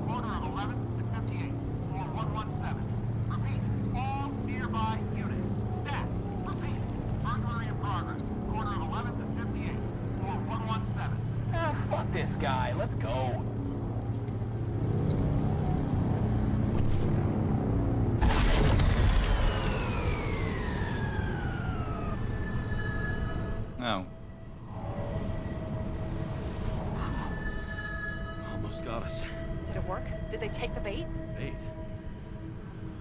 Corner of 11th and 58. Floor 117. Repeat. All nearby units. Staff. Repeat. Burglary in progress. Corner of 11th and 58. Floor 117. Ah, fuck this guy. Let's go. No. Almost got us. Did it work? Did they take the bait? Wait.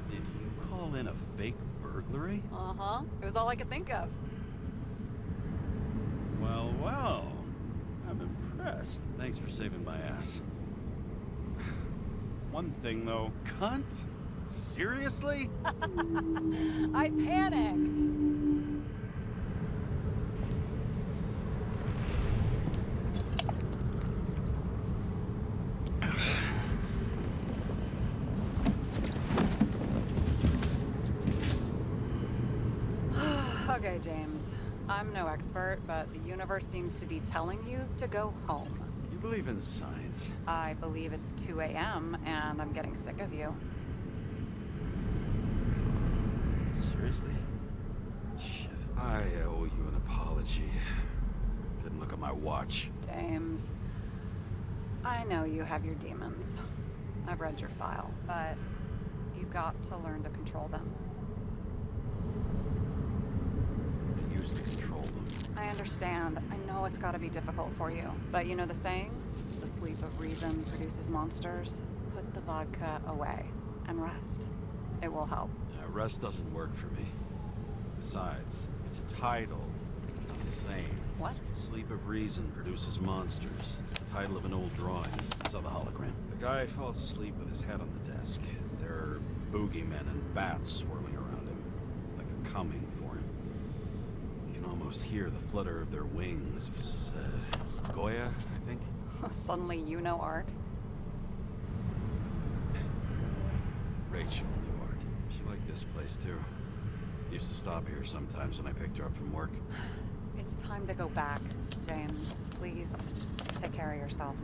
Did you call in a fake burglary? Uh-huh. It was all I could think of. Well. I'm impressed. Thanks for saving my ass. One thing, though. Cunt? Seriously? I panicked! Okay, James. I'm no expert, but the universe seems to be telling you to go home. You believe in science? I believe it's 2 a.m. and I'm getting sick of you. Seriously? Shit. I owe you an apology. Didn't look at my watch. James, I know you have your demons. I've read your file, but you've got to learn to control them. You choose to control them. I understand. I know it's gotta be difficult for you. But you know the saying? The sleep of reason produces monsters. Put the vodka away and rest. It will help. Rest doesn't work for me. Besides, it's a title, not the same. What? Sleep of Reason produces monsters. It's the title of an old drawing. I saw the hologram. The guy falls asleep with his head on the desk. There are boogeymen and bats swirling around him, like they're coming for him. You can almost hear the flutter of their wings. It was, Goya, I think? Suddenly you know art. Rachel knew art. She liked this place, too. Used to stop here sometimes when I picked her up from work. It's time to go back, James. Please, take care of yourself.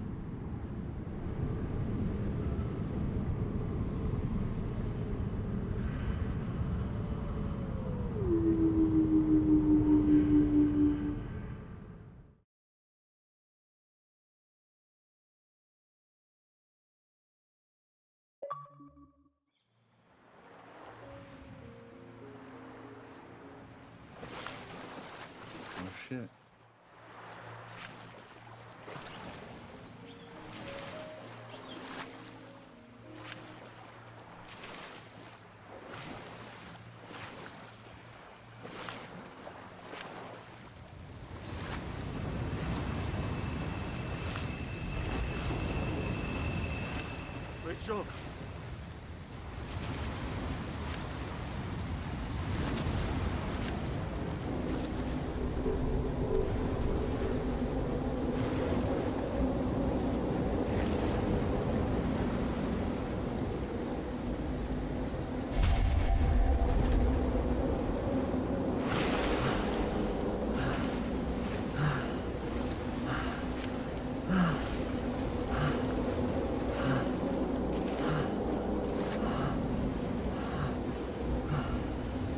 Oh shit. Rachel!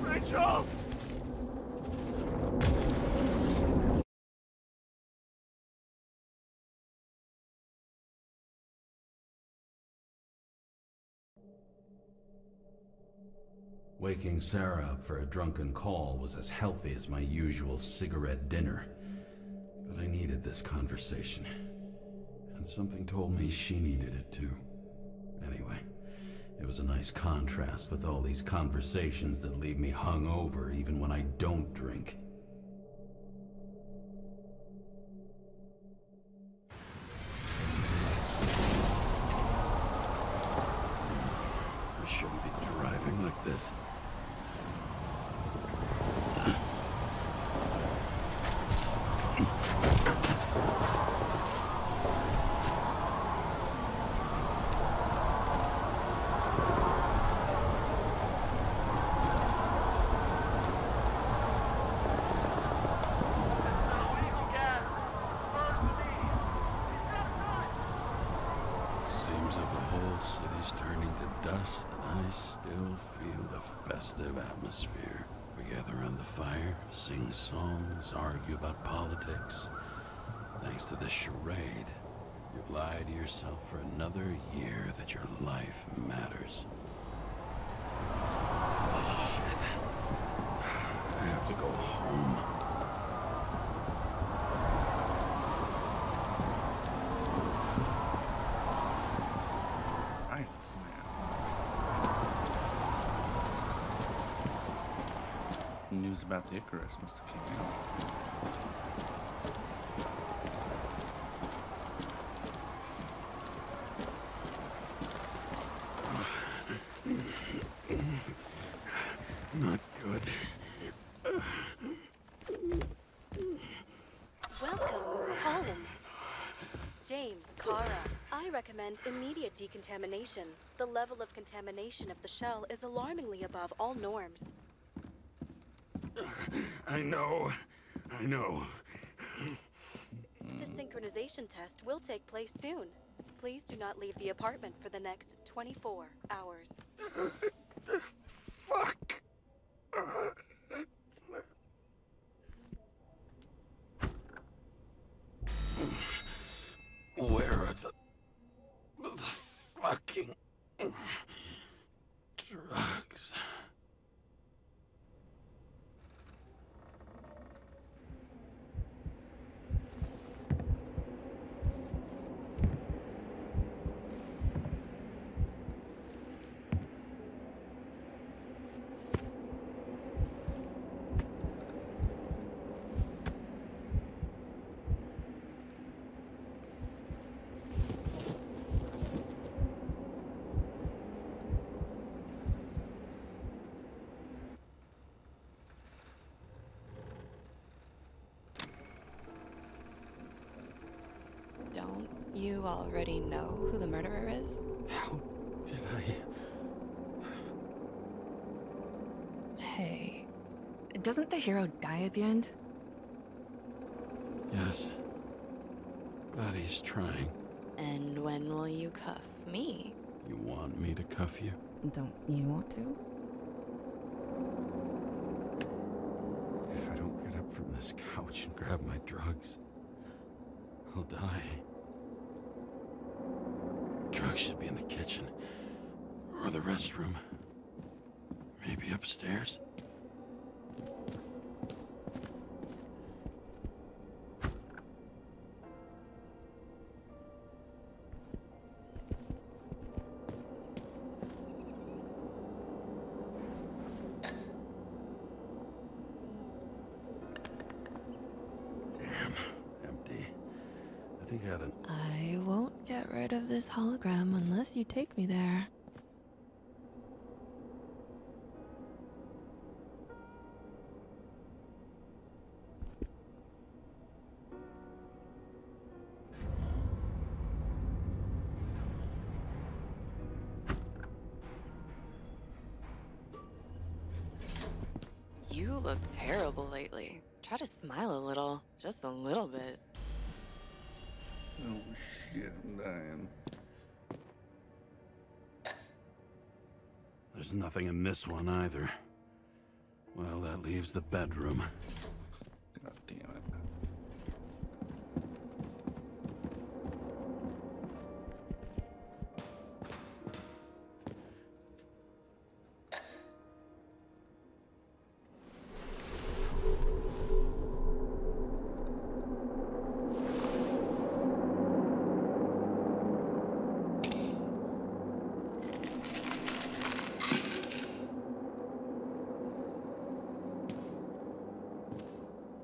Rachel! Waking Sarah up for a drunken call was as healthy as my usual cigarette dinner. But I needed this conversation. And something told me she needed it too. Anyway, it was a nice contrast with all these conversations that leave me hungover even when I don't drink. I shouldn't be driving like this. Seems like the whole city's turning to dust, and I still feel the festive atmosphere. We gather around the fire, sing songs, argue about politics. Thanks to this charade, you've lied to yourself for another year that your life matters. Shit. I have to go home. Right now. News about the Icarus must have came out. Not good. Welcome home. James Karra. I recommend immediate decontamination. The level of contamination of the shell is alarmingly above all norms. I know. The synchronization test will take place soon. Please do not leave the apartment for the next 24 hours. Fuck. Where are the fucking drugs? you already know who the murderer is? How did I... Hey, doesn't the hero die at the end? Yes. But he's trying. And when will you cuff me? You want me to cuff you? Don't you want to? If I don't get up from this couch and grab my drugs, I'll die. Drugs should be in the kitchen. Or the restroom. Maybe upstairs. I won't get rid of this hologram unless you take me there. You look terrible lately. Try to smile a little, just a little bit. Oh shit, I'm dying. There's nothing in this one either. Well, that leaves the bedroom. God damn it.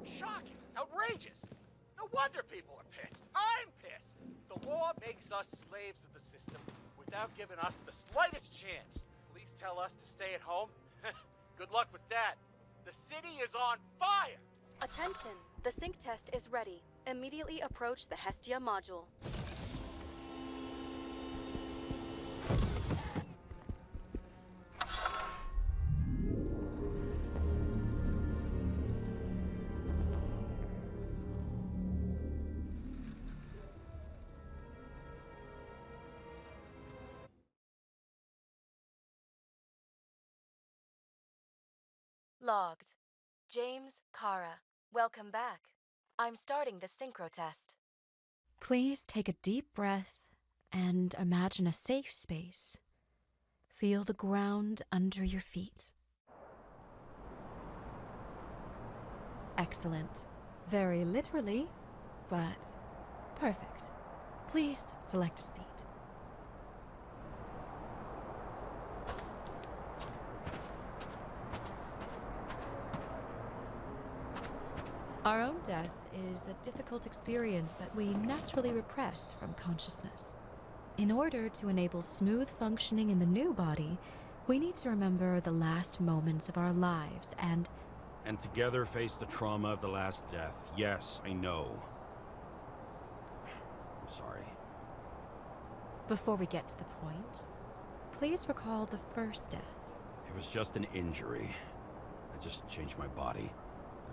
Shocking! Outrageous! No wonder people are pissed. I'm pissed! The law makes us slaves of the system without giving us the slightest chance. Police tell us to stay at home. Good luck with that. The city is on fire! Attention! The sync test is ready. Immediately approach the Hestia module. Logged. James Karra. Welcome back. I'm starting the synchro test. Please take a deep breath and imagine a safe space. Feel the ground under your feet. Excellent. Very literally, but perfect. Please select a seat. Our own death is a difficult experience that we naturally repress from consciousness. In order to enable smooth functioning in the new body, we need to remember the last moments of our lives and together face the trauma of the last death. Yes, I know. I'm sorry. Before we get to the point, please recall the first death. It was just an injury. I just changed my body.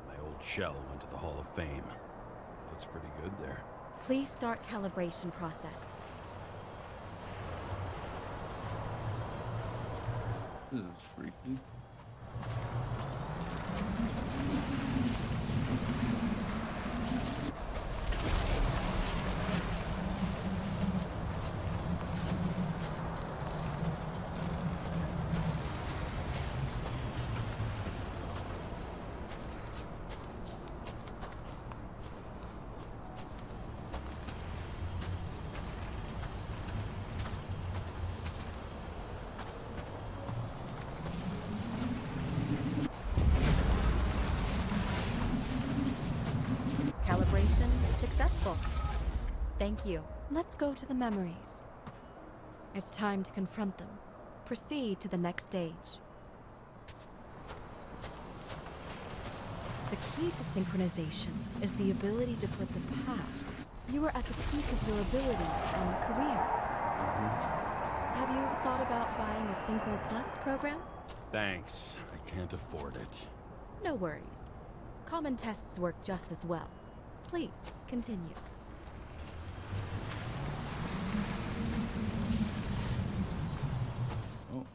My old shell went to the Hall of Fame. It looks pretty good there. Please start calibration process. This is freaky. Calibration successful. Thank you. Let's go to the memories. It's time to confront them. Proceed to the next stage. The key to synchronization is the ability to put the past You were at the peak of your abilities and career. Have you thought about buying a Synchro Plus program? Thanks. I can't afford it. No worries. Common tests work just as well. Please, continue. Oh.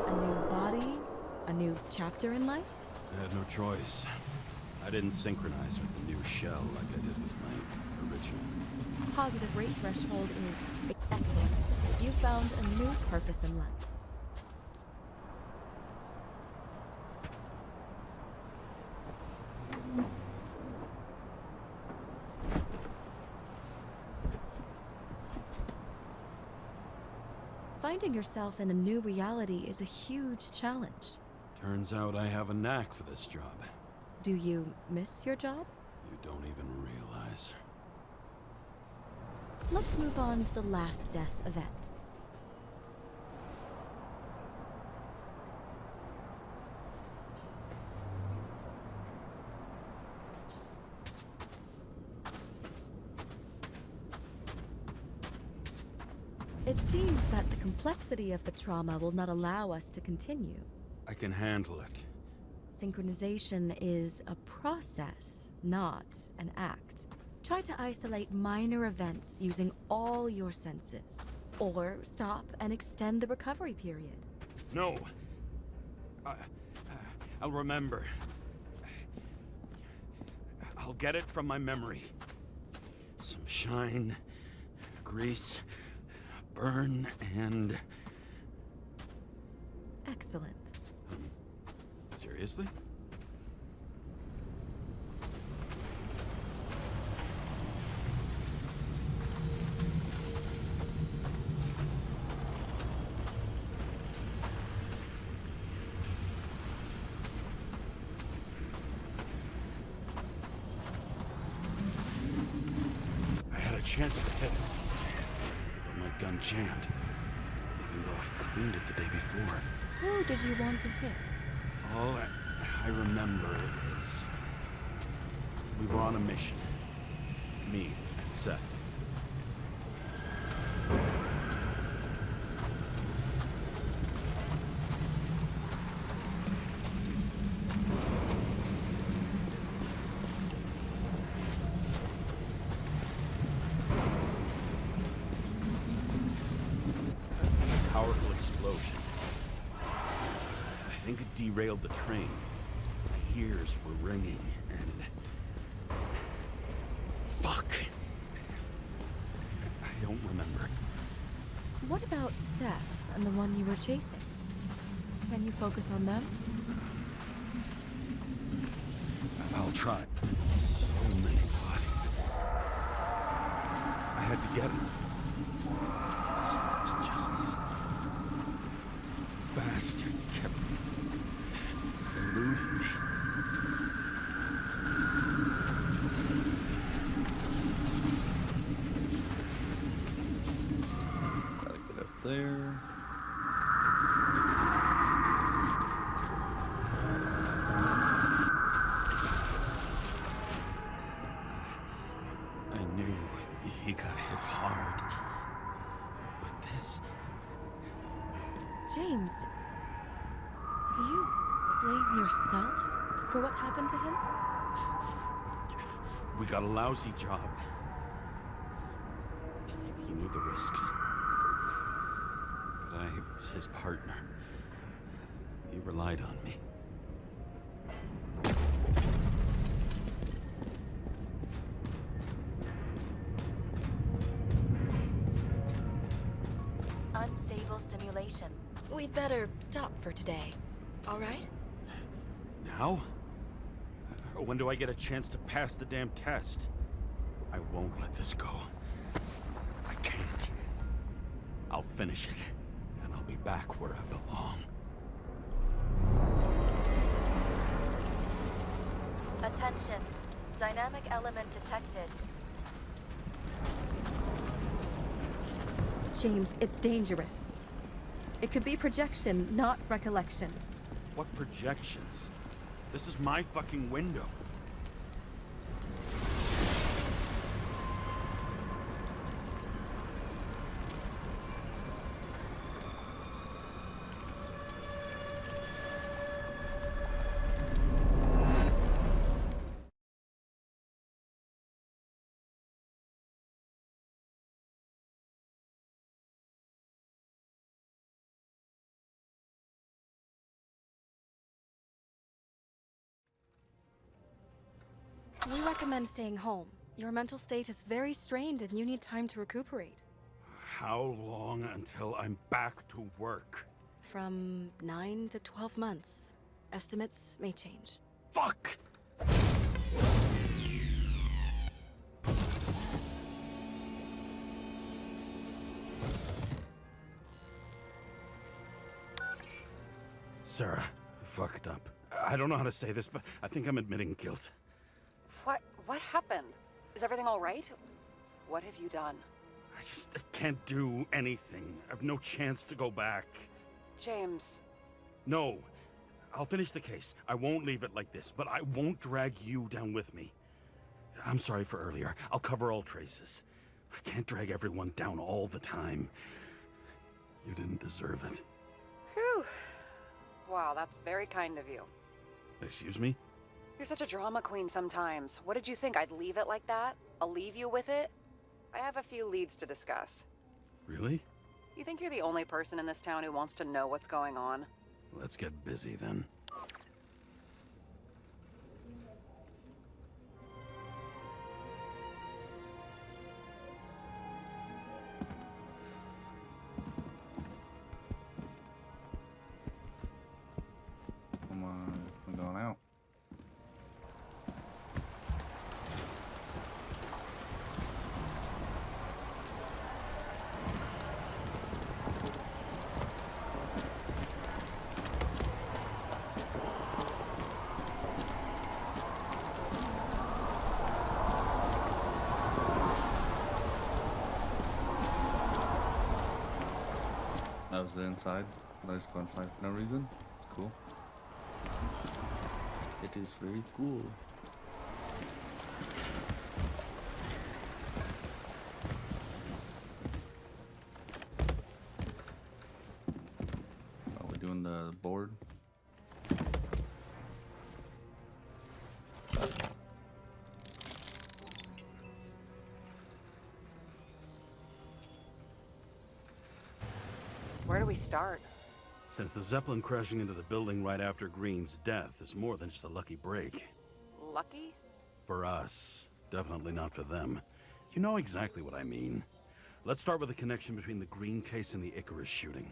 A new body? A new chapter in life? I had no choice. I didn't synchronize with the new shell like I did with my original. Positive rate threshold is excellent. You found a new purpose in life. Finding yourself in a new reality is a huge challenge. Turns out I have a knack for this job. Do you miss your job? You don't even realize. Let's move on to the last death event. It seems that the complexity of the trauma will not allow us to continue. I can handle it. Synchronization is a process, not an act. Try to isolate minor events using all your senses. Or stop and extend the recovery period. No. I'll remember. I'll get it from my memory. Some shine, grease, burn, and... Excellent. Seriously? I had a chance to hit it, but my gun jammed, even though I cleaned it the day before. Who did you want to hit? All I remember is we were on a mission. Me and Seth. Powerful explosion. I think it derailed the train. My ears were ringing, and... Fuck! I don't remember. What about Seth and the one you were chasing? Can you focus on them? I'll try. So many bodies. I had to get him. Dispense justice. Bastard kept eluding me. Gotta get up there. I knew he got hit hard. But this... James, do you blame yourself for what happened to him? We got a lousy job. He knew the risks. But I was his partner. He relied on me. Unstable simulation. We'd better stop for today, all right? Now? When do I get a chance to pass the damn test? I won't let this go. I can't. I'll finish it, and I'll be back where I belong. Attention. Dynamic element detected. James, it's dangerous. It could be projection, not recollection. What projections? This is my fucking window. We recommend staying home. Your mental state is very strained and you need time to recuperate. How long until I'm back to work? From 9 to 12 months. Estimates may change. Fuck! Sarah, I fucked up. I don't know how to say this, but I think I'm admitting guilt. What happened? Is everything all right? What have you done? I can't do anything. I have no chance to go back. James. No. I'll finish the case. I won't leave it like this, but I won't drag you down with me. I'm sorry for earlier. I'll cover all traces. I can't drag everyone down all the time. You didn't deserve it. Whew. Wow, that's very kind of you. Excuse me? You're such a drama queen sometimes. What did you think? I'd leave it like that? I'll leave you with it? I have a few leads to discuss. Really? You think you're the only person in this town who wants to know what's going on? Let's get busy then. Come on, we're going out. That was the inside. I just go inside for no reason. It's cool. It is very cool. Are we doing the board? Where do we start? Since the Zeppelin crashing into the building right after Green's death is more than just a lucky break. Lucky? For us. Definitely not for them. You know exactly what I mean. Let's start with the connection between the Green case and the Icarus shooting.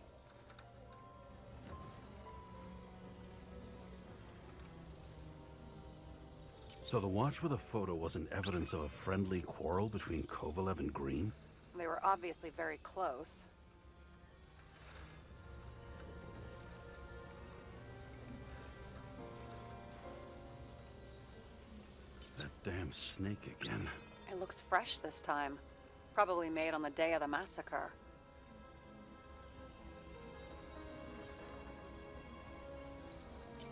So the watch with a photo wasn't evidence of a friendly quarrel between Kovalev and Green? They were obviously very close. That damn snake again. It looks fresh this time. Probably made on the day of the massacre.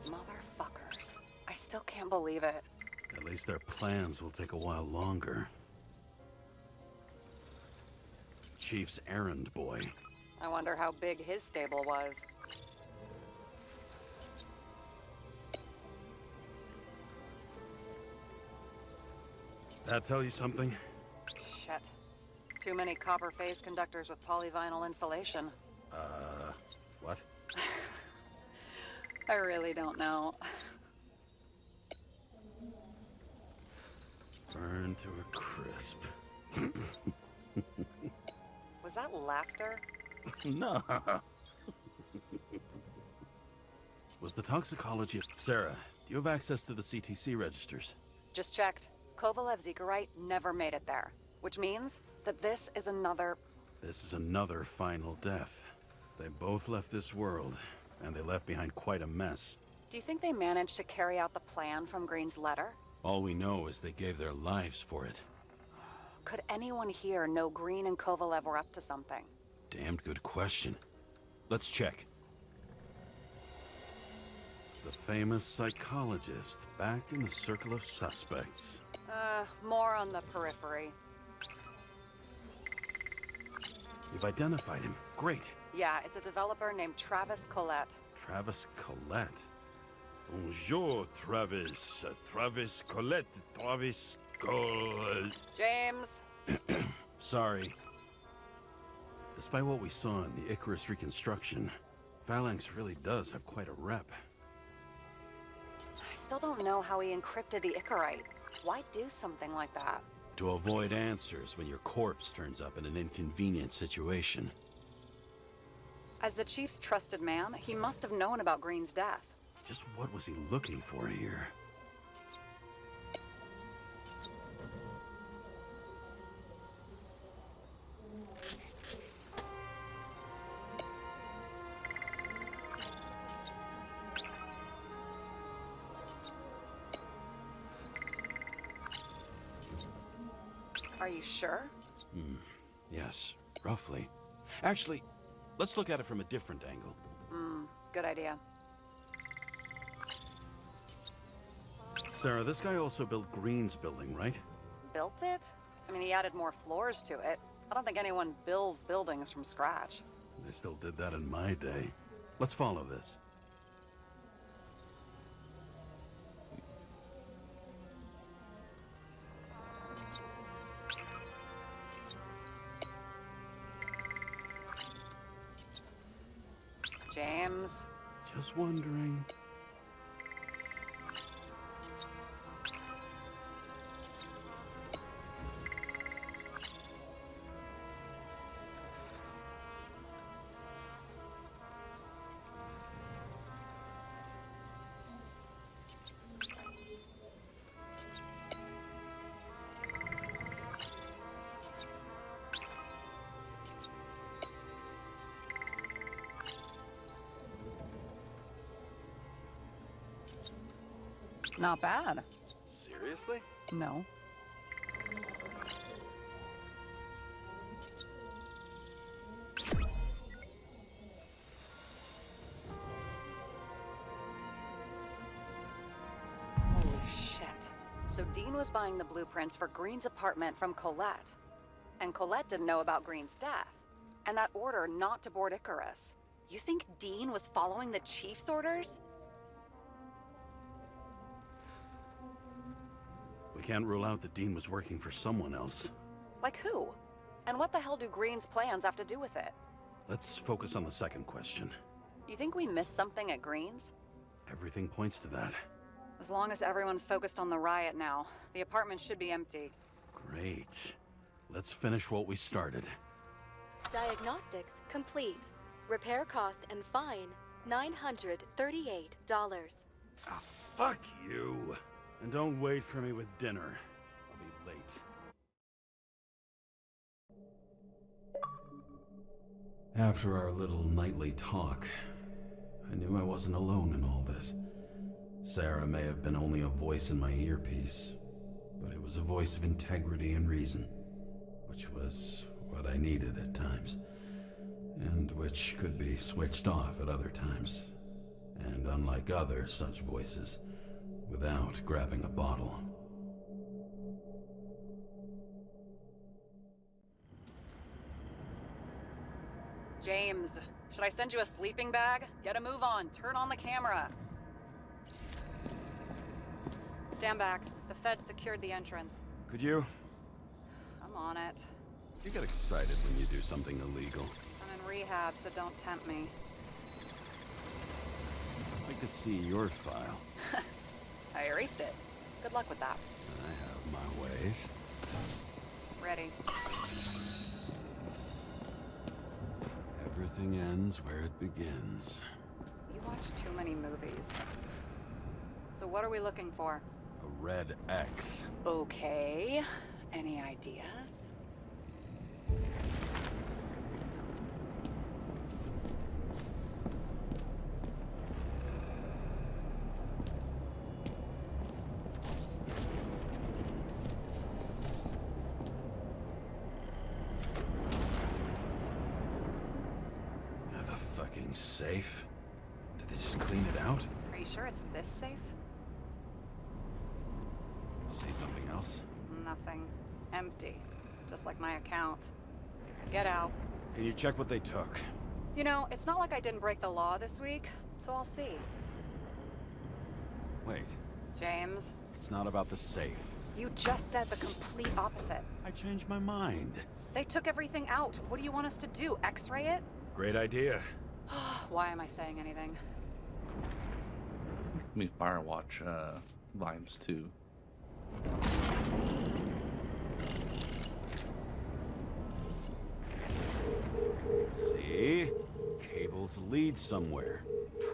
Motherfuckers. I still can't believe it. At least their plans will take a while longer. Chief's errand boy. I wonder how big his stable was. That tell you something? Shit. Too many copper phase conductors with polyvinyl insulation. What? I really don't know. Burn to a crisp. Was that laughter? No. Was the toxicology of... Sarah, do you have access to the CTC registers? Just checked. Kovalev's Zekarite never made it there. Which means that this is another... This is another final death. They both left this world, and they left behind quite a mess. Do you think they managed to carry out the plan from Green's letter? All we know is they gave their lives for it. Could anyone here know Green and Kovalev were up to something? Damned good question. Let's check. The famous psychologist, back in the circle of suspects. More on the periphery. You've identified him. Great. Yeah, it's a developer named Travis Collette. Travis Collette. Bonjour, Travis. Travis Collette. Travis Collette. James! Sorry. Despite what we saw in the Icarus reconstruction, Phalanx really does have quite a rep. I still don't know how he encrypted the Icarite. Why do something like that? To avoid answers when your corpse turns up in an inconvenient situation. As the Chief's trusted man, he must have known about Green's death. Just what was he looking for here? Are you sure? Yes, roughly. Actually, let's look at it from a different angle. Good idea. Sarah, this guy also built Green's building, right? Built it? I mean, he added more floors to it. I don't think anyone builds buildings from scratch. They still did that in my day. Let's follow this. James? Just wondering. Not bad. Seriously? No. Holy shit. So Dean was buying the blueprints for Green's apartment from Colette. And Colette didn't know about Green's death. And that order not to board Icarus. You think Dean was following the Chief's orders? We can't rule out that Dean was working for someone else. Like who? And what the hell do Green's plans have to do with it? Let's focus on the second question. You think we missed something at Green's? Everything points to that. As long as everyone's focused on the riot now, the apartment should be empty. Great. Let's finish what we started. Diagnostics complete. Repair cost and fine, $938. Ah, fuck you. And don't wait for me with dinner. I'll be late. After our little nightly talk, I knew I wasn't alone in all this. Sarah may have been only a voice in my earpiece, but it was a voice of integrity and reason, which was what I needed at times, and which could be switched off at other times, and unlike other such voices, without grabbing a bottle. James, should I send you a sleeping bag? Get a move on. Turn on the camera. Stand back. The feds secured the entrance. Could you? I'm on it. You get excited when you do something illegal. I'm in rehab, so don't tempt me. I'd like to see your file. I erased it. Good luck with that. I have my ways. Ready. Everything ends where it begins. You watch too many movies. So what are we looking for? A red X. Okay. Any ideas? fucking safe. Did they just clean it out? Are you sure it's this safe? See something else? Nothing. Empty. Just like my account. Get out. Can you check what they took? You know, it's not like I didn't break the law this week, so I'll see. Wait, James, it's not about the safe. you just said the complete opposite. I changed my mind. They took everything out. What do you want us to do? X-ray it? Great idea. Why am I saying anything? Give me Firewatch vibes too. See? Cables lead somewhere.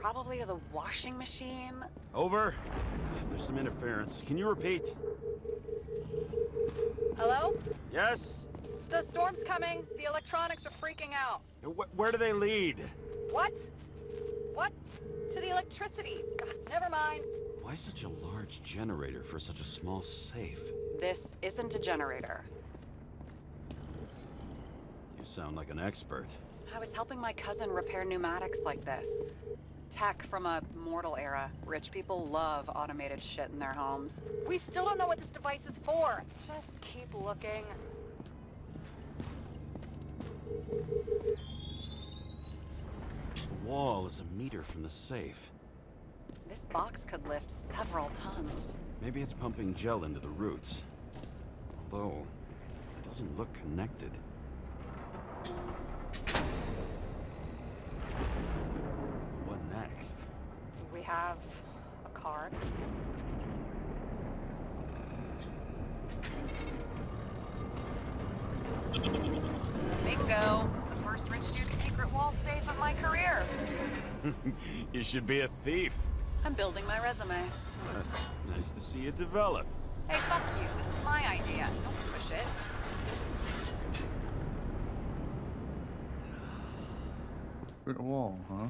Probably to the washing machine. Over. There's some interference. Can you repeat? Hello? Yes? The storm's coming. The electronics are freaking out. Where do they lead? What? What? To the electricity. Ugh, never mind. Why such a large generator for such a small safe? This isn't a generator. You sound like an expert. I was helping my cousin repair pneumatics like this. Tech from a mortal era. Rich people love automated shit in their homes. We still don't know what this device is for. Just keep looking. The wall is a meter from the safe. This box could lift several tons. Maybe it's pumping gel into the roots. Although, it doesn't look connected. What next? We have a card. Bingo! The first rich dude's secret wall safe of my career. You should be a thief. I'm building my resume. Nice to see it develop. Hey, fuck you. This is my idea. Don't push it. Through the wall, huh?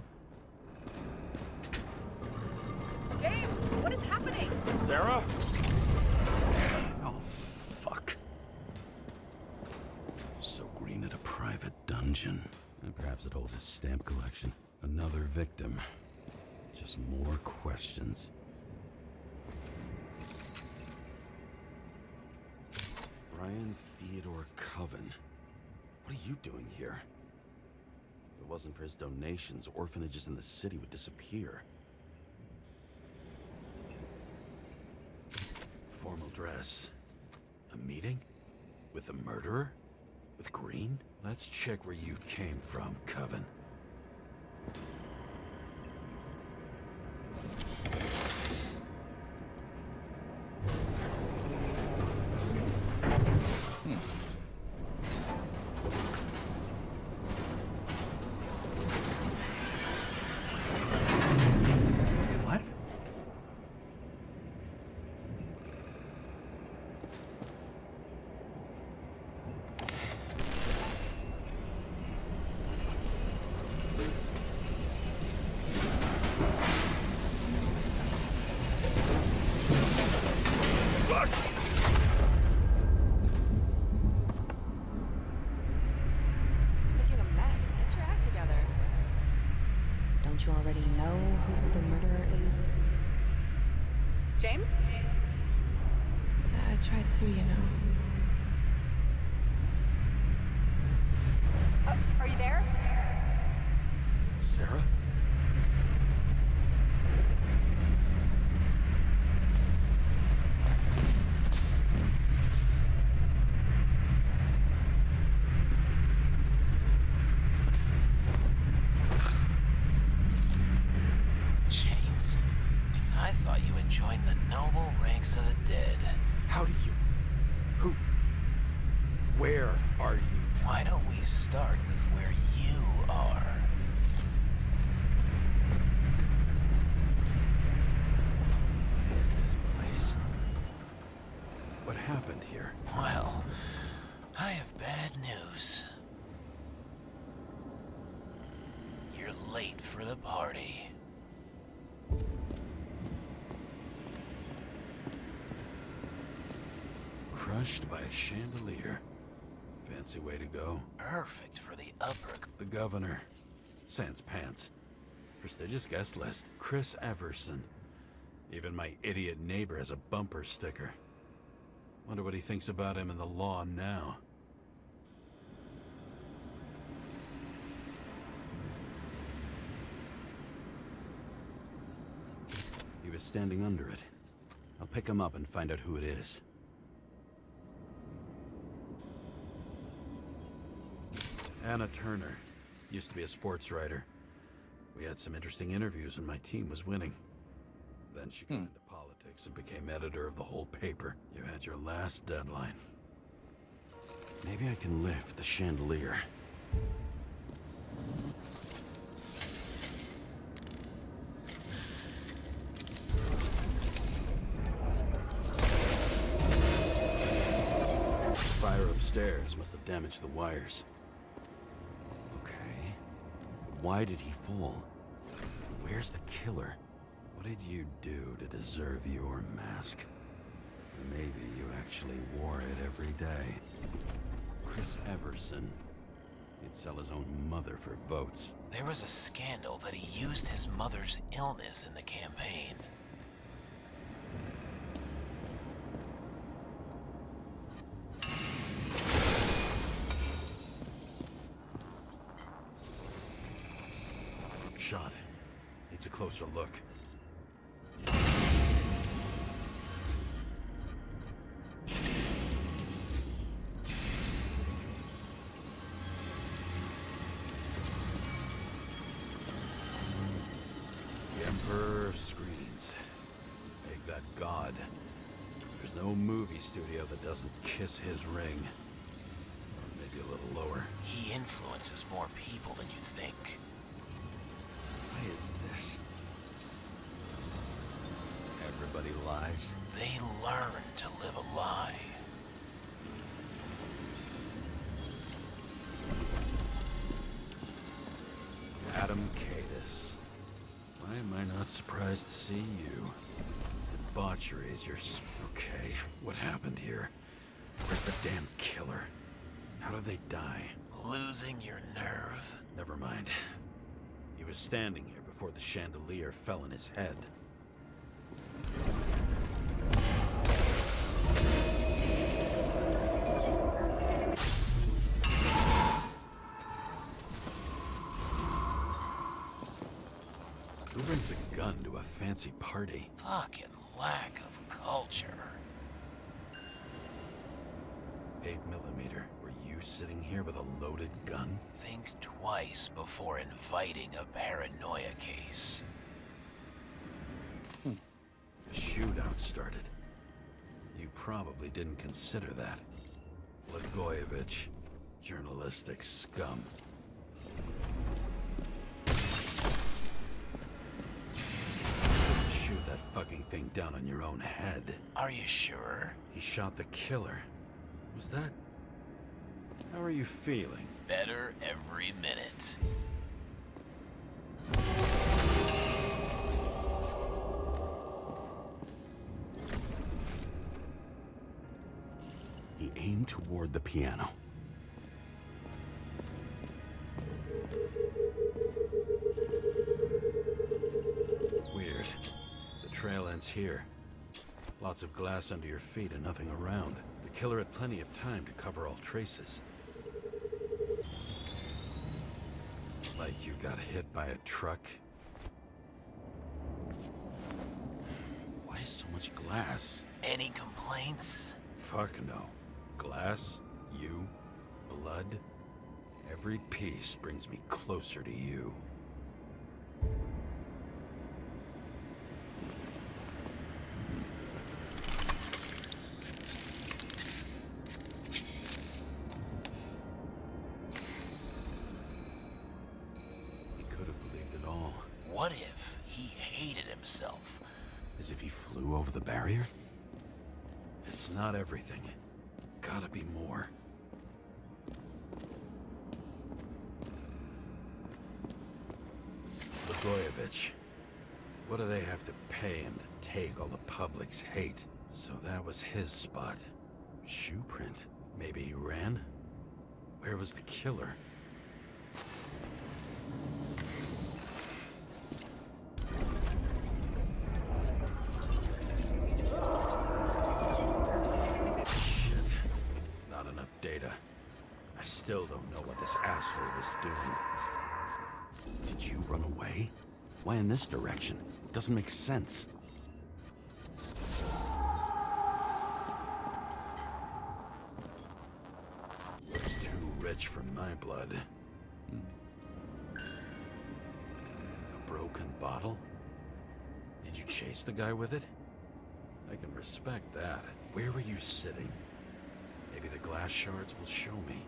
James, what is happening? Sarah? Oh, fuck. So Green at a private dungeon. And perhaps it holds his stamp collection. Another victim. Just more questions. Brian Theodore Coven. What are you doing here? If it wasn't for his donations, orphanages in the city would disappear. Formal dress. A meeting? With the murderer? With Green? Let's check where you came from, Coven. What? Making a mess. Get your act together. Don't you already know who the murderer is? James? I tried to, you know. Are you there? Sarah? James, I thought you had joined the noble ranks of the dead. How do you... Who... Where are you? Why don't we start with where you are? What is this place? What happened here? Well, I have bad news. You're late for the party. Crushed by a chandelier. Fancy way to go. Perfect for the upper... The governor. Sans pants. Prestigious guest list. Chris Everson. Even my idiot neighbor has a bumper sticker. Wonder what he thinks about him and the law now. He was standing under it. I'll pick him up and find out who it is. Anna Turner. Used to be a sports writer. We had some interesting interviews when my team was winning. Then she got into politics and became editor of the whole paper. You had your last deadline. Maybe I can lift the chandelier. Fire upstairs must have damaged the wires. Okay. Why did he fall? Where's the killer? What did you do to deserve your mask? Maybe you actually wore it every day. Chris Everson. He'd sell his own mother for votes. There was a scandal that he used his mother's illness in the campaign. Shot. Needs a closer look. The Emperor screens. Make that god. There's no movie studio that doesn't kiss his ring. Or maybe a little lower. He influences more people than you think. Why is this? Everybody lies. They learn to live a lie. Adam Cadis. Why am I not surprised to see you? Debauchery is your okay, what happened here? Where's the damn killer? How did they die? Losing your nerve? Never mind. He was standing here before the chandelier fell on his head. Who brings a gun to a fancy party? Fucking lack of culture. 8mm. Were you sitting here with a loaded gun? Think twice before inviting a paranoia case. A shootout started. You probably didn't consider that. Blagojevich. Journalistic scum. Shoot that fucking thing down on your own head. Are you sure? He shot the killer. Was that... How are you feeling? Better every minute. He aimed toward the piano. Weird. The trail ends here. Lots of glass under your feet and nothing around. The killer had plenty of time to cover all traces. Like you got hit by a truck. Why so much glass? Any complaints? Fuck no. Glass, you, blood. Every piece brings me closer to you. What if he hated himself? As if he flew over the barrier? It's not everything. Gotta be more. Blagojevich. What do they have to pay him to take all the public's hate? So that was his spot. Shoe print. Maybe he ran? Where was the killer? data. I still don't know what this asshole was doing. Did you run away? Why in this direction? It doesn't make sense. It's too rich for my blood. A broken bottle? Did you chase the guy with it? I can respect that. Where were you sitting? Maybe the glass shards will show me.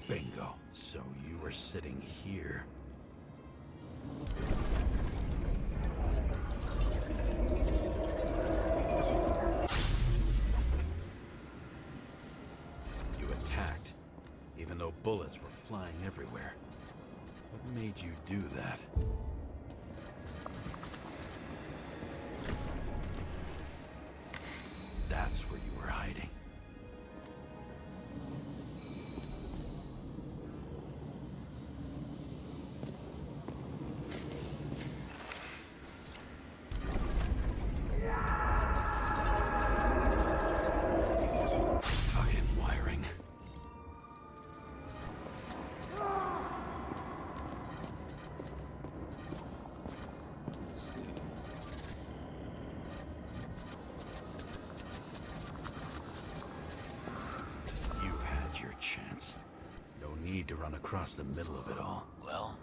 Bingo. So you were sitting here. You attacked, even though bullets were flying everywhere. What made you do that? That's where you were hiding. Fucking wiring. You've had your chance. No need to run across the middle of it all. Well,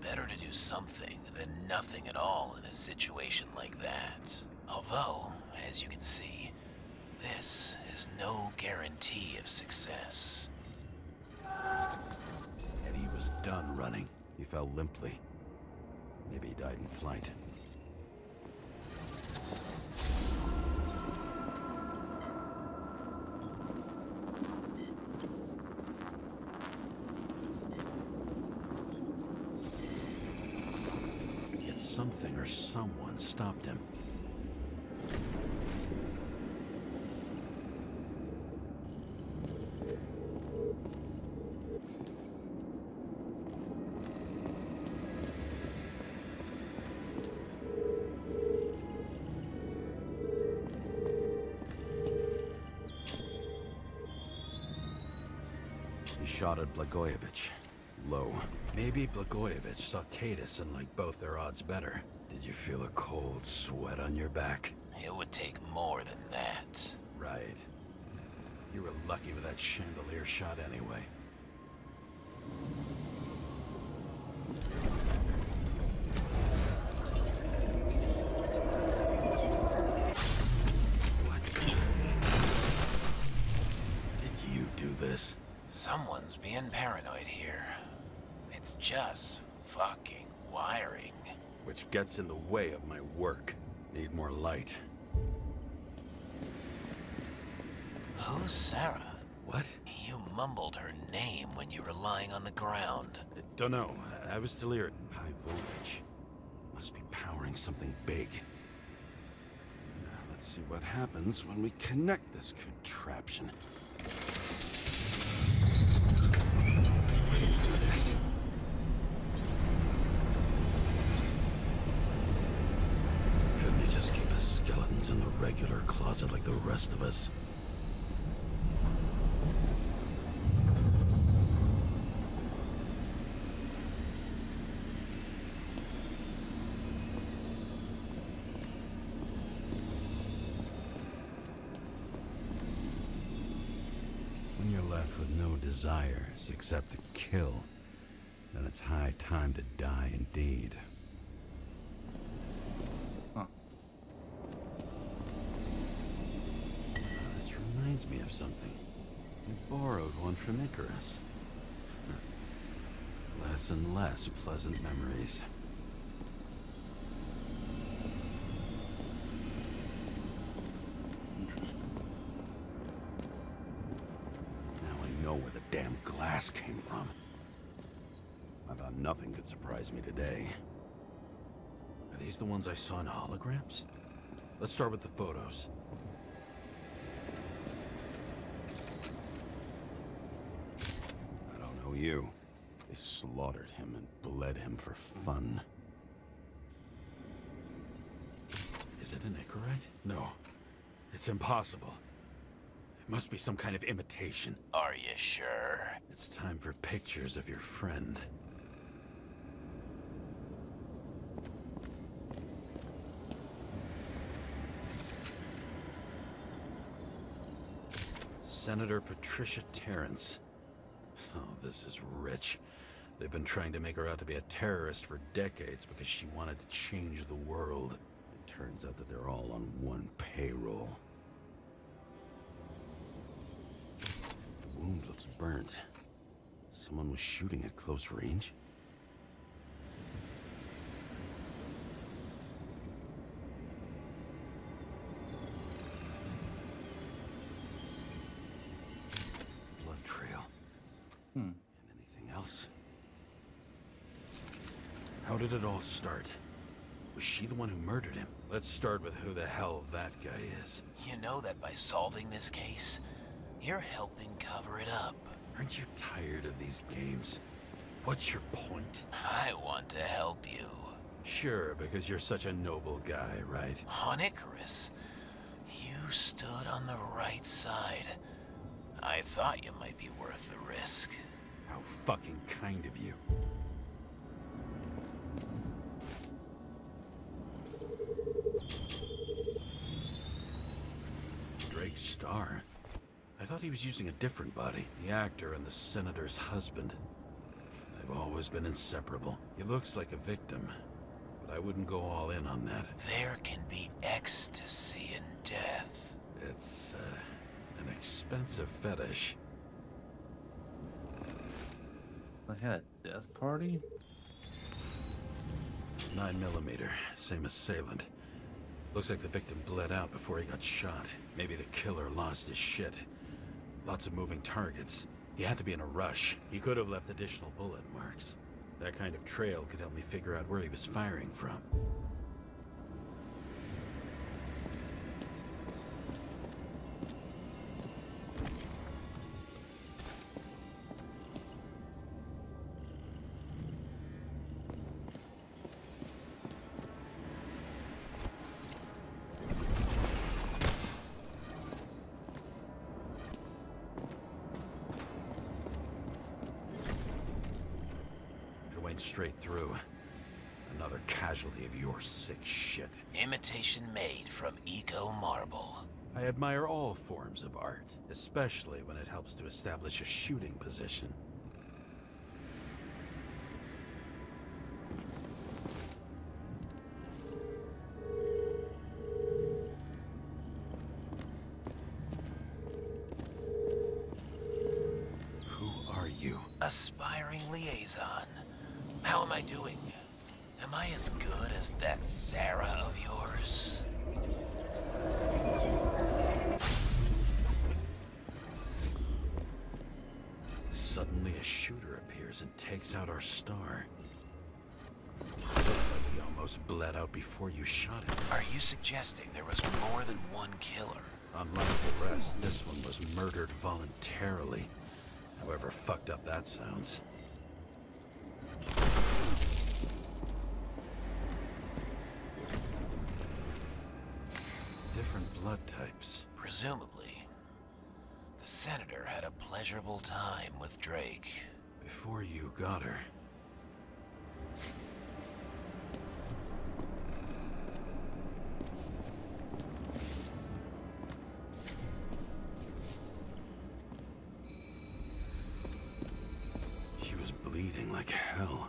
better to do something than nothing at all in a situation like that. Although, as you can see, this is no guarantee of success. And he was done running. He fell limply. Maybe he died in flight. Yet something or someone stopped him. He shot at Blagojevich. Low. Maybe Blagojevich saw Cadis and liked both their odds better. Did you feel a cold sweat on your back? It would take more than that. Right. You were lucky with that chandelier shot anyway. What? Did you do this? Someone's being paranoid here. It's just fucking wiring. Which gets in the way of my work. Need more light. Who's Sara? What? You mumbled her name when you were lying on the ground. Don't know. I was delirious. High voltage. Must be powering something big. Now, let's see what happens when we connect this contraption. Couldn't you just keep his skeletons in the regular closet like the rest of us? When you're left with no desires except to kill, then it's high time to die indeed. Huh. This reminds me of something. I borrowed one from Icarus. Less and less pleasant memories. Now I know where the damn glass came from. I thought nothing could surprise me today. Are these the ones I saw in holograms? Let's start with the photos. I don't know you. They slaughtered him and bled him for fun. Is it an Icarite? No. It's impossible. It must be some kind of imitation. Are you sure? It's time for pictures of your friend. Senator Patricia Terrence. Oh, this is rich. They've been trying to make her out to be a terrorist for decades because she wanted to change the world. It turns out that they're all on one payroll. The wound looks burnt. Someone was shooting at close range? Blood trail. And anything else? How did it all start? Was she the one who murdered him? Let's start with who the hell that guy is. You know that by solving this case, you're helping cover it up. Aren't you tired of these games? What's your point? I want to help you. Sure, because you're such a noble guy, right? On Icarus, you stood on the right side. I thought you might be worth the risk. How fucking kind of you. Drake Starr? I thought he was using a different body. The actor and the senator's husband. They've always been inseparable. He looks like a victim, but I wouldn't go all in on that. There can be ecstasy in death. It's, an expensive fetish. They had a death party? 9mm, same assailant. Looks like the victim bled out before he got shot. Maybe the killer lost his shit. Lots of moving targets. He had to be in a rush. He could have left additional bullet marks. That kind of trail could help me figure out where he was firing from. Straight through. Another casualty of your sick shit. Imitation made from eco marble. I admire all forms of art, especially when it helps to establish a shooting position. Who are you? Aspiring liaison. How am I doing? Am I as good as that Sara of yours? Suddenly a shooter appears and takes out our star. Looks like he almost bled out before you shot him. Are you suggesting there was more than one killer? Unlike the rest, this one was murdered voluntarily. However fucked up that sounds. Different blood types. Presumably, the senator had a pleasurable time with Drake. Before you got her. She was bleeding like hell.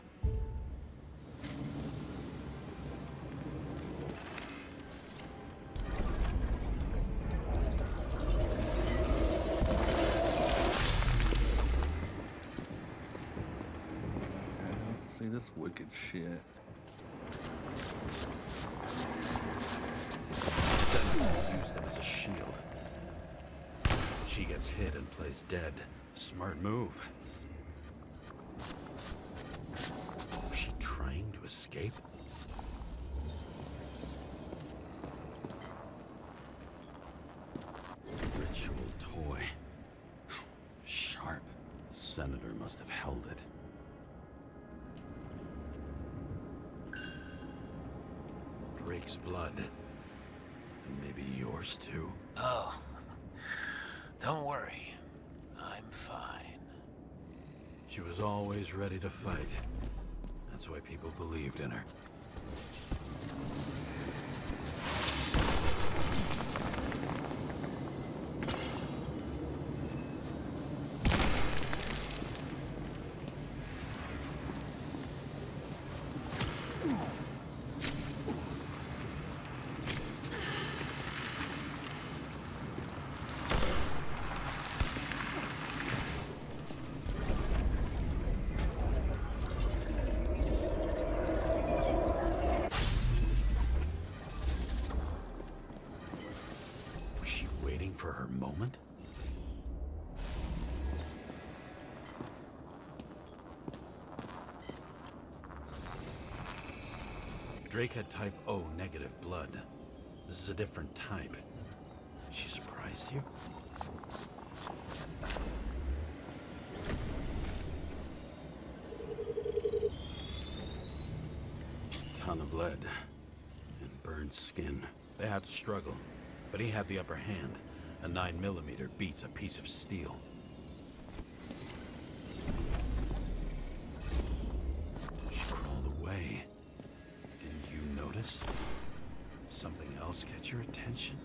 See this wicked shit. Use them as a shield. She gets hit and plays dead. Smart move. Was she trying to escape? Ritual toy. Sharp. The senator must have held it. Drake's blood. And maybe yours too. Oh, don't worry. I'm fine. She was always ready to fight. That's why people believed in her. For her moment? Drake had type O negative blood. This is a different type. She surprised you? Ton of lead and burned skin. They had to struggle, but he had the upper hand. A 9mm beats a piece of steel. She crawled away. Didn't you notice? Something else catch your attention?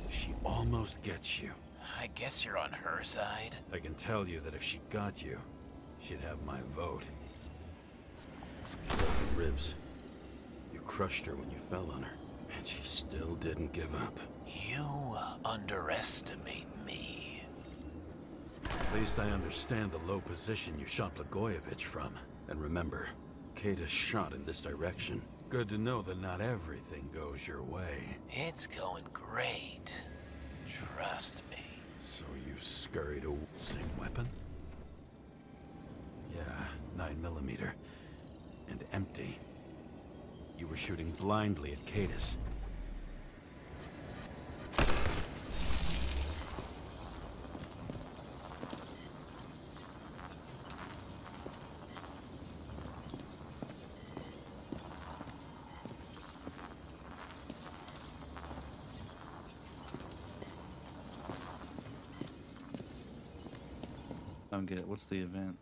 She almost gets you. I guess you're on her side. I can tell you that if she got you, she'd have my vote. Broken ribs. You crushed her when you fell on her, and she still didn't give up. You underestimate me. At least I understand the low position you shot Blagojevich from. And remember, Kata's shot in this direction. Good to know that not everything goes your way. It's going great. Trust me. So you scurried away. Same weapon? Yeah, 9mm. And empty. You were shooting blindly at Katis. I don't get it. What's the event?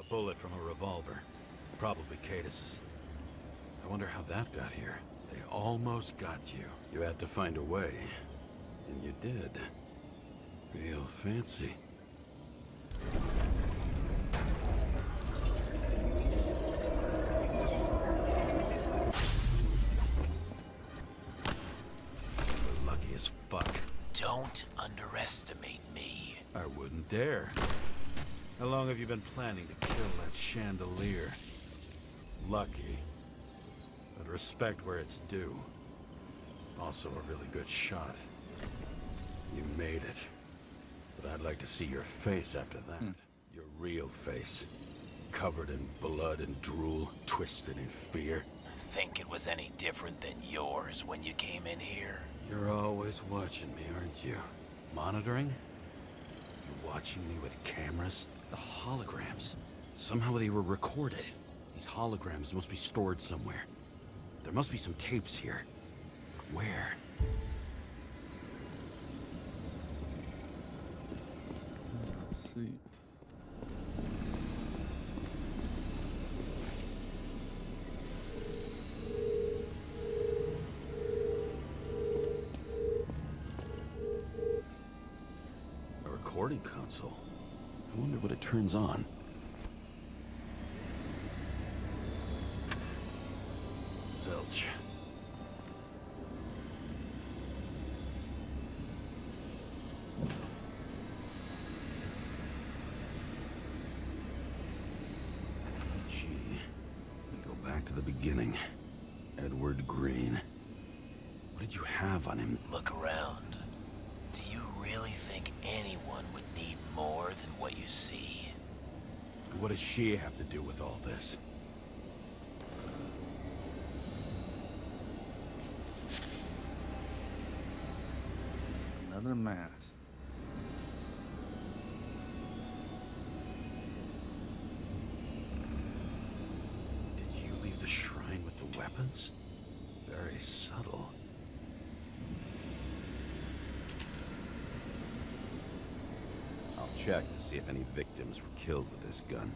Bullet from a revolver. Probably Katis's. I wonder how that got here. They almost got you. You had to find a way. And you did. Real fancy. You're lucky as fuck. Don't underestimate me. I wouldn't dare. How long have you been planning to kill that chandelier? Lucky. But respect where it's due. Also a really good shot. You made it. But I'd like to see your face after that. Your real face. Covered in blood and drool, twisted in fear. Think it was any different than yours when you came in here? You're always watching me, aren't you? Monitoring? You watching me with cameras? The holograms. Somehow they were recorded. These holograms must be stored somewhere. There must be some tapes here. Where? Let's see. A recording console. I wonder what it turns on. Zilch. Gee, we go back to the beginning. Edward Green. What did you have on him? Look around. Do you really think anyone would need more than what you see? What does she have to do with all this? Another mask. Did you leave the shrine with the weapons? Very subtle. I'll check to see if any victims were killed with this gun.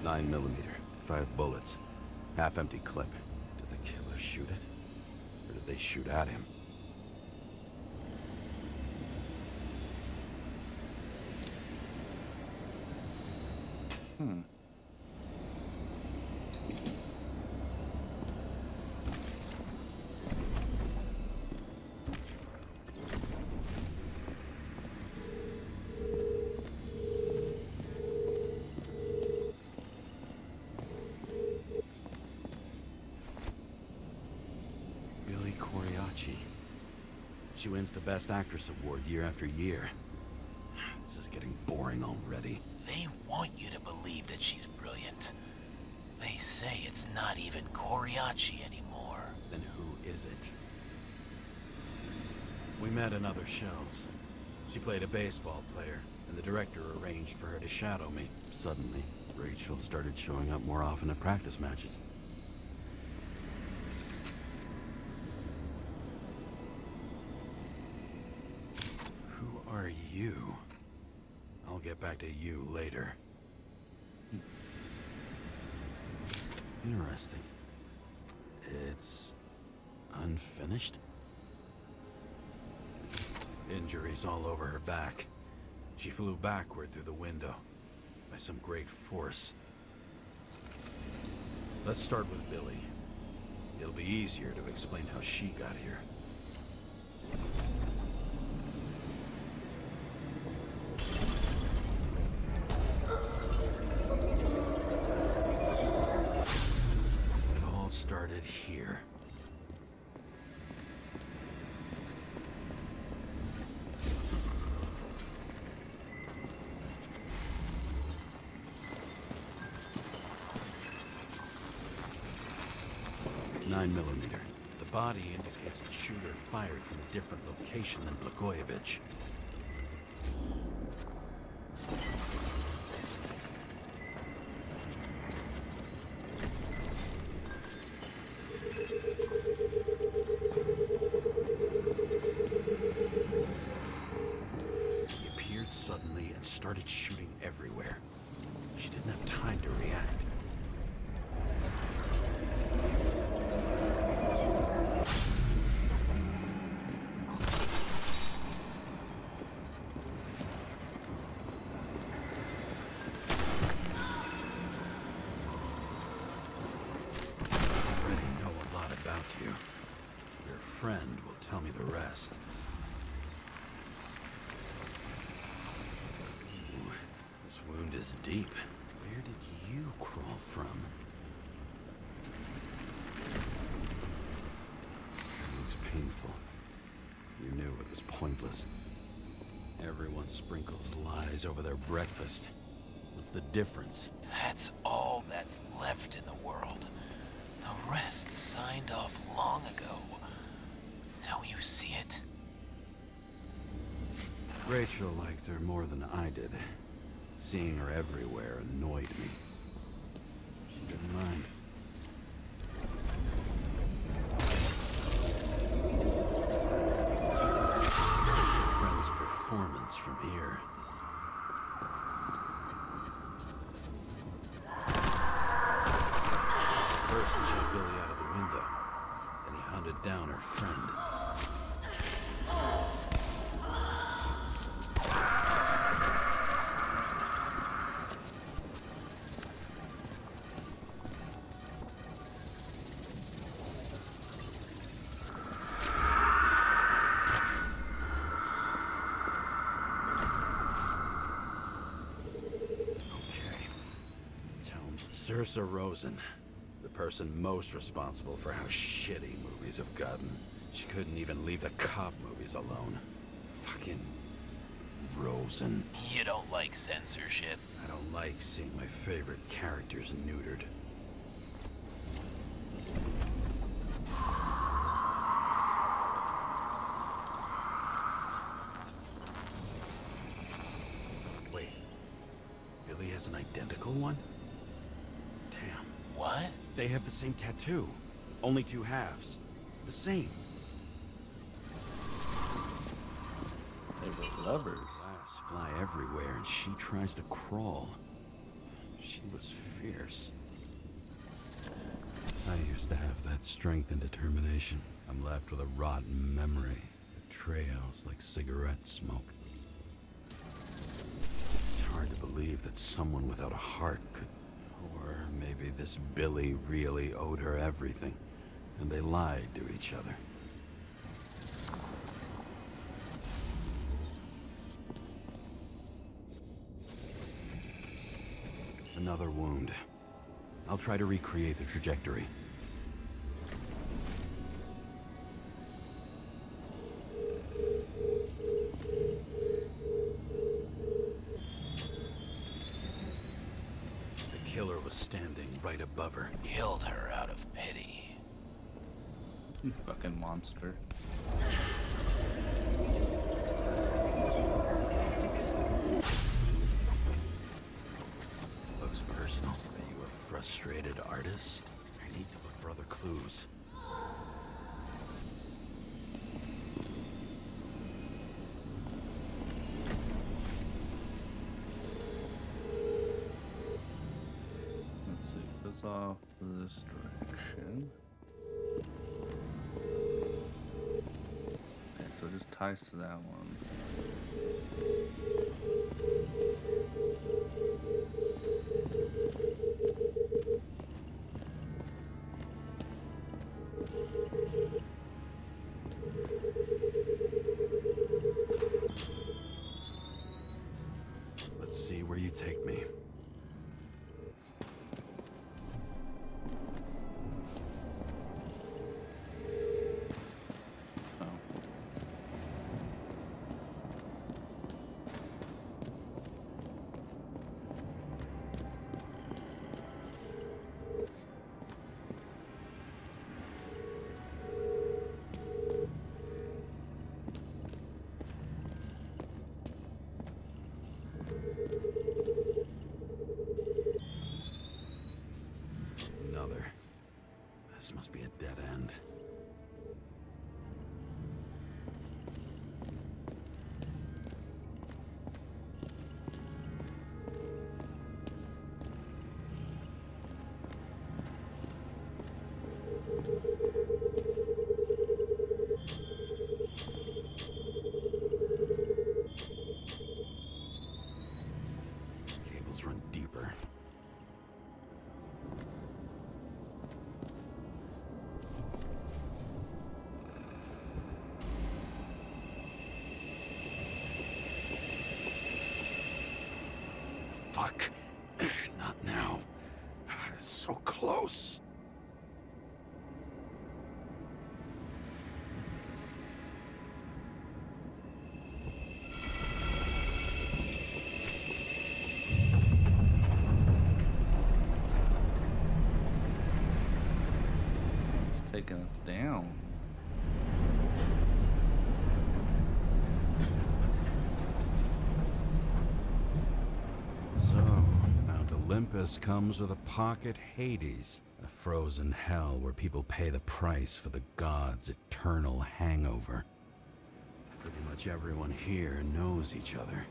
.9mm, 5 bullets, half-empty clip. Did the killer shoot it? Or did they shoot at him? She wins the Best Actress award year after year. This is getting boring already. They want you to believe that she's brilliant. They say it's not even Coriaci anymore. Then who is it? We met in other shows. She played a baseball player, and the director arranged for her to shadow me. Suddenly, Rachel started showing up more often at practice matches. Who are you? I'll get back to you later. Interesting. It's unfinished? Injuries all over her back. She flew backward through the window by some great force. Let's start with Billy. It'll be easier to explain how she got here. It all started here. .9mm. The body indicates the shooter fired from a different location than Blagojevich. He appeared suddenly and started shooting everywhere. She didn't have time to react. Your friend will tell me the rest. Ooh, this wound is deep. Where did you crawl from? It looks painful. You knew it was pointless. Everyone sprinkles lies over their breakfast. What's the difference? That's all that's left in the world. The rest signed off long ago. Don't you see it? Rachel liked her more than I did. Seeing her everywhere annoyed me. She didn't mind. There's your friend's performance from here. First, he shot Billy out of the window. Then he hunted down her friend. Saoirse Ronan, the person most responsible for how shitty movies have gotten. She couldn't even leave the cop movies alone. Fucking Ronan. You don't like censorship? I don't like seeing my favorite characters neutered. Wait, Billy has an identical one? Damn. What? They have the same tattoo. Only two halves. The same. They were lovers. Glass fly everywhere and she tries to crawl. She was fierce. I used to have that strength and determination. I'm left with a rotten memory that trails like cigarette smoke. It's hard to believe that someone without a heart could... Or maybe this Billy really owed her everything, and they lied to each other. Another wound. I'll try to recreate the trajectory. The killer was standing right above her. Killed her out of pity. You fucking monster. Looks personal. Are you a frustrated artist? I need to look for other clues. Let's see, it goes off this direction. Okay, so it just ties to that one. Let's see where you take me. Oh. Another. This must be a dead end. Cables run deeper. Fuck. Not now. It's so close. It's taking us down. So, Mount Olympus comes with a pocket Hades, a frozen hell where people pay the price for the gods' eternal hangover. Pretty much everyone here knows each other.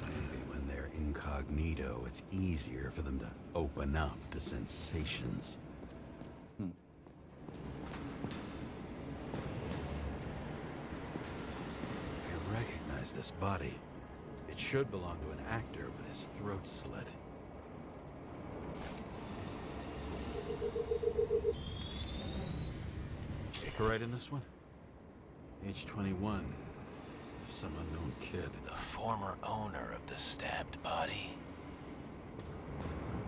Maybe when they're incognito, it's easier for them to open up to sensations. I recognize this body. It should belong to an actor with his throat slit. Icarite in this one? Age 21. Some unknown kid. The former owner of the stabbed body.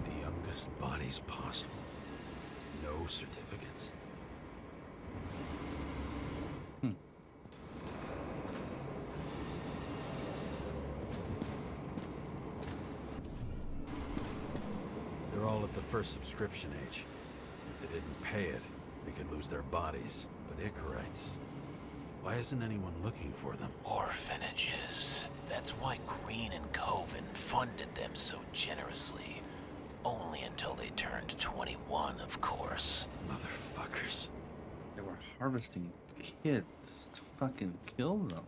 The youngest bodies possible. No certificates. They're all at the first subscription age. If they didn't pay it, they could lose their bodies. But Icarites, why isn't anyone looking for them? Orphanages. That's why Green and Coven funded them so generously. Only until they turned 21, of course. Motherfuckers. They were harvesting kids to fucking kill them.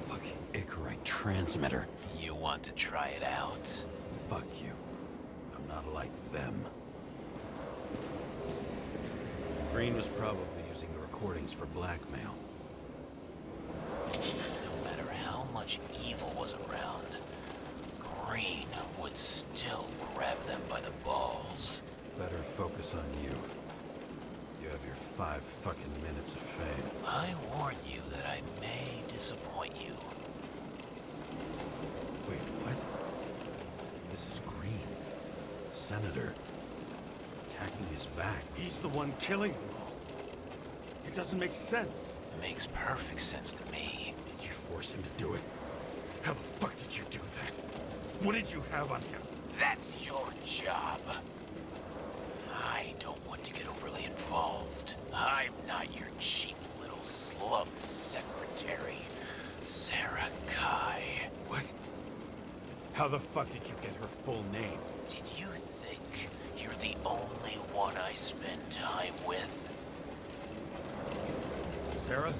Fucking Icarite transmitter. You want to try it out? Fuck you. I'm not like them. Green was probably using the recordings for blackmail. No matter how much evil was around, Green would still grab them by the balls. Better focus on you. You have your 5 fucking minutes of fame. I warn you that I may disappoint you. Wait, what? This is Green. Senator. Attacking his back. He's the one killing them all. It doesn't make sense. It makes perfect sense to me. Did you force him to do it? How the fuck did you do that? What did you have on him? That's your job. I don't want to get overly involved. I'm not your cheap little slum secretary, Sara Kai. What? How the fuck did you get her full name? Did you think you're the only one I spend time with? Sara?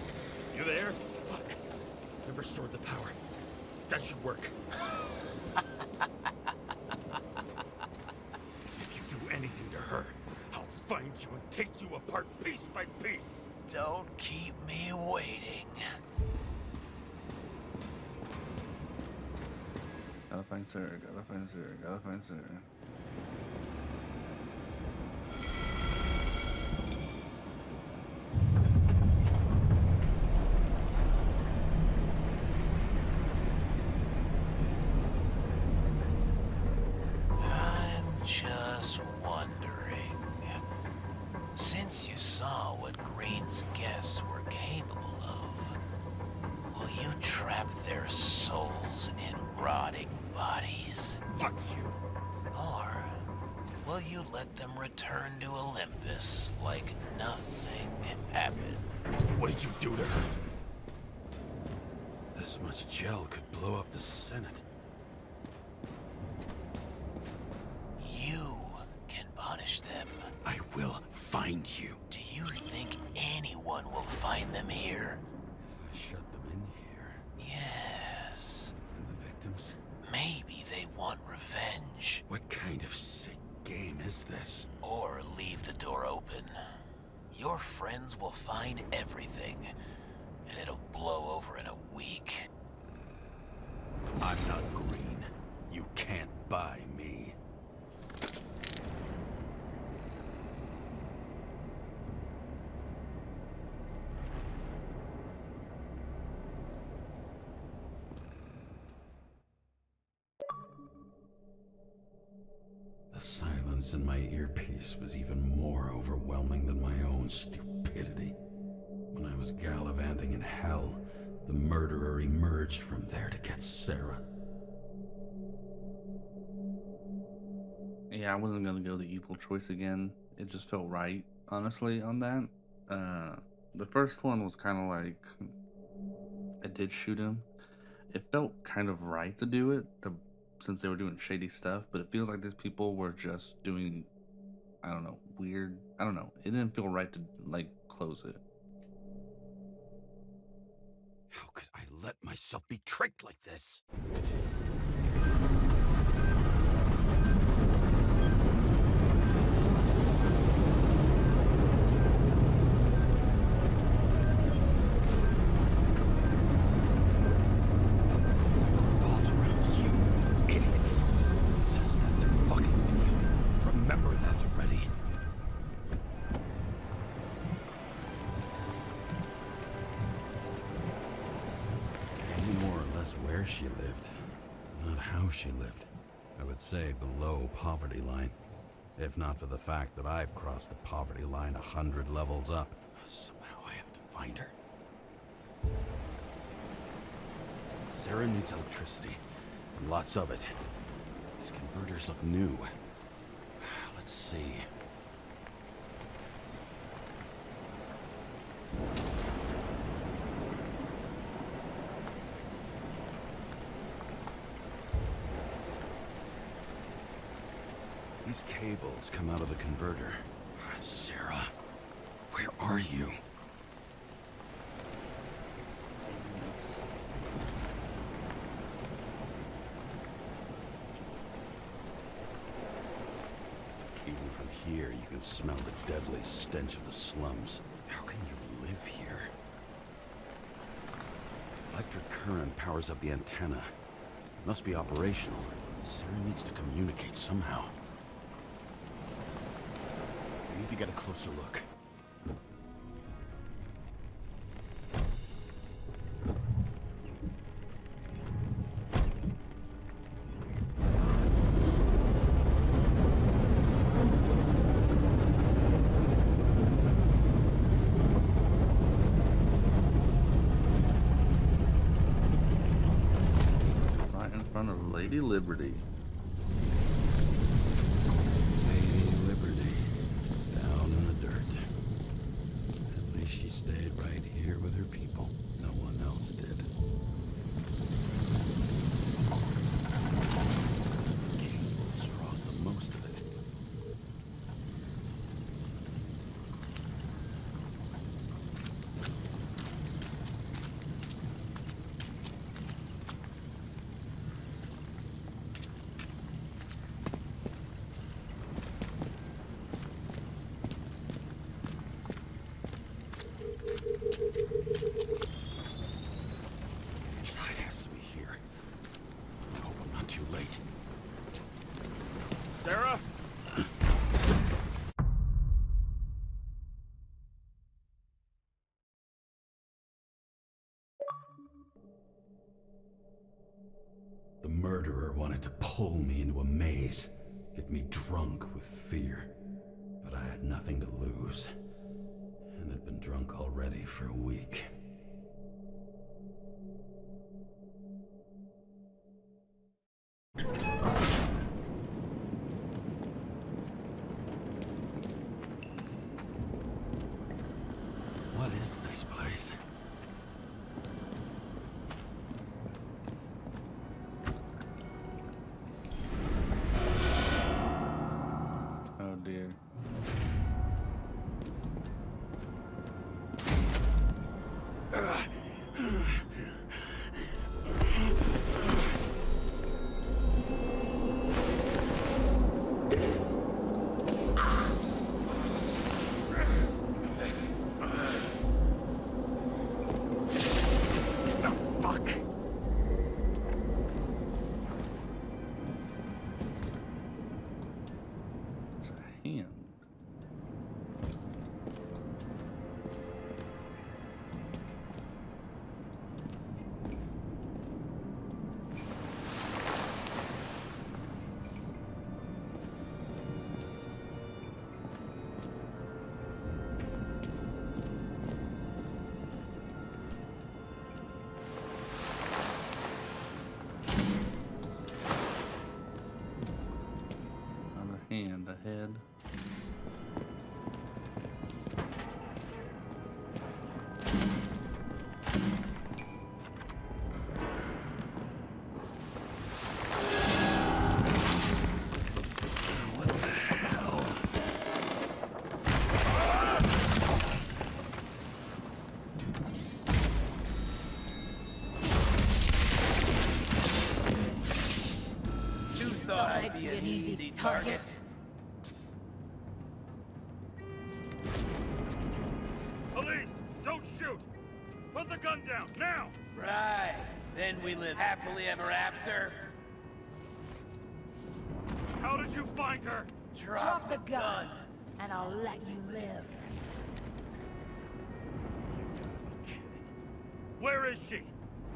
You there? Fuck. Never stored the power. That should work. If you do anything to her, I'll find you and take you apart piece by piece. Don't keep me waiting. Gotta find Sara, gotta find Sara, gotta find Sara. I'm just wondering, since you saw what Green's guests were capable of, will you trap their souls in rotting bodies? Fuck you. Or will you let them return to Olympus like nothing happened? What did you do to her? This much gel could blow up the Senate. You can punish them. I will find you. Do you think anyone will find them here? If I shut them in here. Yes. And the victims? Maybe they want revenge. What kind of sick game is this? Or leave the door open. Your friends will find everything, and it'll blow over in a week. I'm not Green. You can't buy me. The silence in my earpiece was even more overwhelming than my own stupidity. When I was gallivanting in hell, the murderer emerged from there to get Sara. Yeah, I wasn't gonna go the evil choice again. It just felt right, honestly, on that. The first one was kind of like, I did shoot him. It felt kind of right to do it, since they were doing shady stuff, but it feels like these people were just doing, I don't know, weird. I don't know. It didn't feel right to, like, close it. How could I let myself be tricked like this? just where she lived, not how she lived. I would say below poverty line. If not for the fact that I've crossed the poverty line 100 levels up. Somehow I have to find her. Sara needs electricity, and lots of it. These converters look new. Let's see. These cables come out of the converter. Sara, where are you? Even from here, you can smell the deadly stench of the slums. How can you live here? Electric current powers up the antenna. It must be operational. Sara needs to communicate somehow. I need to get a closer look. Right in front of Lady Liberty. Lady Liberty. Down in the dirt. At least she stayed right here with her people. No one else did. Cable draws the most of it. It has to be here. I hope I'm not too late. Sara? The murderer wanted to pull me into a maze, get me drunk with fear. But I had nothing to lose, and had been drunk already for a week. What is this place? Oh dear. Oh, fuck! It's a hand. Another hand ahead. What the hell? You thought I'd be an easy target? Police! Don't shoot! Put the gun down, now! Right. Then we live happily ever after. How did you find her? Drop the gun. and I'll let you live. You gotta be kidding. Where is she?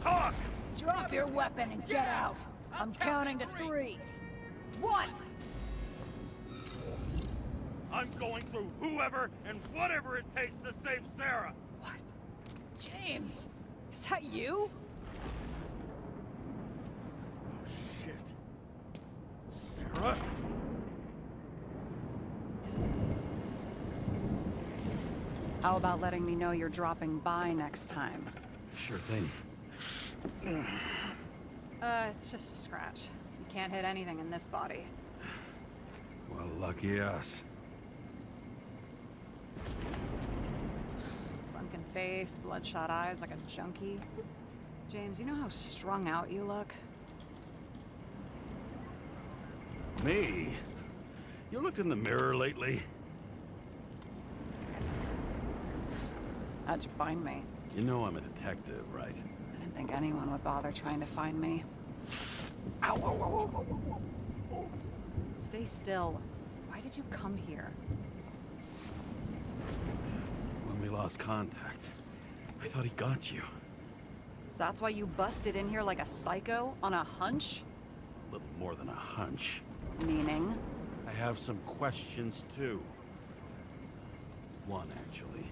Talk! Drop your weapon and get out. I'm counting to 3. 1! I'm going through whoever and whatever it takes to save Sarah! What? James! Is that you? Oh, shit. Sarah? How about letting me know you're dropping by next time? Sure thing. It's just a scratch. You can't hit anything in this body. Well, lucky us. Sunken face, bloodshot eyes like a junkie. James, you know how strung out you look? Me? You looked in the mirror lately? How'd you find me? You know I'm a detective, right? I didn't think anyone would bother trying to find me. Ow, ow, ow, ow, ow, ow. Stay still. Why did you come here? When we lost contact, I thought he got you. So that's why you busted in here like a psycho on a hunch? A little more than a hunch. Meaning? I have some questions, too. One, actually.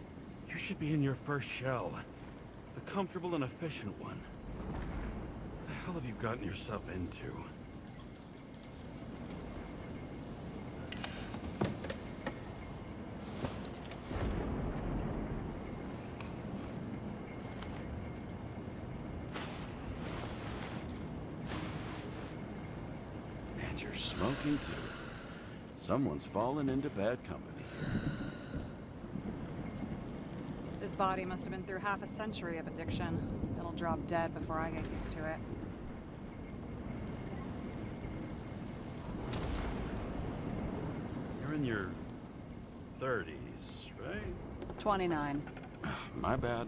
You should be in your first shell. The comfortable and efficient one. What the hell have you gotten yourself into? And you're smoking, too. Someone's fallen into bad company. His body must have been through half a century of addiction. It'll drop dead before I get used to it. You're in your 30s, right? 29. My bad.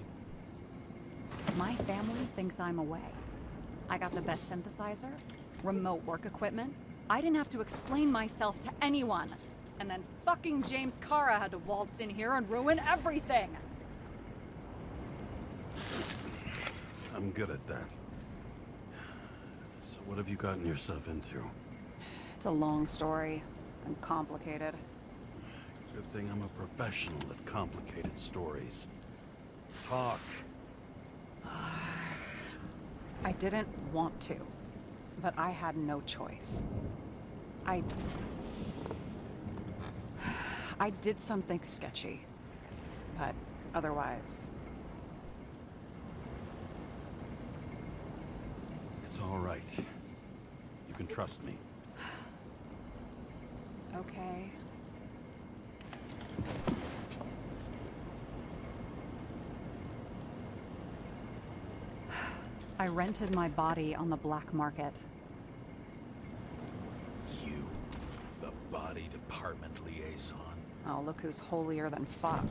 My family thinks I'm away. I got the best synthesizer, remote work equipment. I didn't have to explain myself to anyone. And then fucking James Karra had to waltz in here and ruin everything. I'm good at that. So what have you gotten yourself into? It's a long story and complicated. Good thing I'm a professional at complicated stories. Talk. I didn't want to, but I had no choice. I did something sketchy, but otherwise... It's all right. You can trust me. Okay. I rented my body on the black market. You, the body department liaison. Oh, look who's holier than fuck.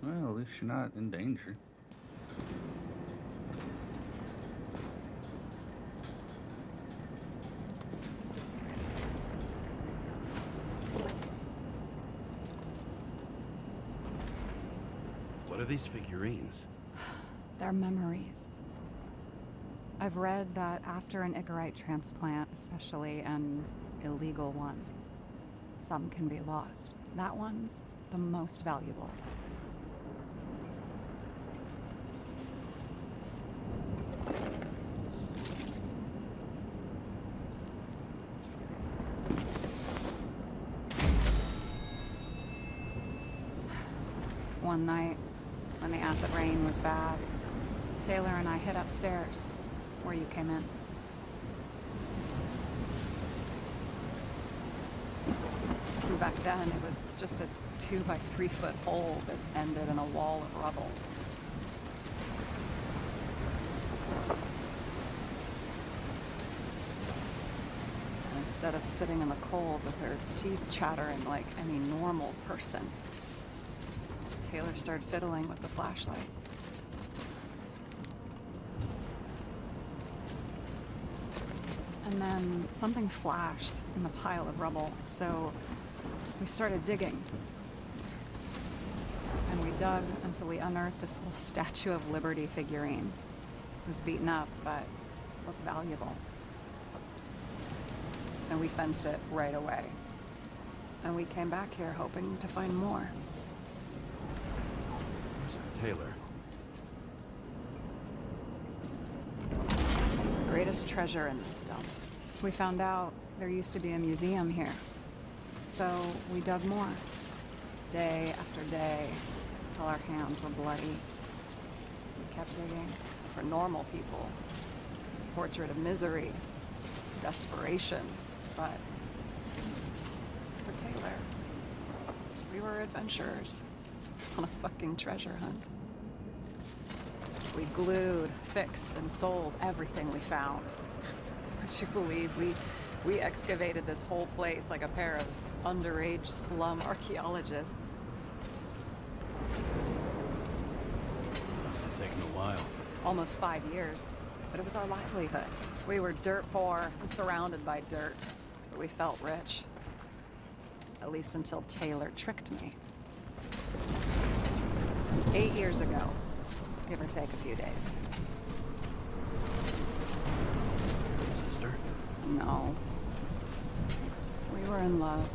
Well, at least you're not in danger. What are these figurines? They're memories. I've read that after an Icarite transplant, especially an illegal one, some can be lost. That one's the most valuable. One night, when the acid rain was bad, Taylor and I hid upstairs, where you came in. And back then, it was just a 2 by 3 foot hole that ended in a wall of rubble. And instead of sitting in the cold with her teeth chattering like any normal person, Taylor started fiddling with the flashlight. And then something flashed in the pile of rubble, so we started digging. And we dug until we unearthed this little Statue of Liberty figurine. It was beaten up, but looked valuable. And we fenced it right away. And we came back here hoping to find more. Where's Taylor? Greatest treasure in this dump. We found out there used to be a museum here. So we dug more. Day after day, till our hands were bloody. We kept digging for normal people. A portrait of misery, desperation, but for Taylor, we were adventurers on a fucking treasure hunt. We glued, fixed, and sold everything we found. Would you believe we excavated this whole place like a pair of underage slum archaeologists? Must have taken a while. Almost 5 years, but it was our livelihood. We were dirt poor and surrounded by dirt, but we felt rich. At least until Taylor tricked me. 8 years ago, give or take a few days. Sister? No. We were in love.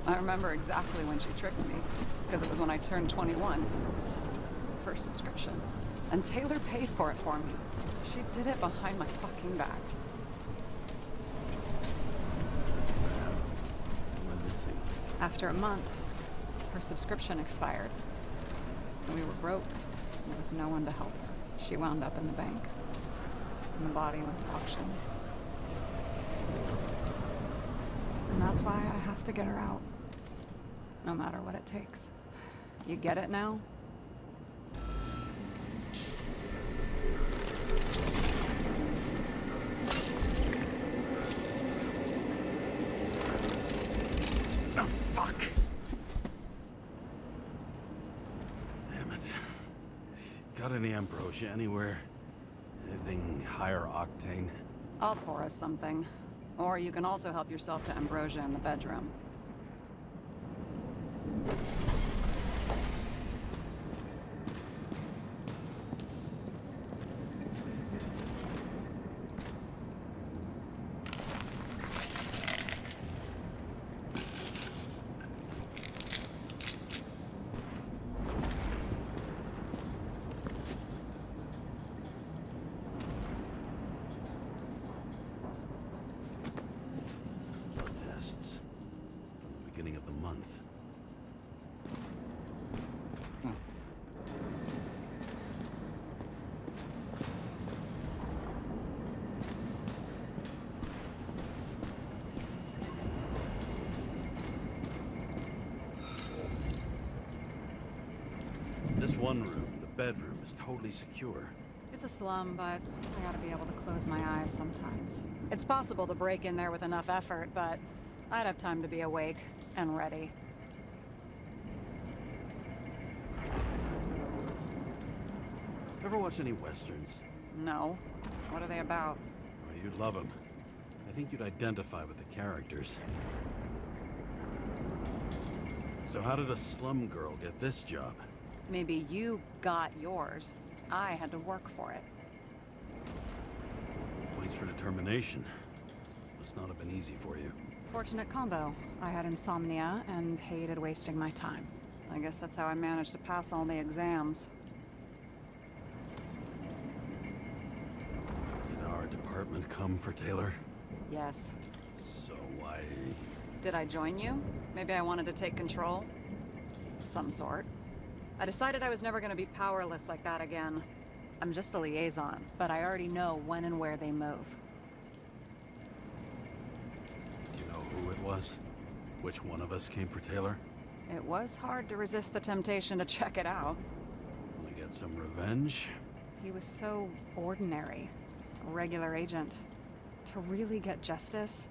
I remember exactly when she tricked me, because it was when I turned 21. First subscription. And Taylor paid for it for me. She did it behind my fucking back. I'm missing. After a month, her subscription expired. And we were broke. There was no one to help her. She wound up in the bank. And the body went to auction. And that's why I have to get her out. No matter what it takes. You get it now? Oh, fuck. Damn it. Got any ambrosia anywhere? Anything higher octane? I'll pour us something. Or you can also help yourself to ambrosia in the bedroom. Tests from the beginning of the month. This one room, the bedroom, is totally secure. It's a slum, but I gotta be able to close my eyes sometimes. It's possible to break in there with enough effort, but I'd have time to be awake and ready. Ever watch any westerns? No. What are they about? Oh, you'd love them. I think you'd identify with the characters. So how did a slum girl get this job? Maybe you got yours. I had to work for it. Points for determination. Must not have been easy for you. Fortunate combo. I had insomnia and hated wasting my time. I guess that's how I managed to pass all the exams. Did our department come for Taylor? Yes. So why... Did I join you? Maybe I wanted to take control? Of some sort. I decided I was never gonna be powerless like that again. I'm just a liaison, but I already know when and where they move. Do you know who it was? Which one of us came for Taylor? It was hard to resist the temptation to check it out. Want to get some revenge? He was so ordinary. A regular agent. To really get justice,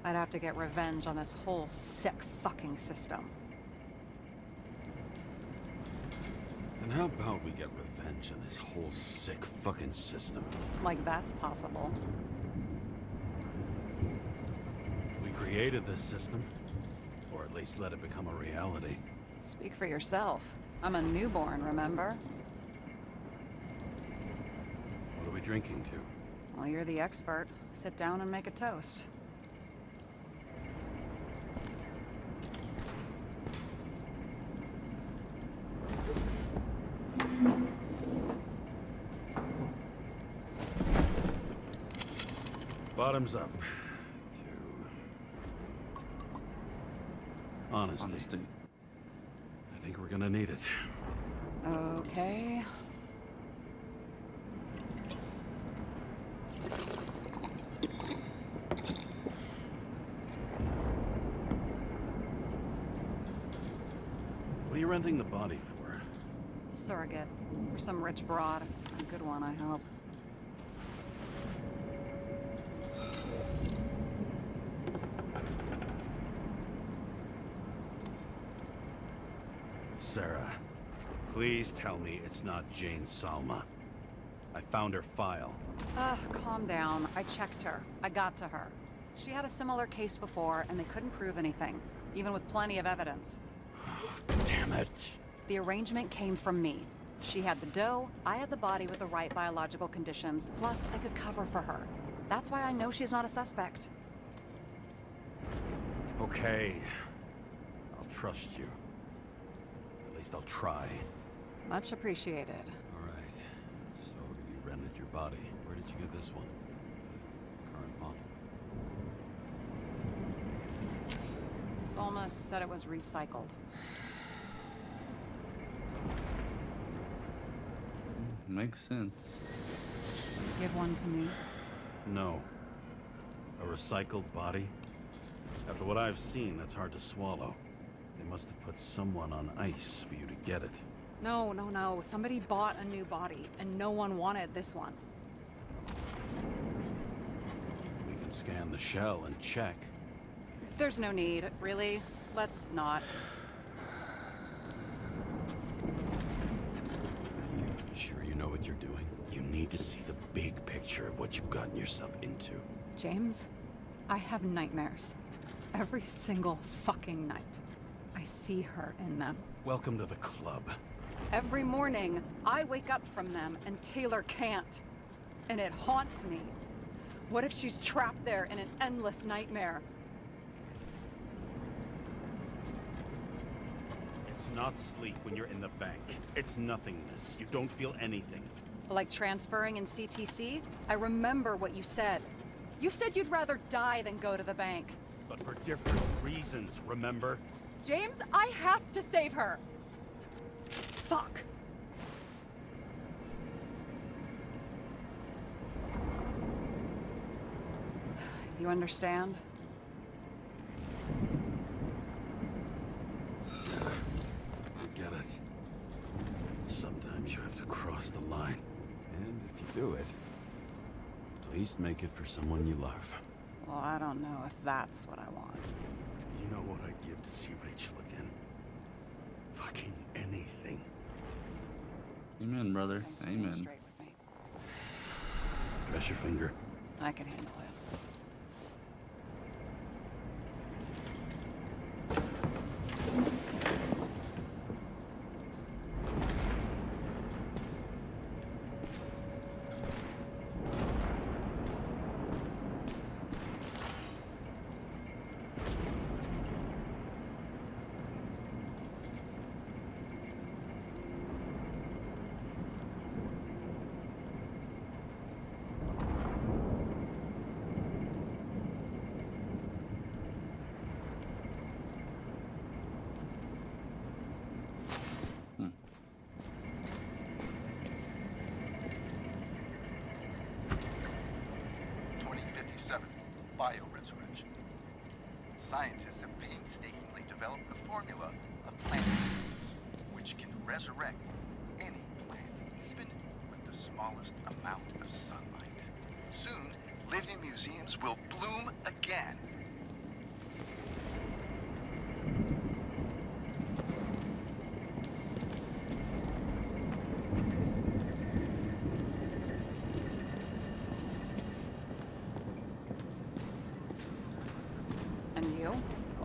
I'd have to get revenge on this whole sick fucking system. And how about we get revenge on this whole sick fucking system? Like that's possible. We created this system, or at least let it become a reality. Speak for yourself. I'm a newborn, remember? What are we drinking to? Well, you're the expert. Sit down and make a toast. Bottoms up. To honesty. I think we're gonna need it. Okay. What are you renting the body for? Surrogate. For some rich broad. A good one, I hope. Sarah, please tell me it's not Jane Salma. I found her file. Ugh, calm down. I checked her. I got to her. She had a similar case before, and they couldn't prove anything, even with plenty of evidence. Damn it. The arrangement came from me. She had the dough, I had the body with the right biological conditions, plus I could cover for her. That's why I know she's not a suspect. Okay. I'll trust you. At least I'll try. Much appreciated. All right. So you rented your body. Where did you get this one? The current model? Salma said it was recycled. Makes sense. Give one to me. No. A recycled body? After what I've seen, that's hard to swallow. They must have put someone on ice for you to get it. No. Somebody bought a new body, and no one wanted this one. We can scan the shell and check. There's no need, really. Let's not. Are you sure you know what you're doing? You need to see the big picture of what you've gotten yourself into. James, I have nightmares. Every single fucking night. I see her in them. Welcome to the club. Every morning, I wake up from them and Taylor can't. And it haunts me. What if she's trapped there in an endless nightmare? It's not sleep when you're in the bank. It's nothingness. You don't feel anything. Like transferring in CTC? I remember what you said. You said you'd rather die than go to the bank. But for different reasons, remember? James, I have to save her! Fuck. You understand? I get it. Sometimes you have to cross the line. And if you do it, at least make it for someone you love. Well, I don't know if that's what I want. Do you know what I'd give to see Rachel again? Fucking anything. Amen, brother. Thanks for being Amen. straight with me. Press your finger. I can handle it. Bioresurrection. Scientists have painstakingly developed the formula of plant foods, which can resurrect any plant, even with the smallest amount of sunlight. Soon, living museums will bloom again.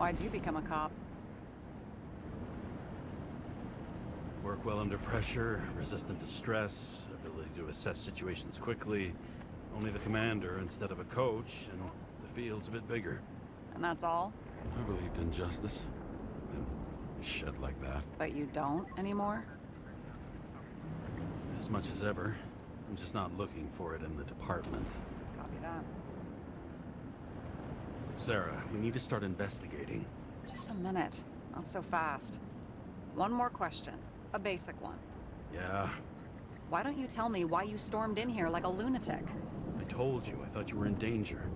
Why'd you become a cop? Work well under pressure, resistant to stress, ability to assess situations quickly. Only the commander instead of a coach, and the field's a bit bigger. And that's all? I believed in justice. And shit like that. But you don't anymore? As much as ever. I'm just not looking for it in the department. Copy that. Sarah, we need to start investigating. Just a minute. Not so fast. One more question. A basic one. Yeah, Why don't you tell me why you stormed in here like a lunatic? I told you. I thought you were in danger.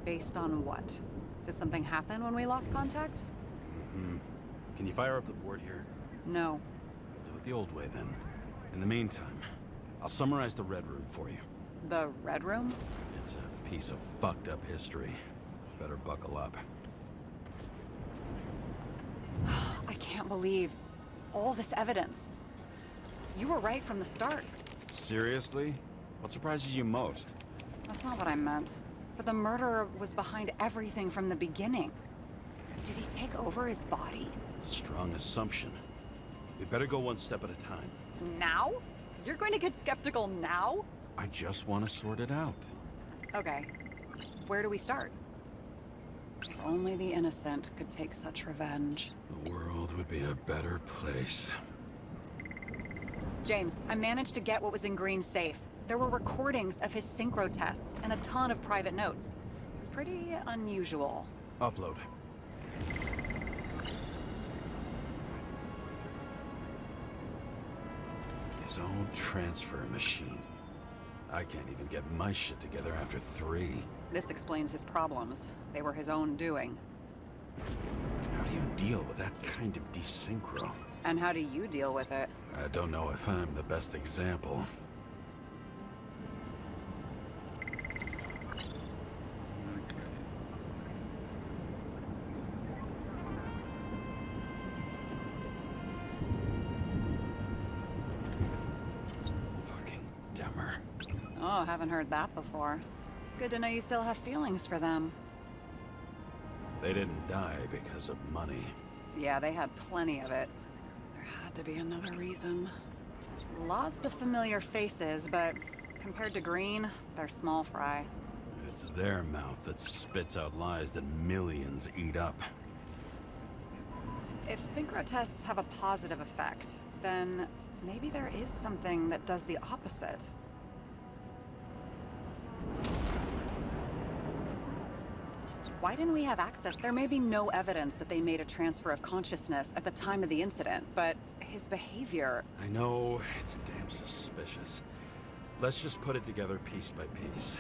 Based on what? Did something happen when we lost contact? Mm-hmm. Can you fire up the board here? No. We'll do it the old way then. In the meantime, I'll summarize the Red Room for you. The Red Room? It's a piece of fucked up history. Better buckle up. I can't believe all this evidence. You were right from the start. Seriously? What surprises you most? That's not what I meant. But the murderer was behind everything from the beginning. Did he take over his body? Strong assumption. We better go one step at a time. Now? You're going to get skeptical now? I just want to sort it out. Okay. Where do we start? If only the innocent could take such revenge. The world would be a better place. James, I managed to get what was in Green's safe. There were recordings of his synchro tests and a ton of private notes. It's pretty unusual. Upload. His own transfer machine. I can't even get my shit together after 3. This explains his problems. They were his own doing. How do you deal with that kind of desynchro? And how do you deal with it? I don't know if I'm the best example. Fucking Demmer. Oh, haven't heard that before. Good to know you still have feelings for them. They didn't die because of money. Yeah, they had plenty of it. There had to be another reason. Lots of familiar faces, but compared to Green, they're small fry. It's their mouth that spits out lies that millions eat up. If synchro tests have a positive effect, then maybe there is something that does the opposite. Why didn't we have access? There may be no evidence that they made a transfer of consciousness at the time of the incident, but his behavior... I know, it's damn suspicious. Let's just put it together piece by piece.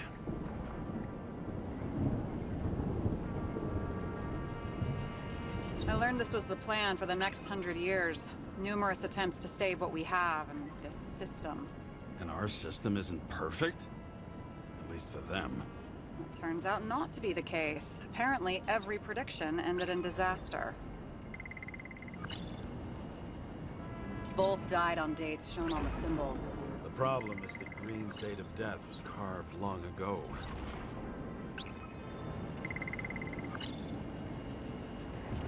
I learned this was the plan for the next 100 years. Numerous attempts to save what we have in this system. And our system isn't perfect? At least for them. It turns out not to be the case. Apparently, every prediction ended in disaster. Both died on dates shown on the symbols. The problem is that Green's date of death was carved long ago.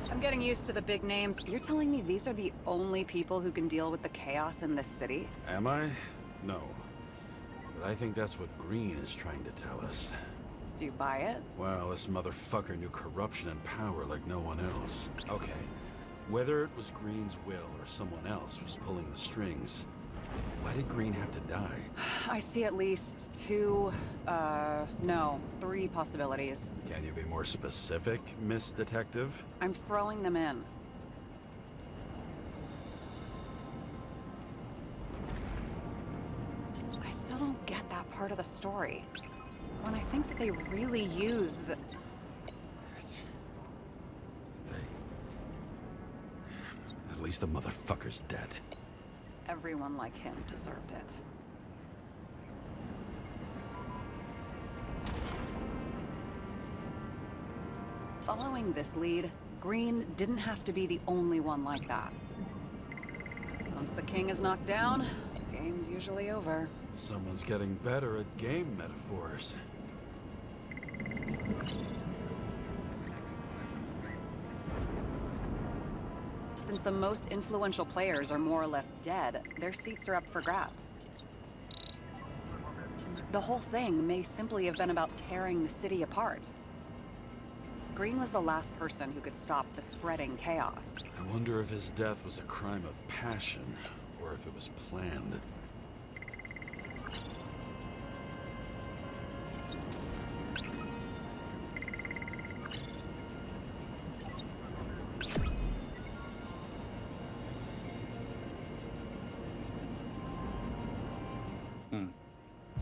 I'm getting used to the big names. You're telling me these are the only people who can deal with the chaos in this city? Am I? No. But I think that's what Green is trying to tell us. Do you buy it? Well, this motherfucker knew corruption and power like no one else. Okay, whether it was Green's will or someone else was pulling the strings, why did Green have to die? I see at least 3 possibilities. Can you be more specific, Miss Detective? I'm throwing them in. I still don't get that part of the story. When I think that they really used the... At least the motherfucker's dead. Everyone like him deserved it. Following this lead, Green didn't have to be the only one like that. Once the king is knocked down, the game's usually over. Someone's getting better at game metaphors. Since the most influential players are more or less dead, their seats are up for grabs. The whole thing may simply have been about tearing the city apart. Green was the last person who could stop the spreading chaos. I wonder if his death was a crime of passion, or if it was planned.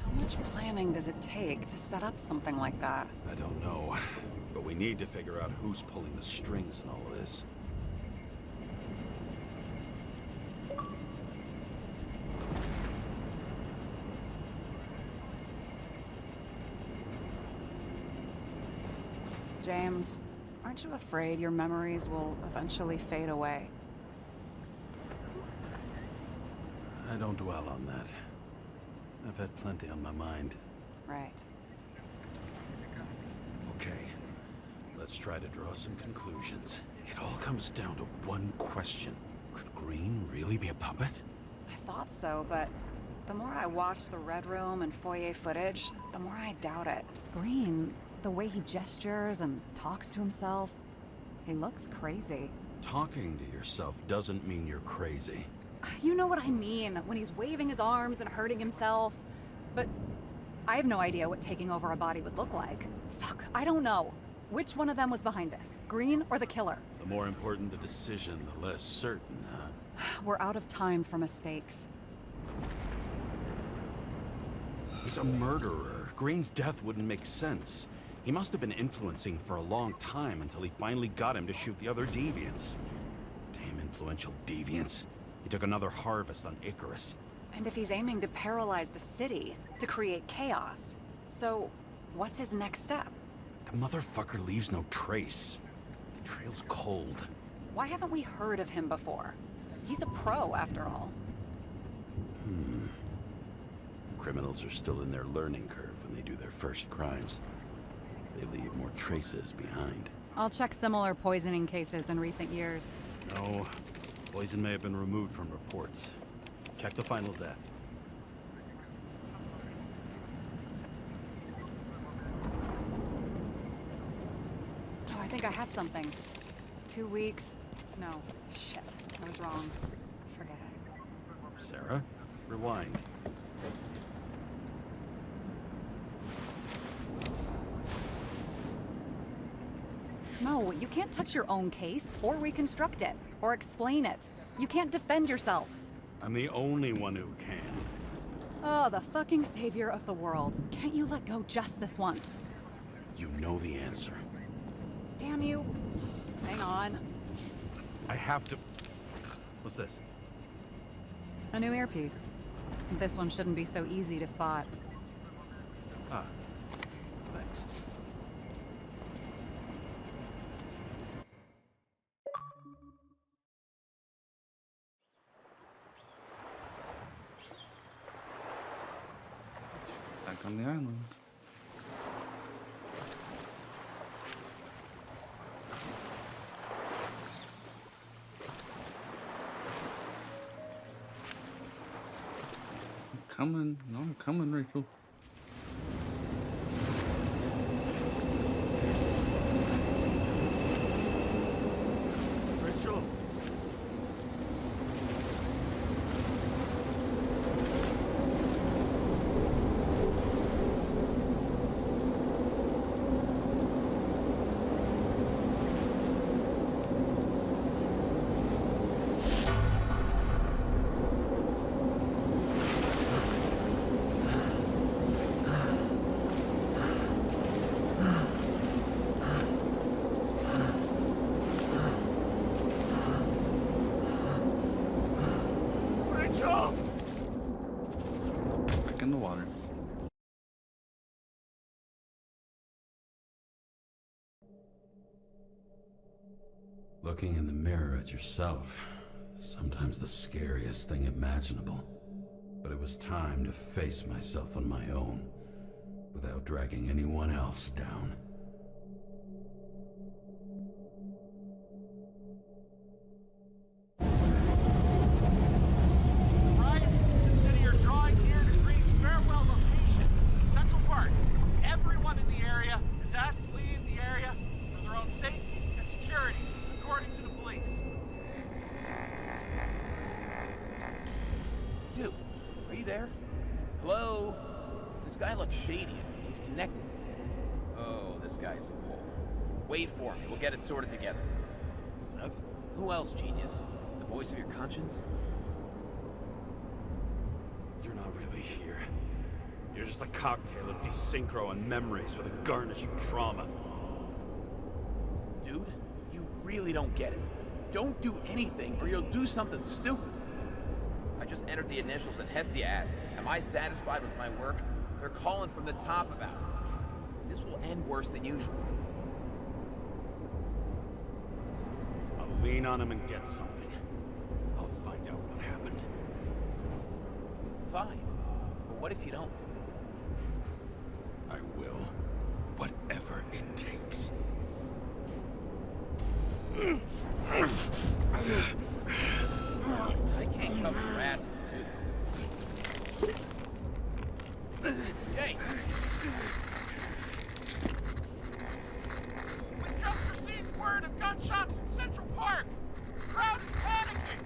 How much planning does it take to set up something like that? I don't know, but we need to figure out who's pulling the strings in all of this. James, aren't you afraid your memories will eventually fade away? I don't dwell on that. I've had plenty on my mind. Right. Okay, let's try to draw some conclusions. It all comes down to one question. Could Green really be a puppet? I thought so, but the more I watch the Red Room and foyer footage, the more I doubt it. Green, the way he gestures and talks to himself, he looks crazy. Talking to yourself doesn't mean you're crazy. You know what I mean, when he's waving his arms and hurting himself. But I have no idea what taking over a body would look like. Fuck, I don't know. Which one of them was behind this? Green or the killer? The more important the decision, the less certain, huh? We're out of time for mistakes. He's a murderer. Green's death wouldn't make sense. He must have been influencing for a long time until he finally got him to shoot the other deviants. Damn influential deviants. He took another harvest on Icarus. And if he's aiming to paralyze the city, to create chaos, so what's his next step? The motherfucker leaves no trace. The trail's cold. Why haven't we heard of him before? He's a pro, after all. Criminals are still in their learning curve when they do their first crimes. They leave more traces behind. I'll check similar poisoning cases in recent years. No, poison may have been removed from reports. Check the final death. Oh, I think I have something. 2 weeks. No, shit. I was wrong. Forget it. Sarah, rewind. No, you can't touch your own case, or reconstruct it, or explain it. You can't defend yourself. I'm the only one who can. Oh, the fucking savior of the world. Can't you let go just this once? You know the answer. Damn you. Hang on. I have to... What's this? A new earpiece. This one shouldn't be so easy to spot. Ah, thanks. Back on the island. I'm coming, Rachel. Rachel! Back in the water. Looking in the mirror at yourself, sometimes the scariest thing imaginable. But it was time to face myself on my own, without dragging anyone else down. Are you there? Hello? This guy looks shady. He's connected. Oh, this guy's a bull. Wait for me. We'll get it sorted together. Seth? Who else, genius? The voice of your conscience? You're not really here. You're just a cocktail of desynchro and memories with a garnish of trauma. Dude, you really don't get it. Don't do anything or you'll do something stupid. I just entered the initials and Hestia asked, am I satisfied with my work? They're calling from the top about it. This will end worse than usual. I'll lean on him and get something. I'll find out what happened. Fine. But what if you don't? I will. Whatever it takes. I can't cover your ass if you do this. Jay! We just received word of gunshots in Central Park. The crowd is panicking.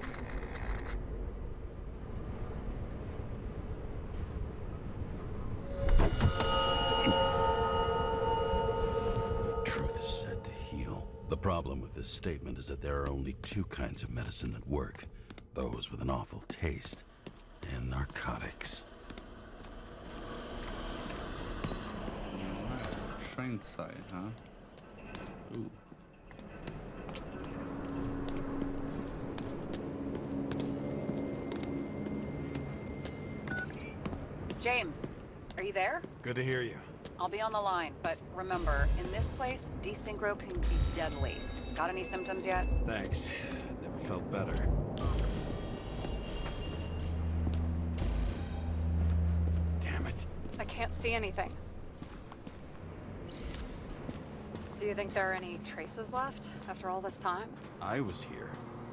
Truth is said to heal. The problem with this statement is that there are only two kinds of medicine that work. Those with an awful taste, and narcotics. Train site, huh? Ooh. James, are you there? Good to hear you. I'll be on the line, but remember, in this place, desynchro can be deadly. Got any symptoms yet? Thanks. Never felt better. Damn it. I can't see anything. Do you think there are any traces left after all this time? I was here.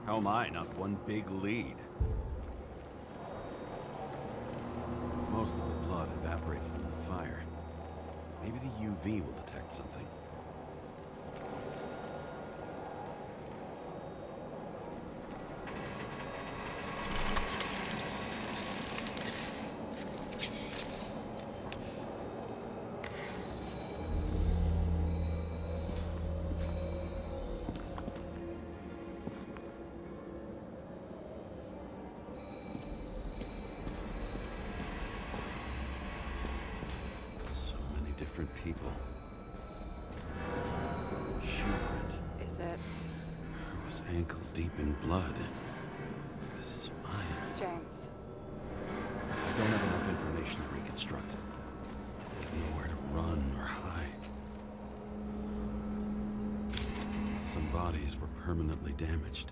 How am I not one big lead? Most of the blood evaporated in the fire. Maybe the UV will detect something. Different people. Shoe print. Is it... It was ankle deep in blood. This is mine. James? I don't have enough information to reconstruct. There's nowhere to run or hide. Some bodies were permanently damaged.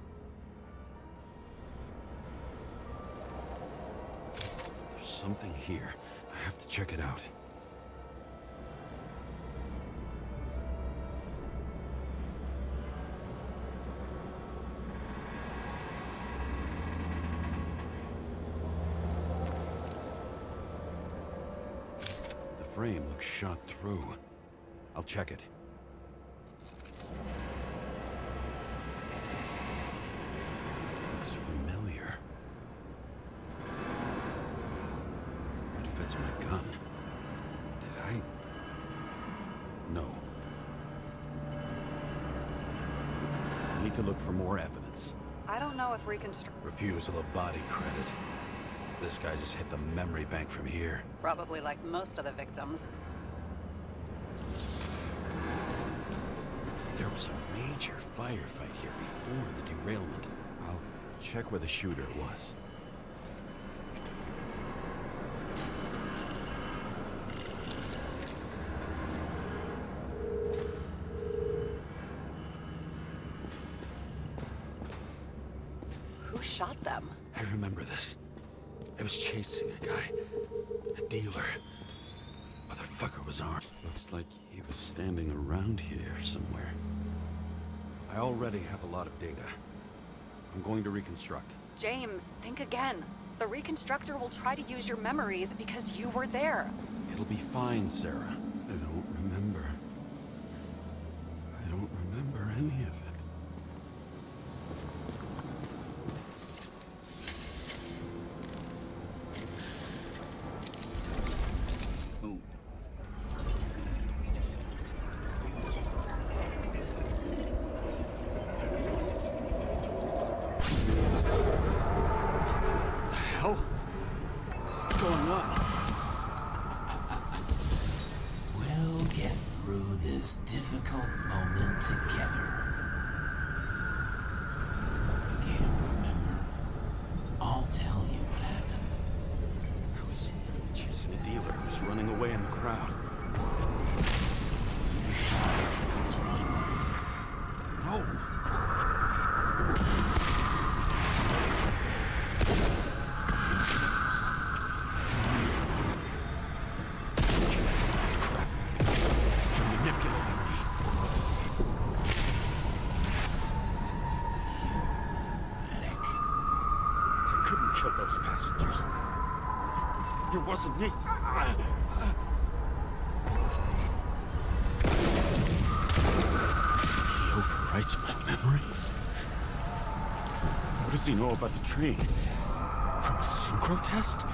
There's something here. I have to check it out. The frame looks shot through. I'll check it. Looks familiar. It fits my gun. Did I? No. I need to look for more evidence. I don't know if reconstruct... Refusal of body credit. This guy just hit the memory bank from here. Probably like most of the victims. There was a major firefight here before the derailment. I'll check where the shooter was. Who shot them? I remember this. I was chasing a guy. A dealer. Motherfucker was armed. Looks like he was standing around here somewhere. I already have a lot of data. I'm going to reconstruct. James, think again. The reconstructor will try to use your memories because you were there. It'll be fine, Sarah. I don't remember. I don't remember any of it. What's going on? We'll get through this difficult moment together. Can't remember? I'll tell you what happened. I was chasing a dealer who was running away in the crowd. You shot him. That was my mark. No! This crap. You're manipulating me. Medic. I couldn't kill those passengers. It wasn't me. He overwrites my memories. What does he know about the train? From a synchro test?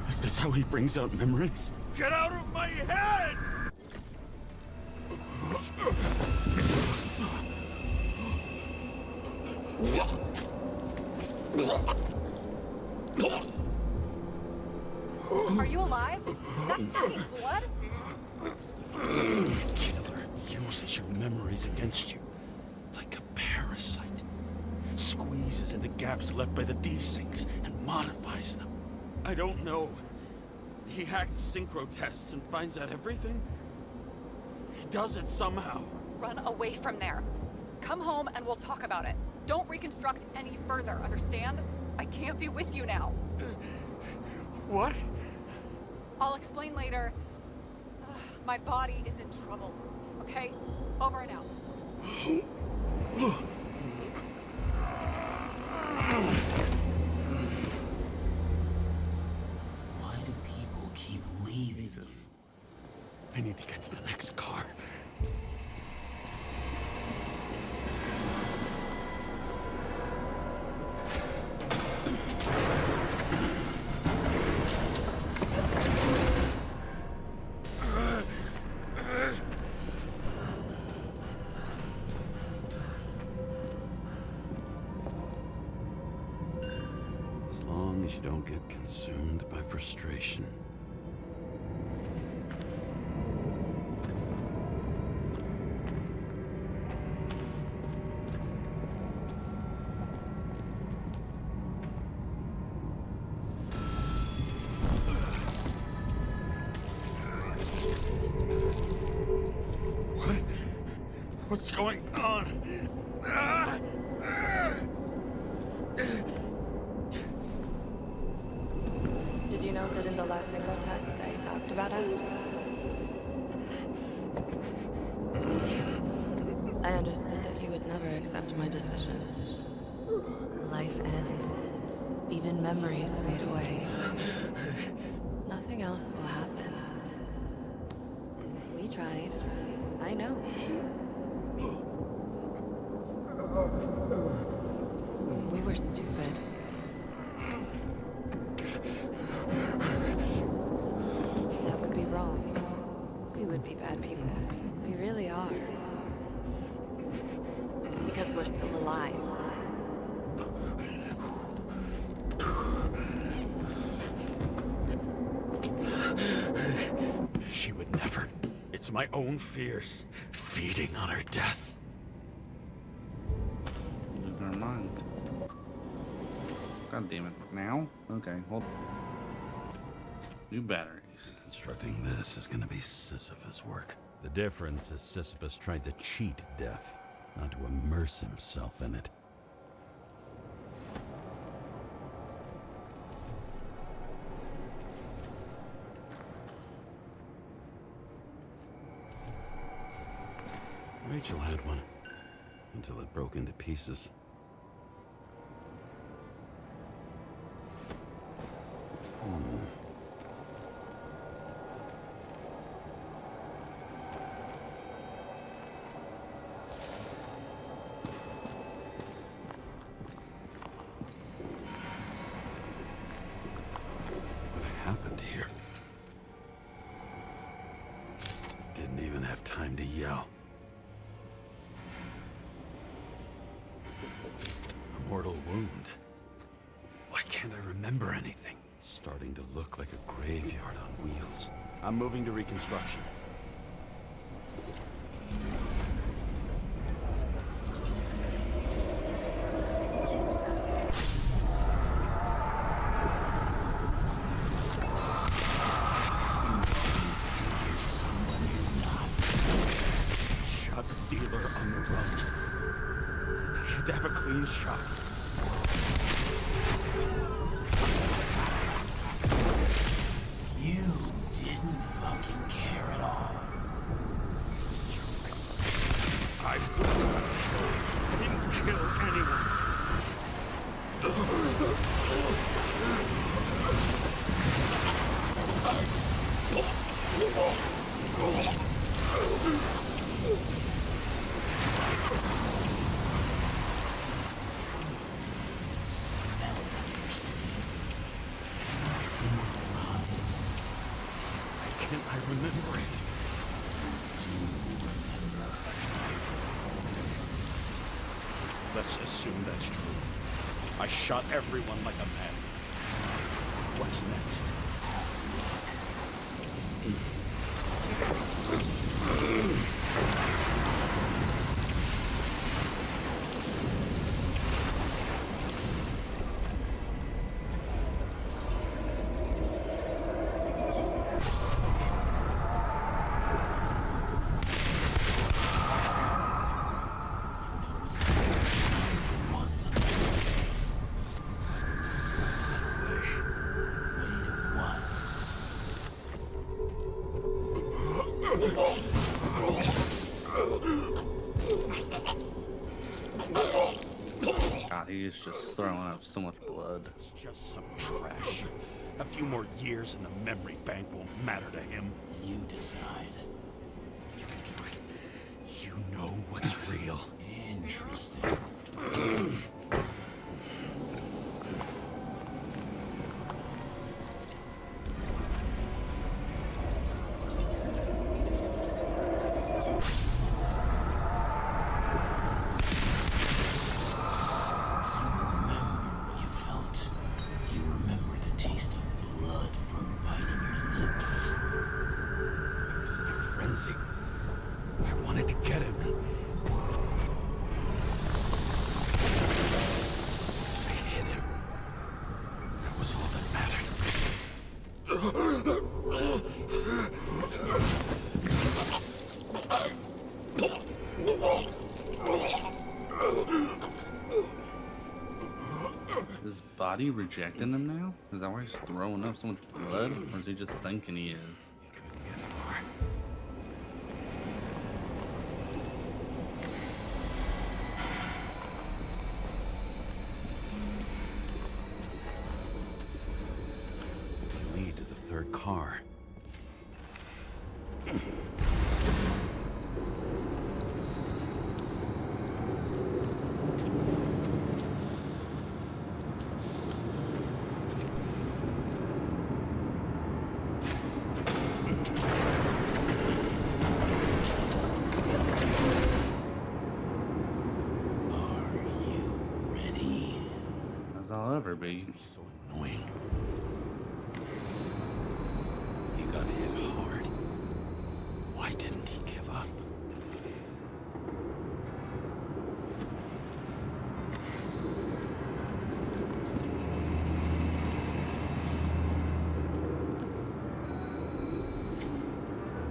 Is this how he brings out memories? Get out of my head! Are you alive? Is that fucking blood? Killer uses your memories against you. Like a parasite. Squeezes into gaps left by the desyncs and modifies them. I don't know. He hacked synchro tests and finds out everything? He does it somehow. Run away from there. Come home and we'll talk about it. Don't reconstruct any further, understand? I can't be with you now. What? I'll explain later. My body is in trouble. Okay? Over and out. Why do people keep leaving? Jesus. I need to get to the next car. As long as you don't get consumed by frustration. What's going on? Did you know that in the last synchro test I talked about us? I understood that you would never accept my decisions. Life ends. Even memories fade away. Nothing else will happen. We tried. I know. We were stupid. That would be wrong. We would be bad people. We really are. Because we're still alive. She would never. It's my own fears, feeding on her death. Losing her mind. God damn it. Now? Okay, hold on. New batteries. Constructing this is gonna be Sisyphus work. The difference is Sisyphus tried to cheat death, not to immerse himself in it. Rachel had one, until it broke into pieces. What happened here? Didn't even have time to yell. anything. It's starting to look like a graveyard on wheels. I'm moving to reconstruction. Shot the dealer on the run. I had to have a clean shot. You didn't fucking care at all. I didn't kill anyone. I remember it. Let's assume that's true. I shot everyone like a man. What's next? God, he's just throwing up so much blood. It's just some trash. A few more years and the memory bank won't matter to him. You decide. You know what's real. Interesting. I wanted to get him. I hit him. That was all that mattered. Is his body rejecting him now? Is that why he's throwing up so much blood? Or is he just thinking he is? He couldn't get far. Lead to the third car. As I'll ever be. So annoying. He got hit hard. Why didn't he give up?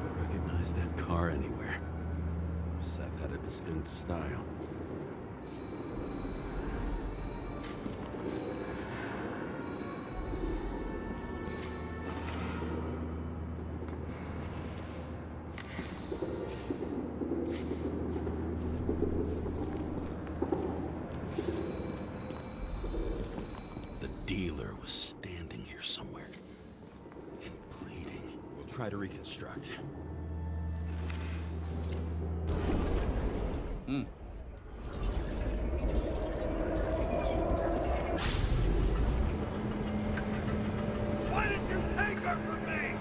I recognize that car anywhere. Seth had a distinct style. Dealer was standing here somewhere and bleeding. We'll try to reconstruct. Why did you take her from me?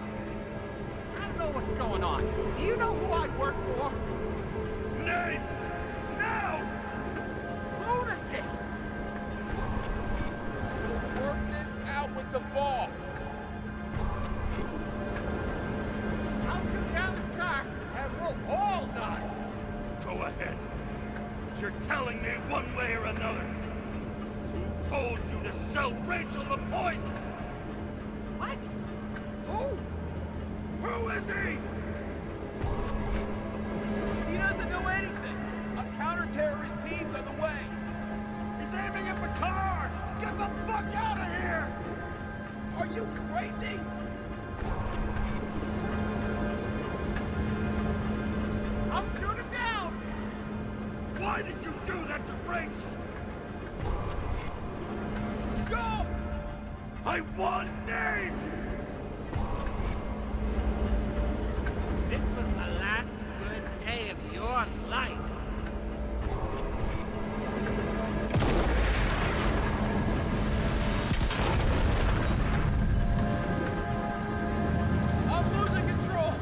I don't know what's going on. Do you know who I work for? Names! Now! Lunatic! Work this out with the the boss. I'll shoot down this car and we'll all die. Go ahead. But you're telling me one way or another. Who told you to sell Rachel the poison? What? Who is he? He doesn't know anything. A counter-terrorist team's on the way. He's aiming at the car! Get the fuck out of here! Are you crazy? I'll shoot him down! Why did you do that to Rachel? Go! I want names! This was the last good day of your life. I'm losing control.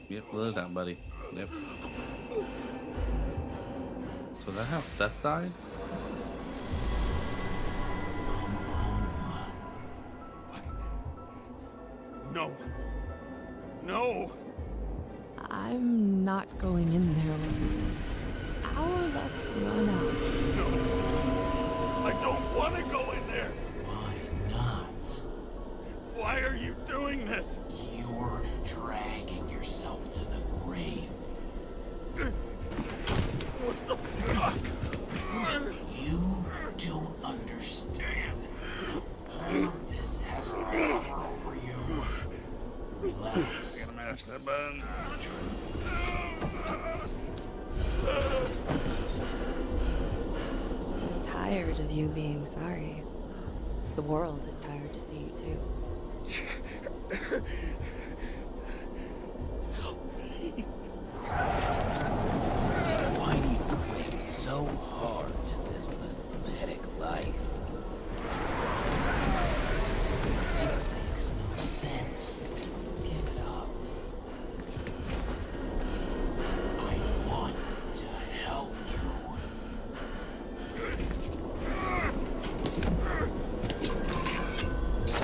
Yep, let it down, buddy. Yep. So is that how Seth died? No. No! I'm not going in there with you. Our luck's run out. No! I don't want to go in there! Why not? Why are you doing this? You're dragging yourself to the grave. What the fuck? You don't understand. All of this has power over you. Relax. Gotta mash that button. I'm tired of you being sorry. The world is tired to see you too. Why do you cling so hard to this pathetic life? It makes no sense. Give it up. I want to help you.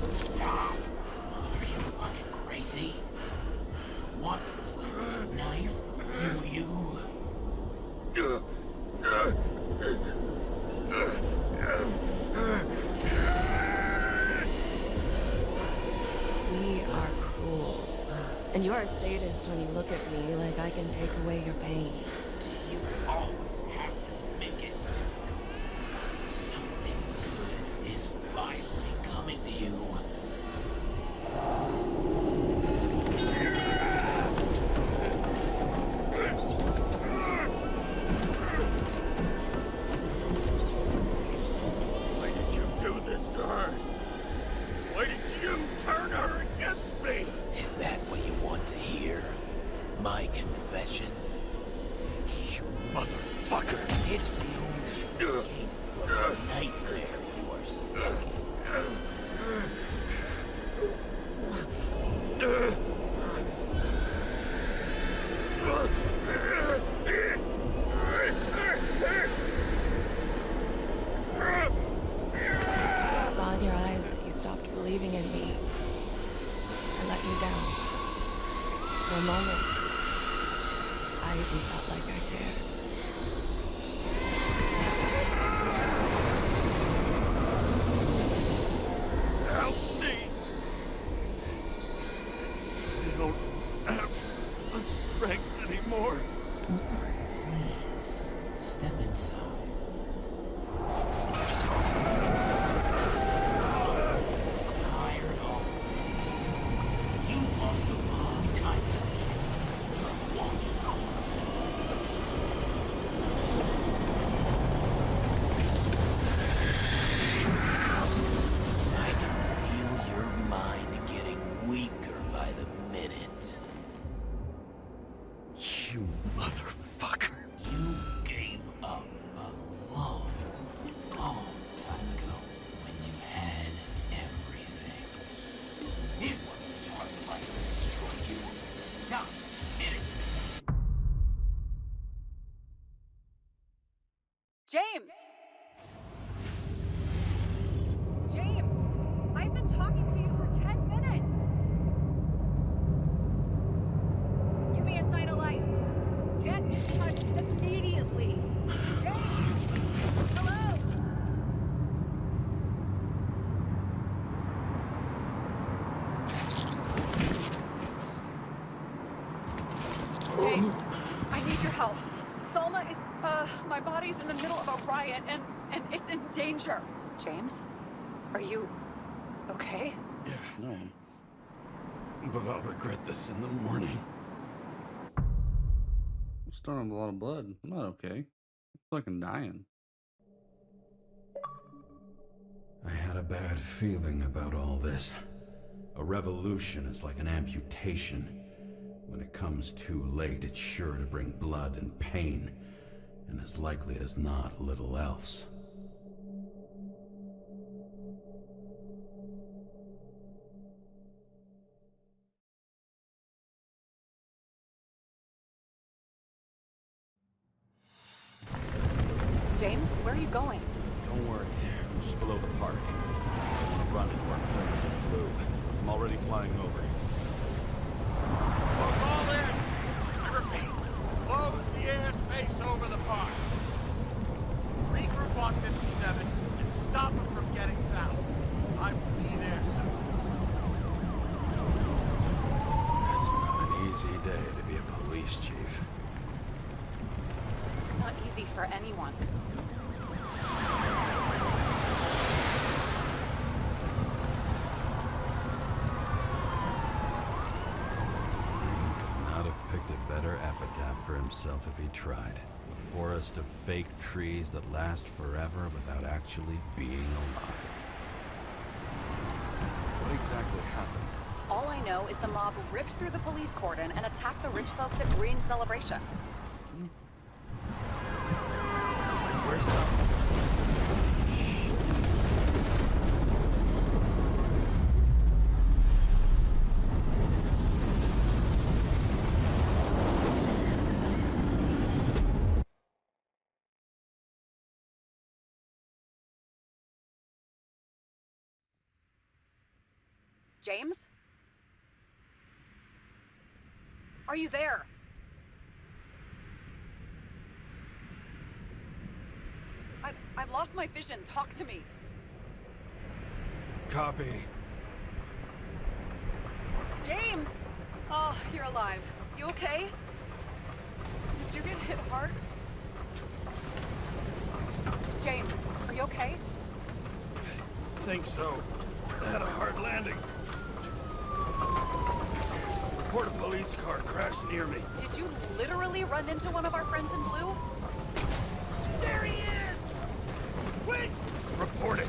Stop. Are you fucking crazy? Want to play with a knife? Do you? We are cruel. And you are a sadist when you look at me like I can take away your pain. Do you always have to make it difficult? Something good is finally coming to you. Why did you do this to her? Why did you turn her against me? Is that what you want to hear? My confession? You motherfucker! It's the only escape from the nightmare you are stuck in. I saw in your eyes that you stopped believing in me. I let you down. For a moment, I even felt like I cared. Help me! I don't have the strength anymore. I'm sorry. Please, step inside. Tired already. You lost a long time ago, James. You're a walking corpse. I can feel your mind getting weaker by the minute. You motherfucker! James! James! I've been talking to you for 10 minutes! Give me a sign of life. Get in touch immediately. James! Hello? James, I need your help. Salma is, my body's in the middle of a riot and it's in danger. James, are you okay? Yeah. No. But I'll regret this in the morning. I'm starting with a lot of blood. I'm not okay. I'm fucking dying. I had a bad feeling about all this. A revolution is like an amputation. When it comes too late, it's sure to bring blood and pain, and as likely as not, little else. James, where are you going? Don't worry, I'm just below the park. I want to run into our friends in blue. I'm already flying over. Close all airspace. I repeat, close the airspace over the park. Regroup on 57 and stop them from getting south. I will be there soon. It's not an easy day to be a police chief. It's not easy for anyone. Not have picked a better epitaph for himself if he tried. A forest of fake trees that last forever without actually being alive. What exactly happened? All I know is the mob ripped through the police cordon and attacked the rich folks at Green's celebration. Where's Sara? James? Are you there? I've lost my vision. Talk to me. Copy. James! Oh, you're alive. You okay? Did you get hit hard? James, are you okay? Think so. I had a hard landing. Report a police car crashed near me. Did you literally run into one of our friends in blue? There he is! Wait! Report it.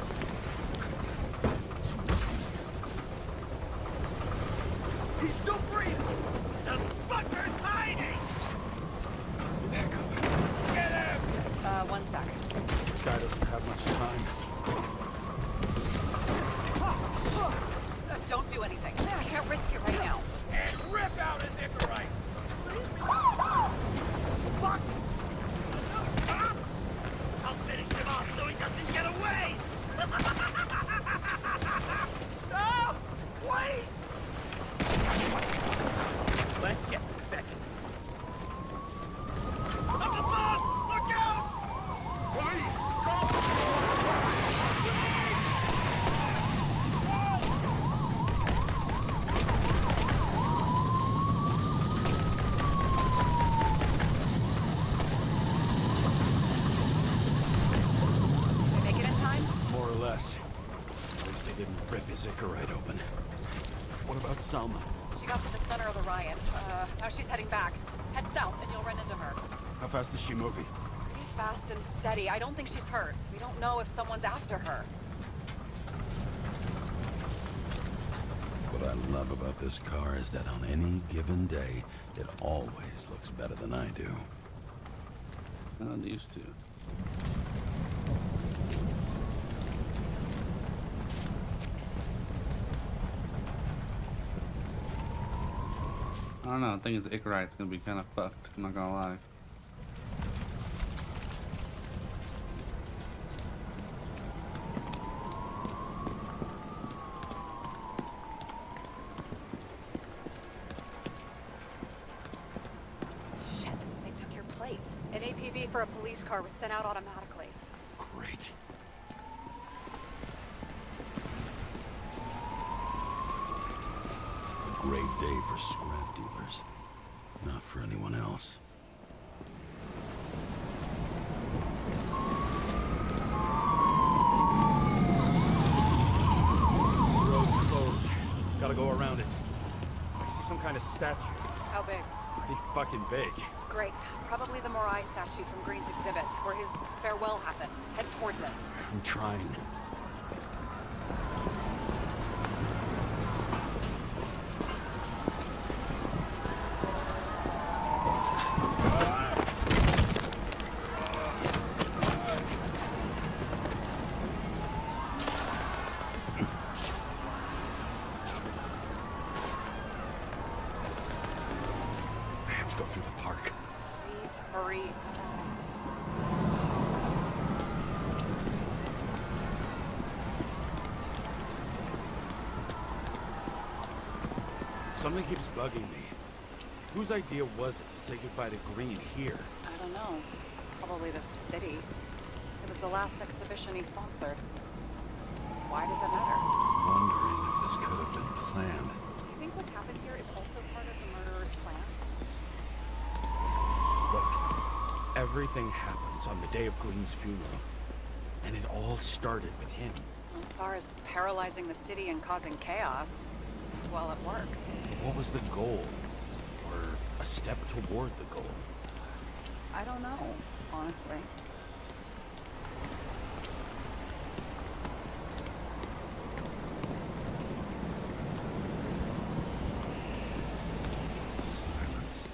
He's still breathing! The fucker's hiding! Back up. Get him! One sec. This guy doesn't have much time. Don't do anything. I can't risk it right now. And rip out his Icarite! Fuck! I'll finish him off so he doesn't get away! No! Wait! Let's get second. Up above! Look out! Please! Did they make it in time? More or less. At least they didn't rip his Icarite open. What about Salma? She got to the center of the riot. Now she's heading back. Head south and you'll run into her. How fast is she moving? Pretty fast and steady. I don't think she's hurt. We don't know if someone's after her. What I love about this car is that on any given day, it always looks better than I do. Not used to. I don't know. I think his Icarite's gonna be kind of fucked. I'm not gonna lie. EV for a police car was sent out automatically. Great. A great day for scrap dealers. Not for anyone else. Road's closed. Gotta go around it. I see some kind of statue. How big? Pretty fucking big. Great. Probably the Morai statue from Green's exhibit, where his farewell happened. Head towards it. I'm trying. I have to go through the park. Please hurry. Something keeps bugging me. Whose idea was it to say goodbye to Green here? I don't know. Probably the city. It was the last exhibition he sponsored. Why does it matter? Wondering if this could have been planned. Do you think what's happened here is also part of the murderer's plan? Look, everything happens on the day of Green's funeral. And it all started with him. As far as paralyzing the city and causing chaos, well, it works. What was the goal? Or a step toward the goal? I don't know, honestly. Silence.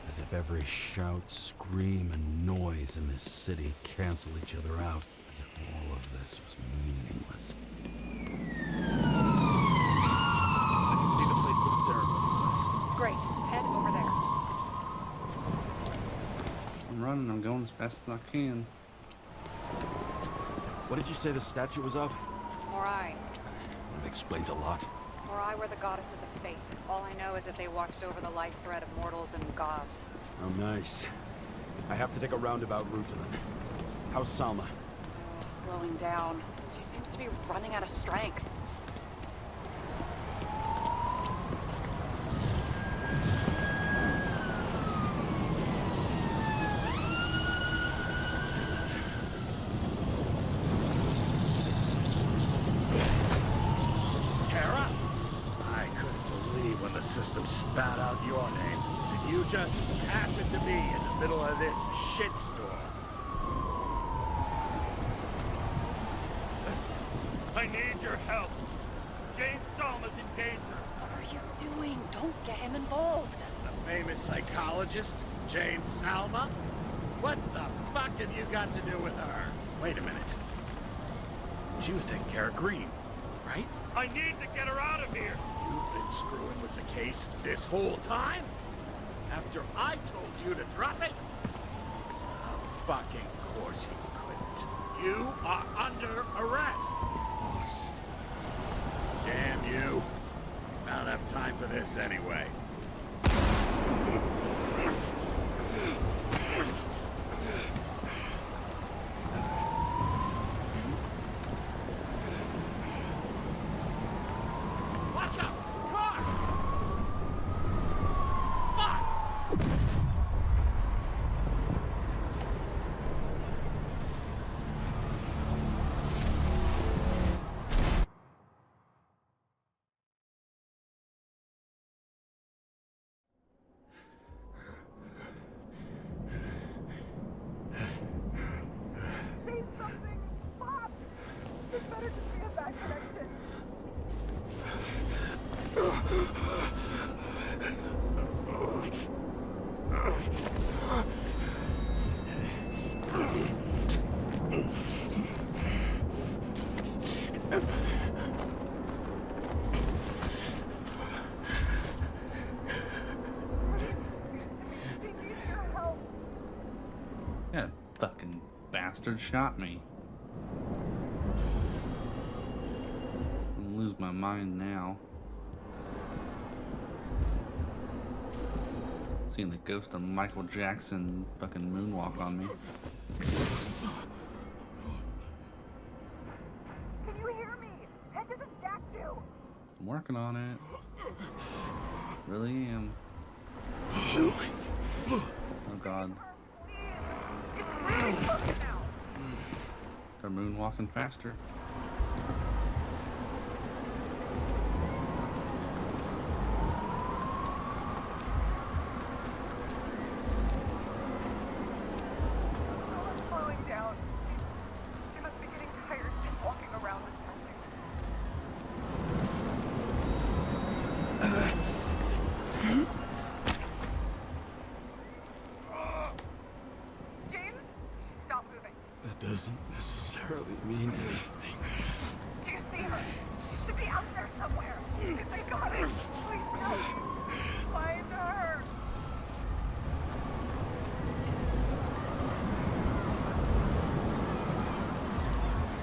As if every shout, scream, and noise in this city cancel each other out. As if all of this was meaningless. I can see the place where the ceremony was. Great. Head over there. I'm running. I'm going as fast as I can. What did you say the statue was of? Morai. That explains a lot. Morai were the goddesses of fate. All I know is that they watched over the life thread of mortals and gods. Oh, nice. I have to take a roundabout route to them. How's Salma? Oh, slowing down. She seems to be running out of strength. Karra? I couldn't believe when the system spat out your name, and you just happened to be in the middle of this shitstorm. Listen, I need your help. James Salma's in danger. What are you doing? Don't get him involved. The famous psychologist, James Salma? What the fuck have you got to do with her? Wait a minute. She was taking care of Green, right? I need to get her out of here. You've been screwing with the case this whole time? After I told you to drop it? Of fucking course you couldn't. You are under arrest. Boss. Damn you. I don't have time for this anyway. Watch out! Car! Fuck! Say something! Bob! It's better to see a back connection. He needs your help. That fucking bastard shot me. I'm gonna lose my mind now. Seeing the ghost of Michael Jackson fucking moonwalk on me. Can you hear me? Head to the statue. I'm working on it. Really am. Oh god. It's really close now. They're moonwalking faster. Someone's slowing down. She must be getting tired walking around this James, stop moving. That doesn't necessarily mean anything. Do you see her? She should be out there somewhere. If they got her, please help. Find her.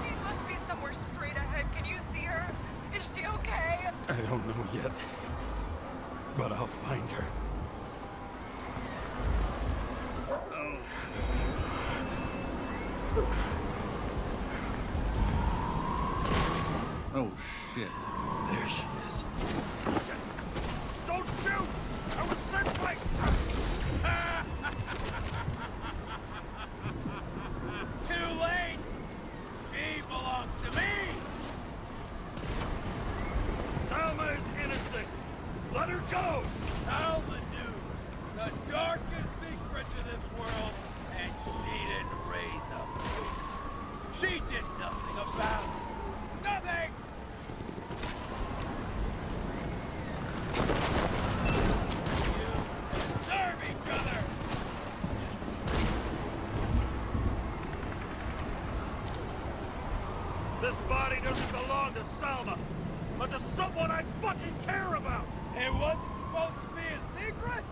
She must be somewhere straight ahead. Can you see her? Is she okay? I don't know yet, but I'll find her. Oh shit. There she is. Don't shoot! I was sent by... Too late! She belongs to me! Salma is innocent! Let her go! Salma knew the darkest secret to this world, and she didn't raise a foot. She did nothing about it. Nothing! You deserve each other! This body doesn't belong to Salma, but to someone I fucking care about! It wasn't supposed to be a secret?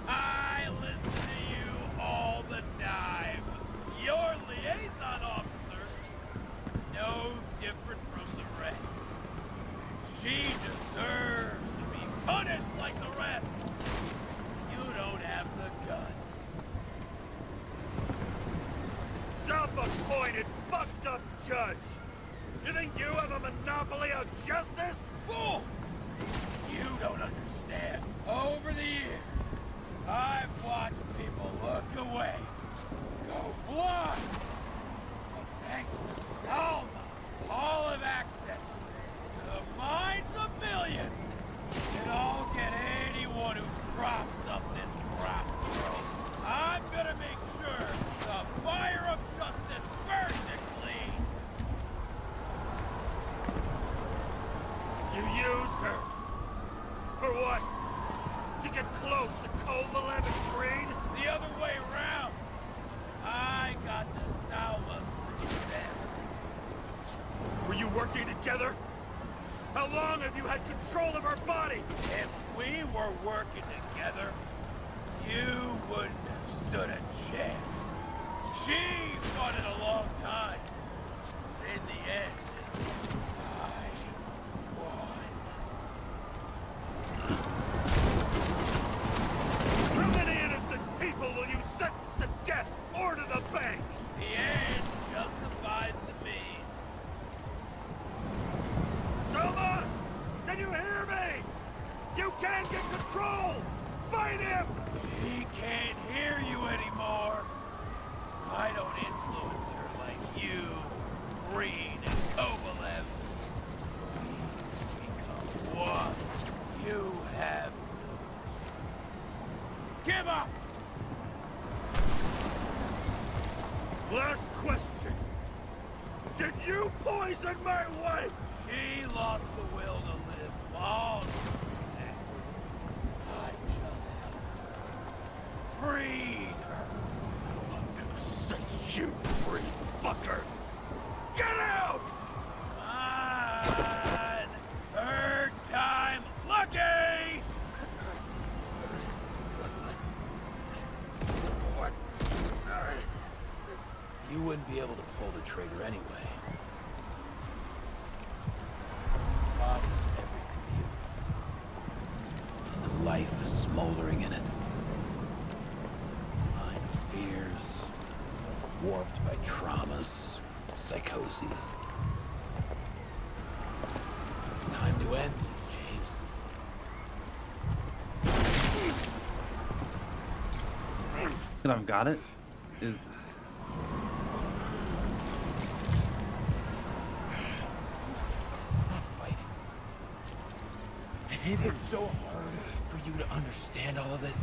I listen to you all the time. Your liaison officer, no different from the rest. She deserves to be punished like the rest. You don't have the guts. Self-appointed, fucked up judge! You think you have a monopoly of justice? Fool! You don't understand. Over the years, I've watched people look away, go blind. But thanks to Salma, all have access to the minds of millions. And I'll get anyone who crops up this crop road. I'm gonna make sure the fire of justice burns it clean. You used her. For what? To get close to Cole-11 Green? The other way around. I got to Salma through them. Were you working together? How long have you had control of her body? If we were working together, you wouldn't have stood a chance. She fought it a long time. In the end, I won. How many innocent people will you sentence to death or to the bank? The end justifies the means. Selma! Can you hear me? You can't get control! Fight him! She can't hear you anymore. I don't influence her like you, Green and Kovalev. We become one. You have no choice. Give up! Last question. Did you poison my wife? She lost the will to live long after that. I just helped her. Freed her. I'm gonna set you free, fucker! Get out! On! Third time lucky! What? You wouldn't be able to pull the trigger anyway. Body is everything to you. And the life smoldering in it. warped by traumas, psychoses. It's time to end this, James. Could I've got it? Is Stop fighting. Is it so hard for you to understand all of this?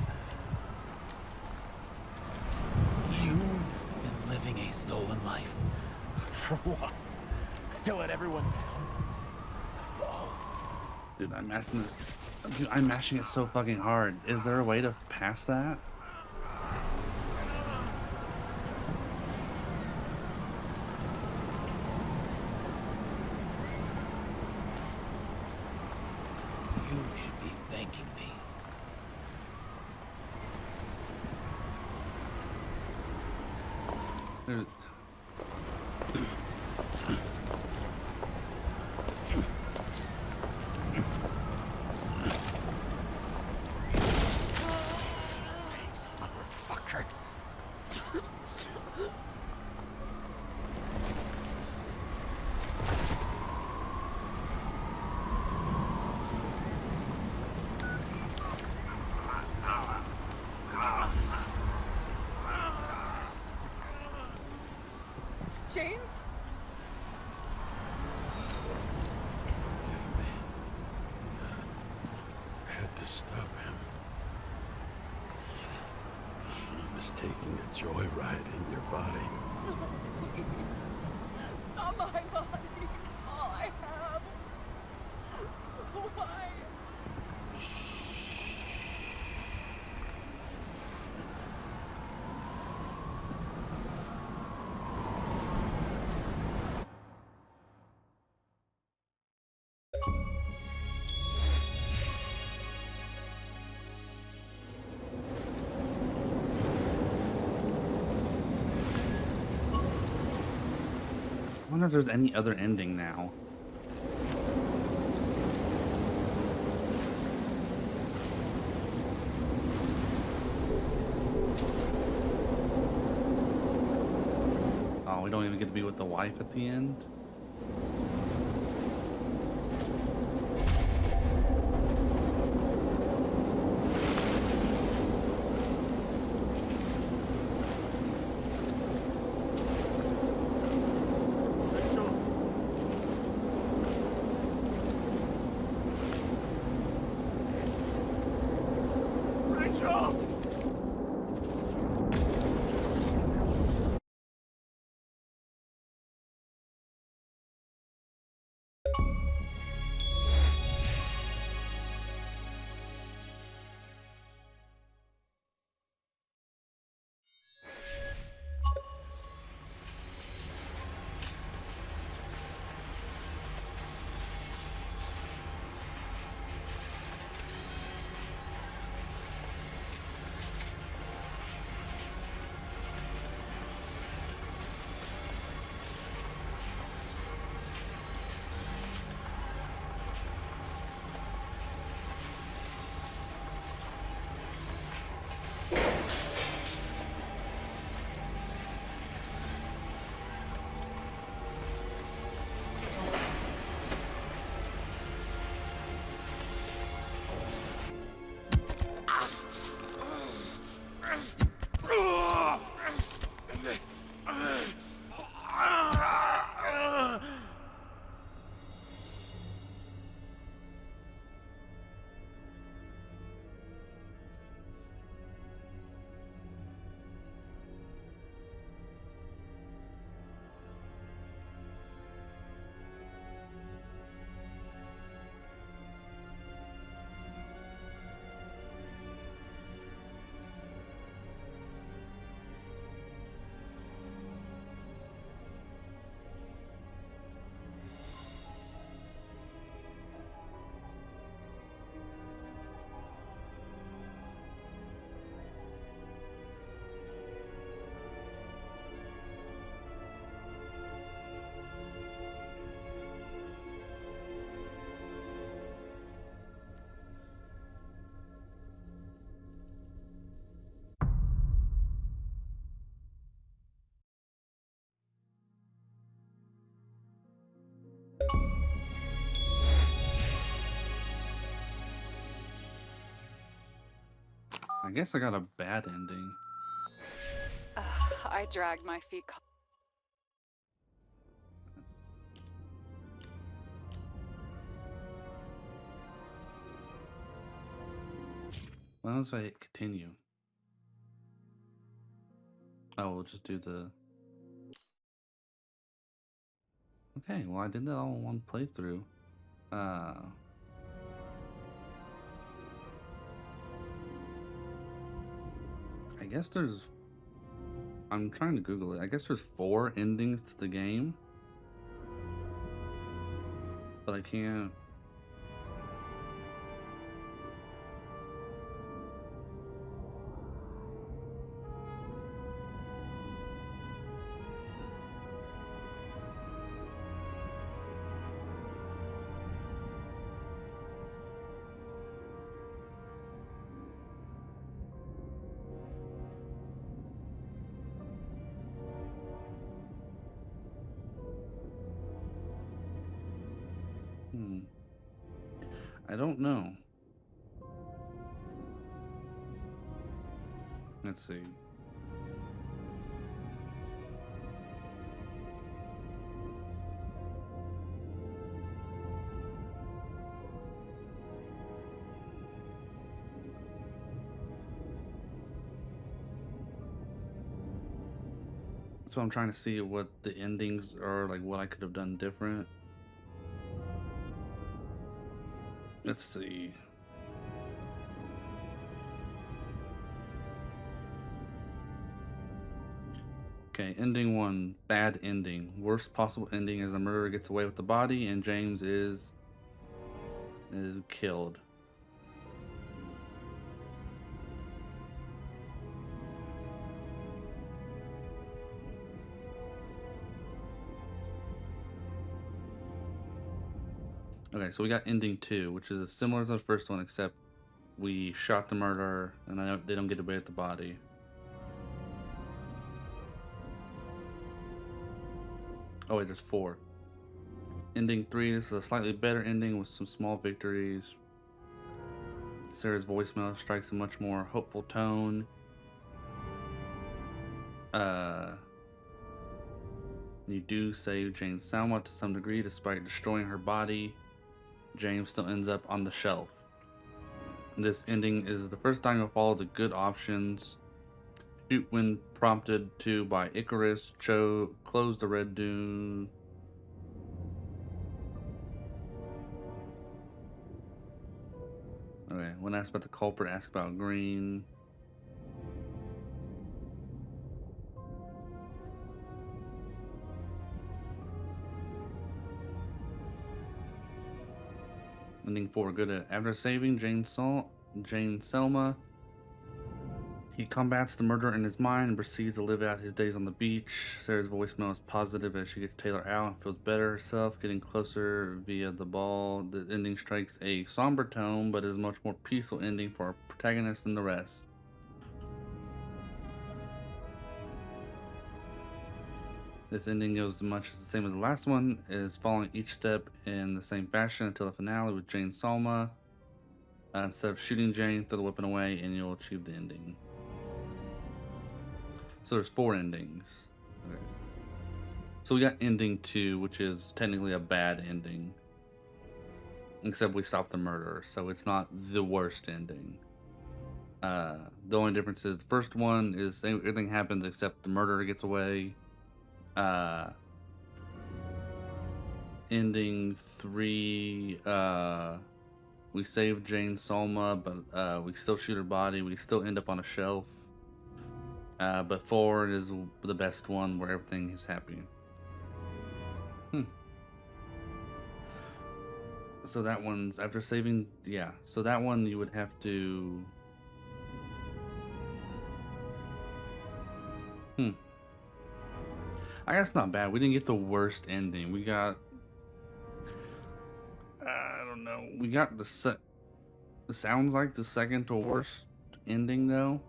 You've been living a stolen life. For what? To let everyone down? To fall? dude, I'm mashing this. Dude, I'm mashing it so fucking hard. Is there a way to pass that? You should be thanking me. There's... Thanks, motherfucker. James? Forgive me. I had to stop him. He was taking a joyride in your body. Not my body. All I have. Why? I wonder if there's any other ending now. Oh, we don't even get to be with the wife at the end? I guess I got a bad ending. I dragged my feet. Why don't I hit continue? Oh, we'll just do the... Okay, well I did that all in one playthrough. I guess there's... I'm trying to Google it. I guess there's 4 endings to the game. But I can't... I don't know. Let's see. So I'm trying to see what the endings are, like what I could have done different. Let's see. Okay, ending 1, bad ending. Worst possible ending is the murderer gets away with the body and James is killed. Okay, so we got ending 2, which is similar to the first one, except we shot the murderer and they don't get away with the body. Oh wait, there's 4. Ending 3, this is a slightly better ending with some small victories. Sarah's voicemail strikes a much more hopeful tone. You do save Jane Salma to some degree despite destroying her body. James still ends up on the shelf. This ending is the first time you'll follow the good options. Shoot when prompted to by Icarus. Close the red dune. Okay, when asked about the culprit, ask about green. Ending 4, good at after saving Jane Selma, he combats the murder in his mind and proceeds to live out his days on the beach. Sarah's voicemail is positive as she gets Taylor out and feels better herself, getting closer via the ball. The ending strikes a somber tone, but is a much more peaceful ending for our protagonist than the rest. This ending goes as much as the same as the last one, is following each step in the same fashion until the finale with Jane Salma. Instead of shooting Jane, throw the weapon away and you'll achieve the ending. So there's 4 endings. Okay. So we got ending 2, which is technically a bad ending. Except we stopped the murderer, so it's not the worst ending. The only difference is the first one is everything happens except the murderer gets away. Ending 3, we save Jane Salma, but we still shoot her body. We still end up on a shelf. But 4 is the best one where everything is happy. So that one's after saving, yeah. So that one you would have to... I guess not bad. We didn't get the worst ending. We got... I don't know. We got it sounds like the second to worst ending, though.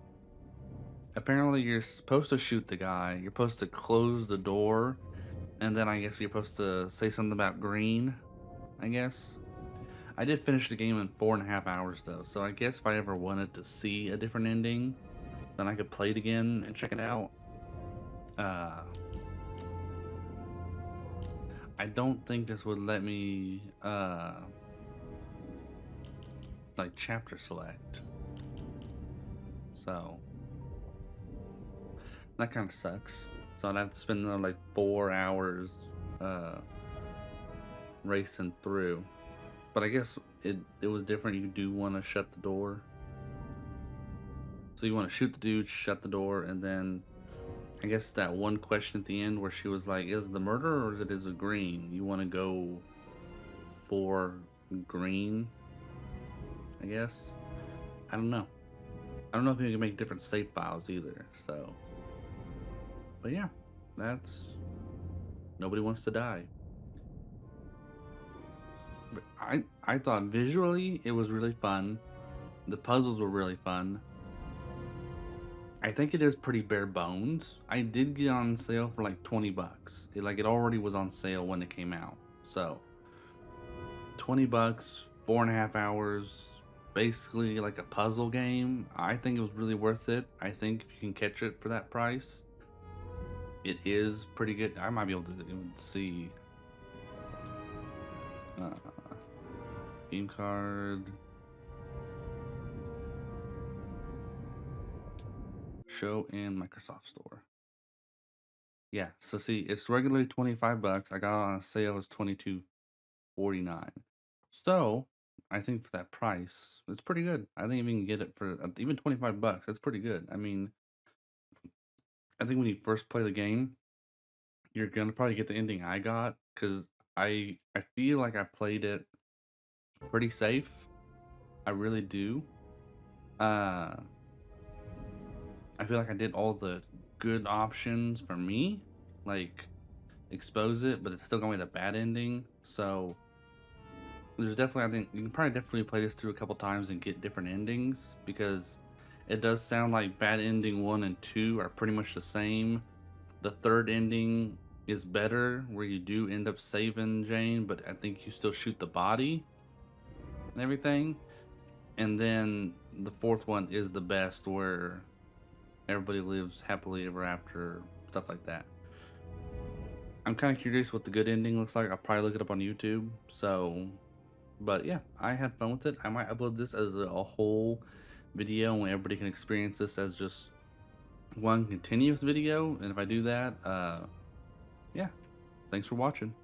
Apparently, you're supposed to shoot the guy. You're supposed to close the door. And then I guess you're supposed to say something about green, I guess. I did finish the game in 4.5 hours though, so I guess if I ever wanted to see a different ending, then I could play it again and check it out. I don't think this would let me like chapter select, so that kind of sucks. So I'd have to spend another like 4 hours racing through. But I guess it was different. You do want to shut the door, so you want to shoot the dude, shut the door, and then I guess that one question at the end where she was like, is the murder or is it green? You want to go for green, I guess. I don't know. I don't know if you can make different save files either, so. But yeah, that's Nobody Wants to Die. But I thought visually it was really fun. The puzzles were really fun. I think it is pretty bare bones. I did get on sale for like 20 bucks. It already was on sale when it came out. So 20 bucks, 4.5 hours, basically like a puzzle game. I think it was really worth it. I think if you can catch it for that price, it is pretty good. I might be able to even see game card. Show in Microsoft Store. Yeah, so see, it's regularly 25 bucks. I got it on a sale, it's $22.49. So I think for that price, it's pretty good. I think you can get it for even 25 bucks. That's pretty good. I mean, I think when you first play the game, you're gonna probably get the ending I got, because I feel like I played it pretty safe. I really do. I feel like I did all the good options for me, like expose it, but it's still going to be the bad ending. So there's definitely, I think you can probably definitely play this through a couple times and get different endings, because it does sound like bad ending 1 and 2 are pretty much the same. The third ending is better, where you do end up saving Jane, but I think you still shoot the body and everything. And then the fourth one is the best, where everybody lives happily ever after, stuff like that. I'm kind of curious what the good ending looks like. I'll probably look it up on YouTube. So, but yeah, I had fun with it. I might upload this as a whole video, and everybody can experience this as just one continuous video. And if I do that, yeah, thanks for watching.